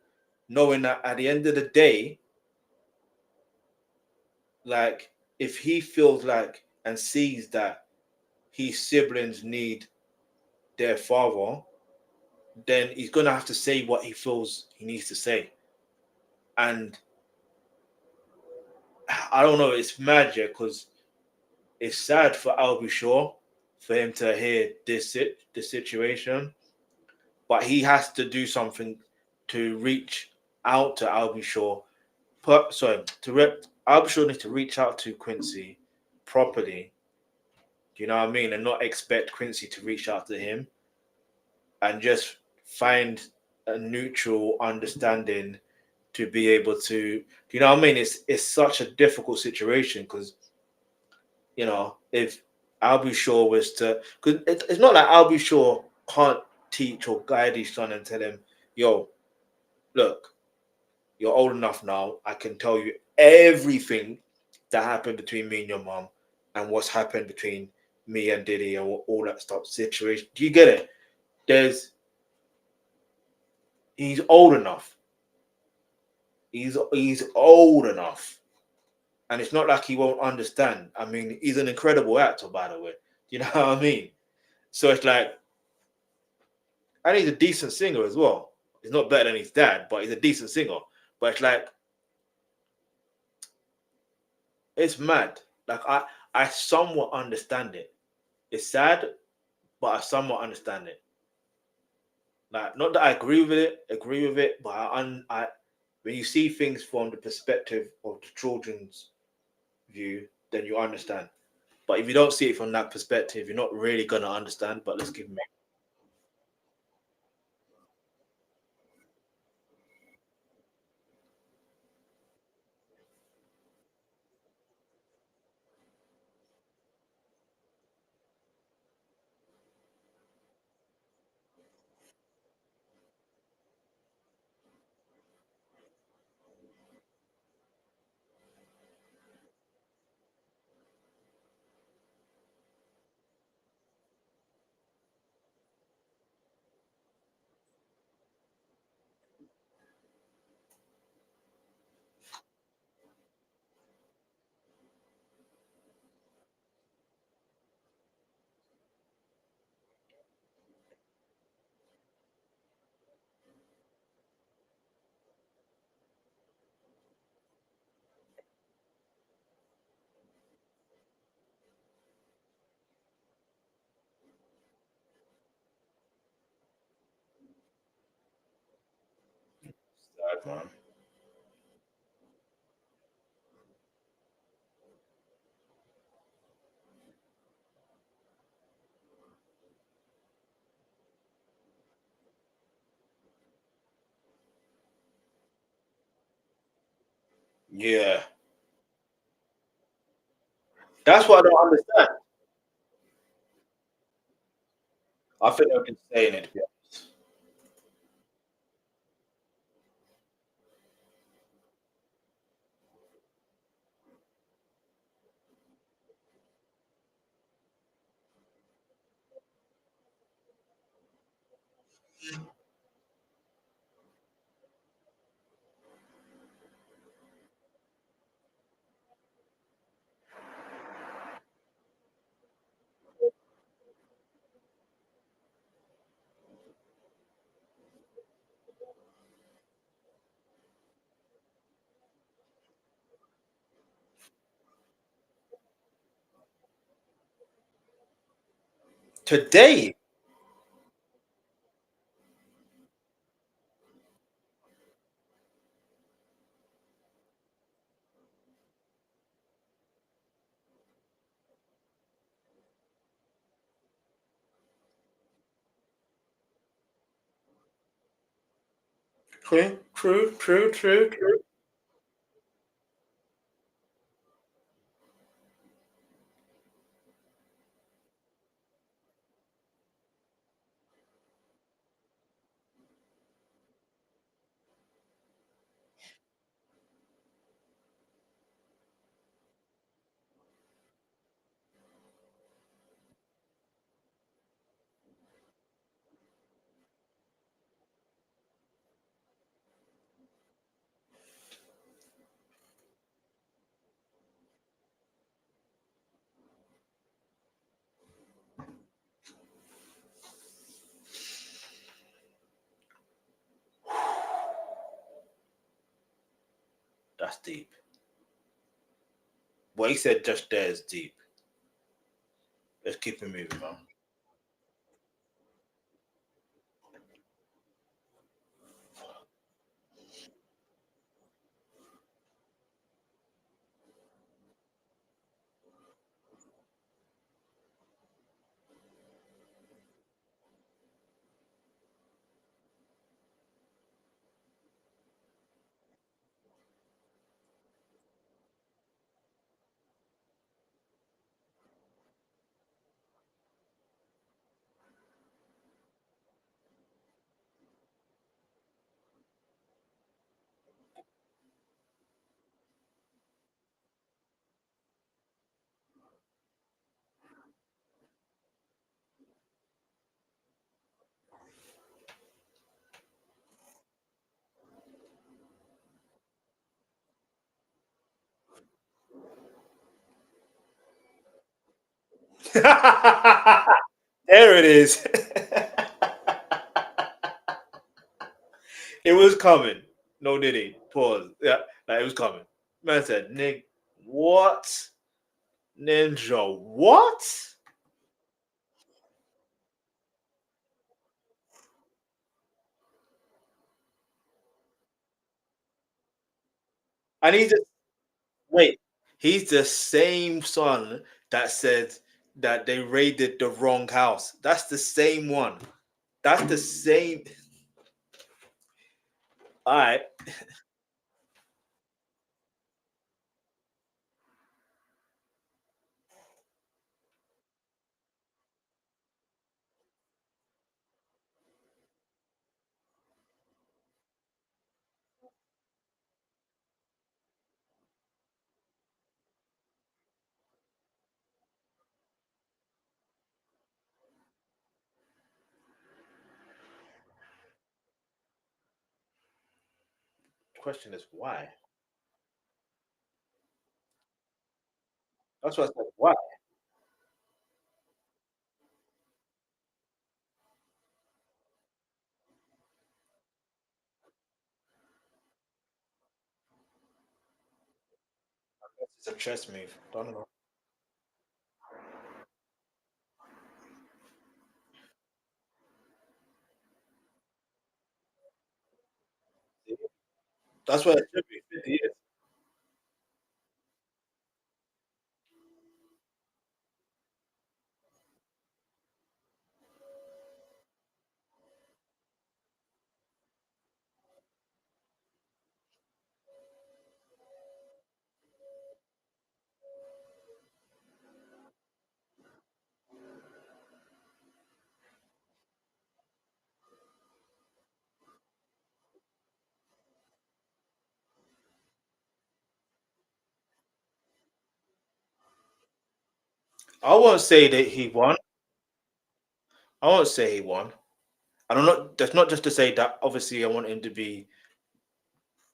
knowing that at the end of the day, like if he feels like and sees that his siblings need their father, then he's gonna have to say what he feels he needs to say. And I don't know, it's magic because it's sad for Albie Shaw for him to hear this situation, but he has to do something to reach out to Albie Shaw. Sorry, Albie Shaw needs to reach out to Quincy properly. Do you know what I mean? And not expect Quincy to reach out to him and just find a neutral understanding to be able to. Do you know what I mean? It's such a difficult situation because if Albie Shaw was to, because it's not like Albie Shaw can't teach or guide his son and tell him, yo, look, you're old enough now. I can tell you everything that happened between me and your mom and what's happened between me and Diddy and all that stuff situation. Do you get it? There's He's old enough. He's old enough. And it's not like he won't understand. I mean, he's an incredible actor, by the way. You know what I mean? So it's like, and he's a decent singer as well. He's not better than his dad, but he's a decent singer. But it's like, it's mad. Like I somewhat understand it. It's sad, but I somewhat understand it. Like, not that I agree with it, but when you see things from the perspective of the children's view, then you understand. But if you don't see it from that perspective, you're not really gonna understand. But let's give him that, man. Yeah, that's what I don't understand. I think they've been saying it. Yeah. Today. True, true, true, true, true. That's deep. What he said just there is deep. Let's keep it moving, man. There it is. It was coming. No Diddy. Pause. Yeah, like it was coming. Man said, Nick, what? Ninja, what? And he's just wait. He's the same son that said that they raided the wrong house. That's the same one. That's the same. All right. Question is why? That's what I said. Why? It's a chess move. Don't know. That's what it should be. 50 years. I won't say that he won. I won't say he won. And I'm not. That's not just to say that. Obviously, I want him to be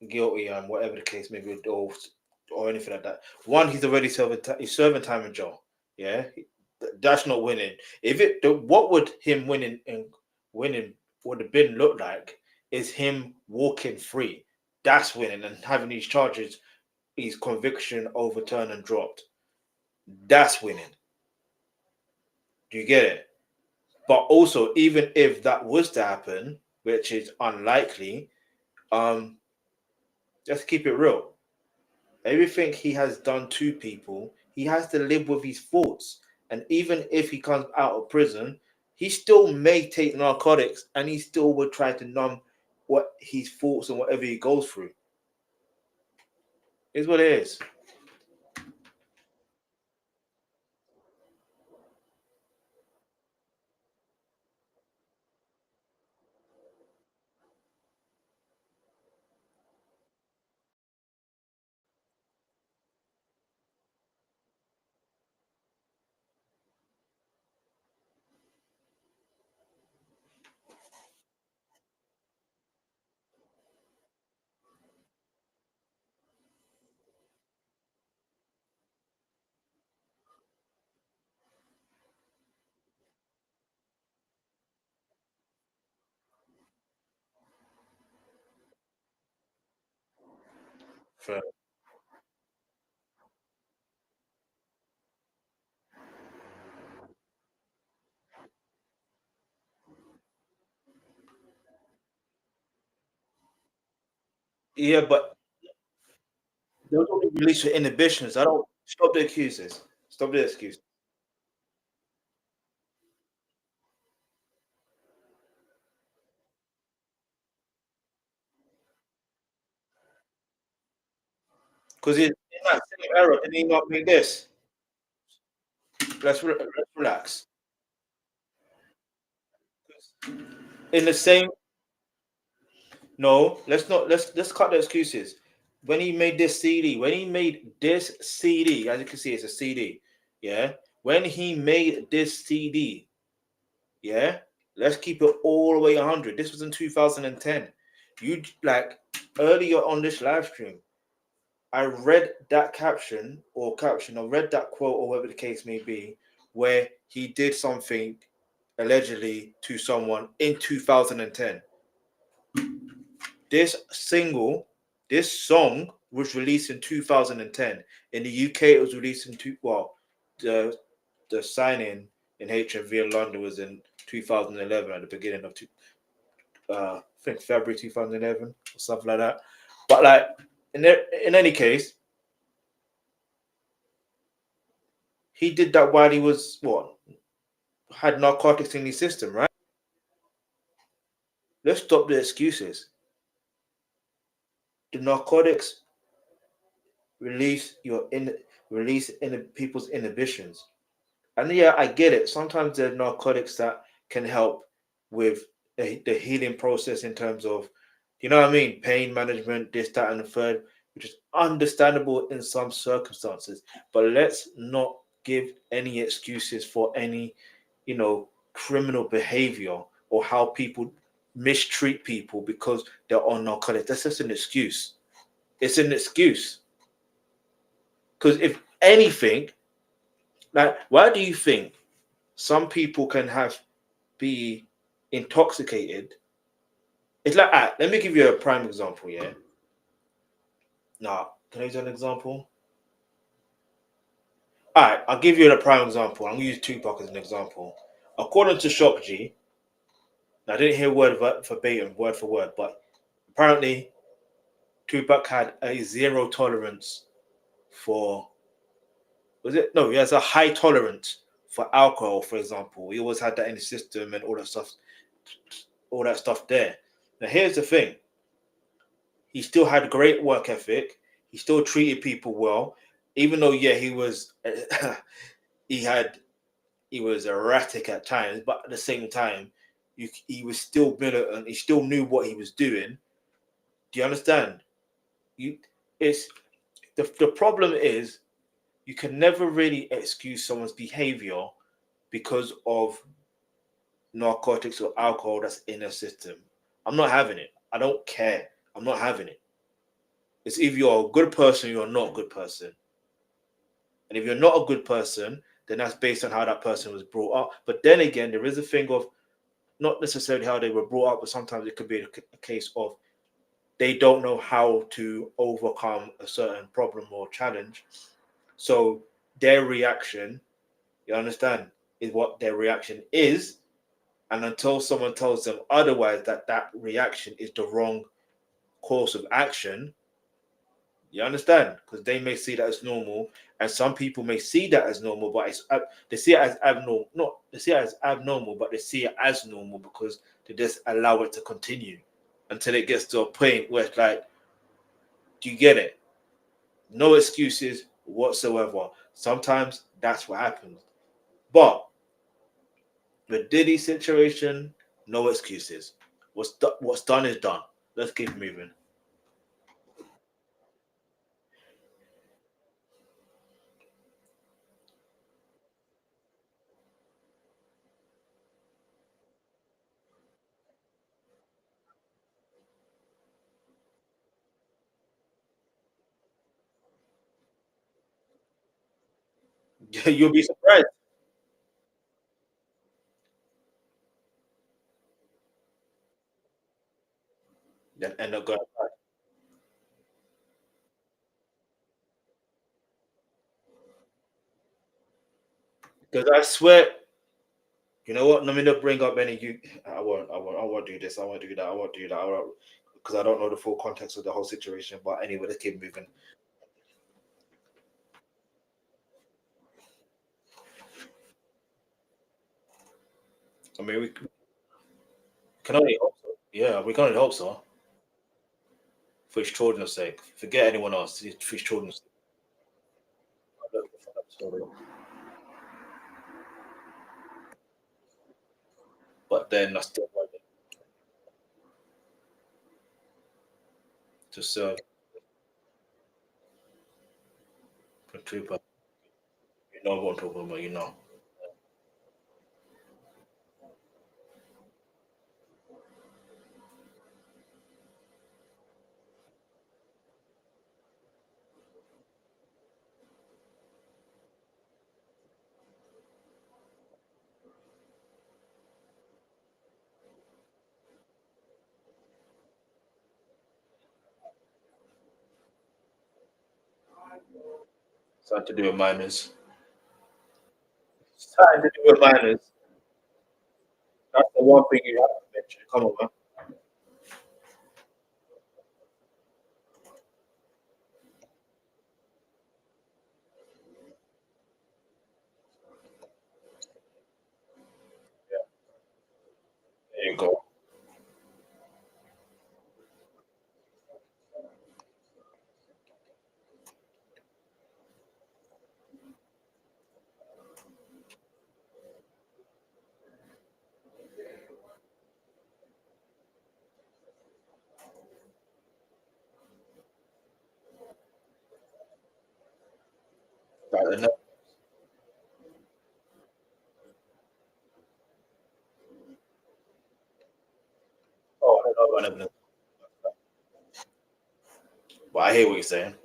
guilty and whatever the case may be, or anything like that. One, he's already serving. He's serving time in jail. Yeah, that's not winning. If it, what would him winning and winning would have been look like is him walking free. That's winning and having these charges, his conviction overturned and dropped. That's winning. Do you get it? But also, even if that was to happen, which is unlikely, just keep it real. Everything he has done to people, he has to live with his thoughts. And even if he comes out of prison, he still may take narcotics and he still will try to numb what his thoughts and whatever he goes through. Is what it is. Fair. Yeah, but those only release your inhibitions. I don't stop the excuses. Stop the excuses. Because in that same era, did he not make this? Let's relax. In the same No, let's not. Let's cut the excuses. When he made this CD, when he made this CD, as you can see, it's a CD. Yeah. When he made this CD, yeah. Let's keep it all the way 100. This was in 2010. You like earlier on this live stream, I read that caption, or read that quote, or whatever the case may be, where he did something allegedly to someone in 2010. This single, this song was released in 2010. In the UK, it was released in the signing in HMV in London was in 2011 at the beginning of I think February 2011 or something like that. But like in any case, he did that while he was had narcotics in his system, right? Let's stop the excuses. The narcotics release your in release in people's inhibitions. And yeah, I get it. Sometimes there are narcotics that can help with the healing process in terms of, you know what I mean, pain management, this, that, and the third, which is understandable in some circumstances. But let's not give any excuses for any, criminal behavior or how people mistreat people because they're on narcotics. That's just an excuse. It's an excuse. Because if anything, like, why do you think some people can be intoxicated? It's like, let me give you a prime example. Yeah. Now, can I use an example? All right, I'll give you a prime example. I'm gonna use Tupac as an example. According to Shock G, I didn't hear verbatim, word for word, but apparently Tupac had a zero tolerance for. Was it? No, he has a high tolerance for alcohol, for example. He always had that in his system and all that stuff there. Now, here's the thing: he still had great work ethic. He still treated people well, even though he was he had he was erratic at times, but at the same time, he was still militant. He still knew what he was doing. Do you understand? You, it's the problem is you can never really excuse someone's behavior because of narcotics or alcohol that's in their system. I'm not having it. I don't care. I'm not having it. It's either you're a good person or you're not a good person. And if you're not a good person, then that's based on how that person was brought up. But then again, there is a thing of not necessarily how they were brought up, but sometimes it could be a case of they don't know how to overcome a certain problem or challenge. So their reaction, you understand, is what their reaction is. And until someone tells them otherwise, that reaction is the wrong course of action, you understand? Because they may see that as normal, and some people may see that as normal, but they see it as abnormal. Not they see it as abnormal, but they see it as normal because they just allow it to continue until it gets to a point where it's like, do you get it? No excuses whatsoever. Sometimes that's what happens. But the Diddy situation, no excuses. What's done is done. Let's keep moving. You'll be surprised. Then end up going because I swear, you know what? Let me not bring up any you. I won't do this. I won't do that. I won't do that. I won't because I don't know the full context of the whole situation. But anyway, let's keep moving. I mean, we can only hope so. Yeah, we can only hope so for his children's sake. Forget anyone else. For his children's sake. But then I still want to serve a trooper. You know what I'm talking about. You know. Something to do with minors. Something to do with minors. That's the one thing you have to mention. Come on, man. Yeah, there you go. Right, and oh, I don't know about evidence, but I hear what you're saying.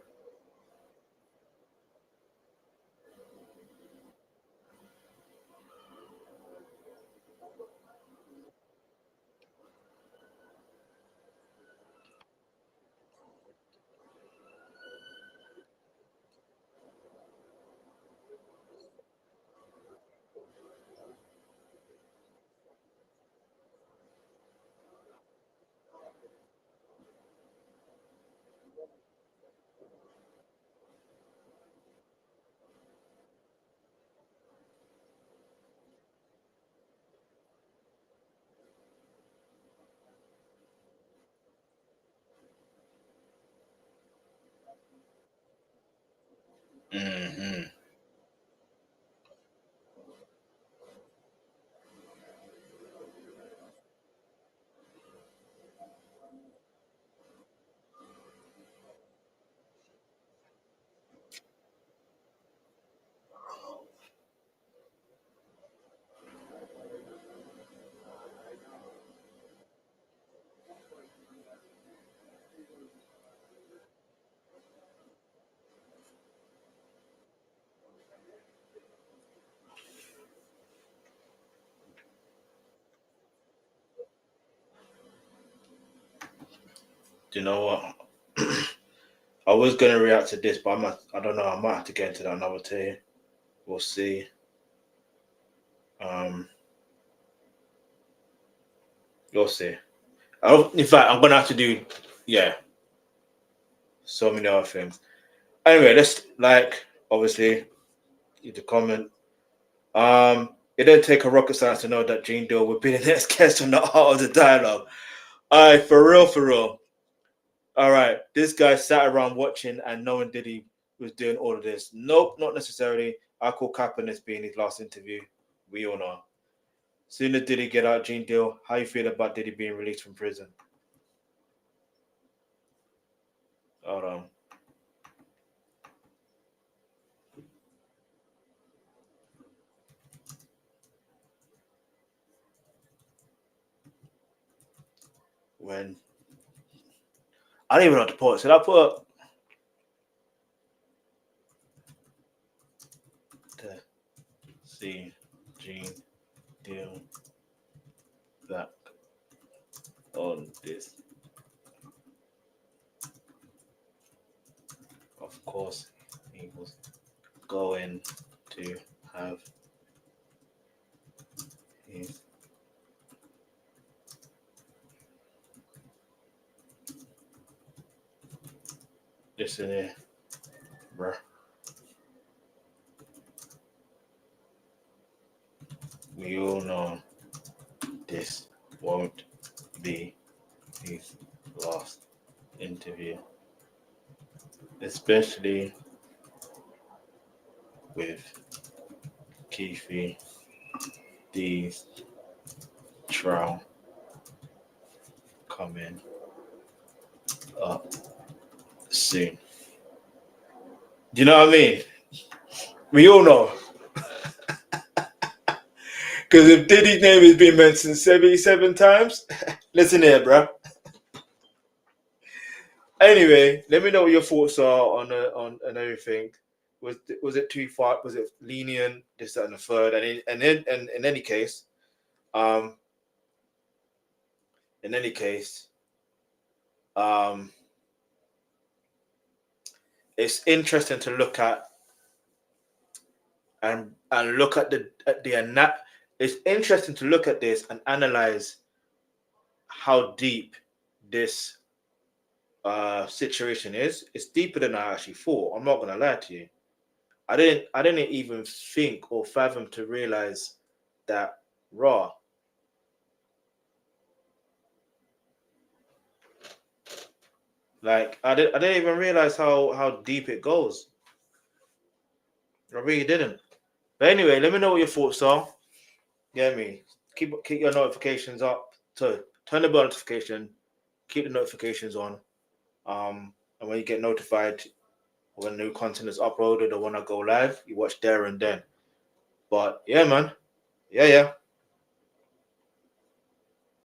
Mm-hmm. Do you know what? I was gonna react to this, but I don't know. I might have to get into that another day. We'll see. Um, You'll see. In fact, I'm gonna have to do, so many other things. Anyway, let's obviously you to comment. It didn't take a rocket science to know that Gene Deal would be the next guest on the Art of the Dialogue. All right, for real. All right, this guy sat around watching and knowing Diddy was doing all of this. Nope, not necessarily. I call cap on this being his last interview. We all know. Soon as Diddy get out, Gene Deal, how you feel about Diddy being released from prison? Hold on. When I don't even know what to put. Should I put to see Gene Deal back on this? Of course, he was going to have his listen here, bruh. We all know this won't be his last interview, especially with Keefe D's trial coming up soon. Do you know what I mean? We all know. Because if Diddy's name has been mentioned 77 times, listen here, bro. Anyway, let me know what your thoughts are on everything. Was it too far? Was it lenient? This, that, and the third. And in any case, it's interesting to look at and look at it's interesting to look at this and analyze how deep this situation is. It's deeper than I actually thought. I'm not gonna lie to you. I didn't even think or fathom to realize that raw. Like I didn't even realize how deep it goes. I really didn't. But anyway, let me know what your thoughts are. Get me. Keep your notifications up. So turn the bell notification. Keep the notifications on. And when you get notified when new content is uploaded or when I go live, you watch there and then. But yeah, man. Yeah.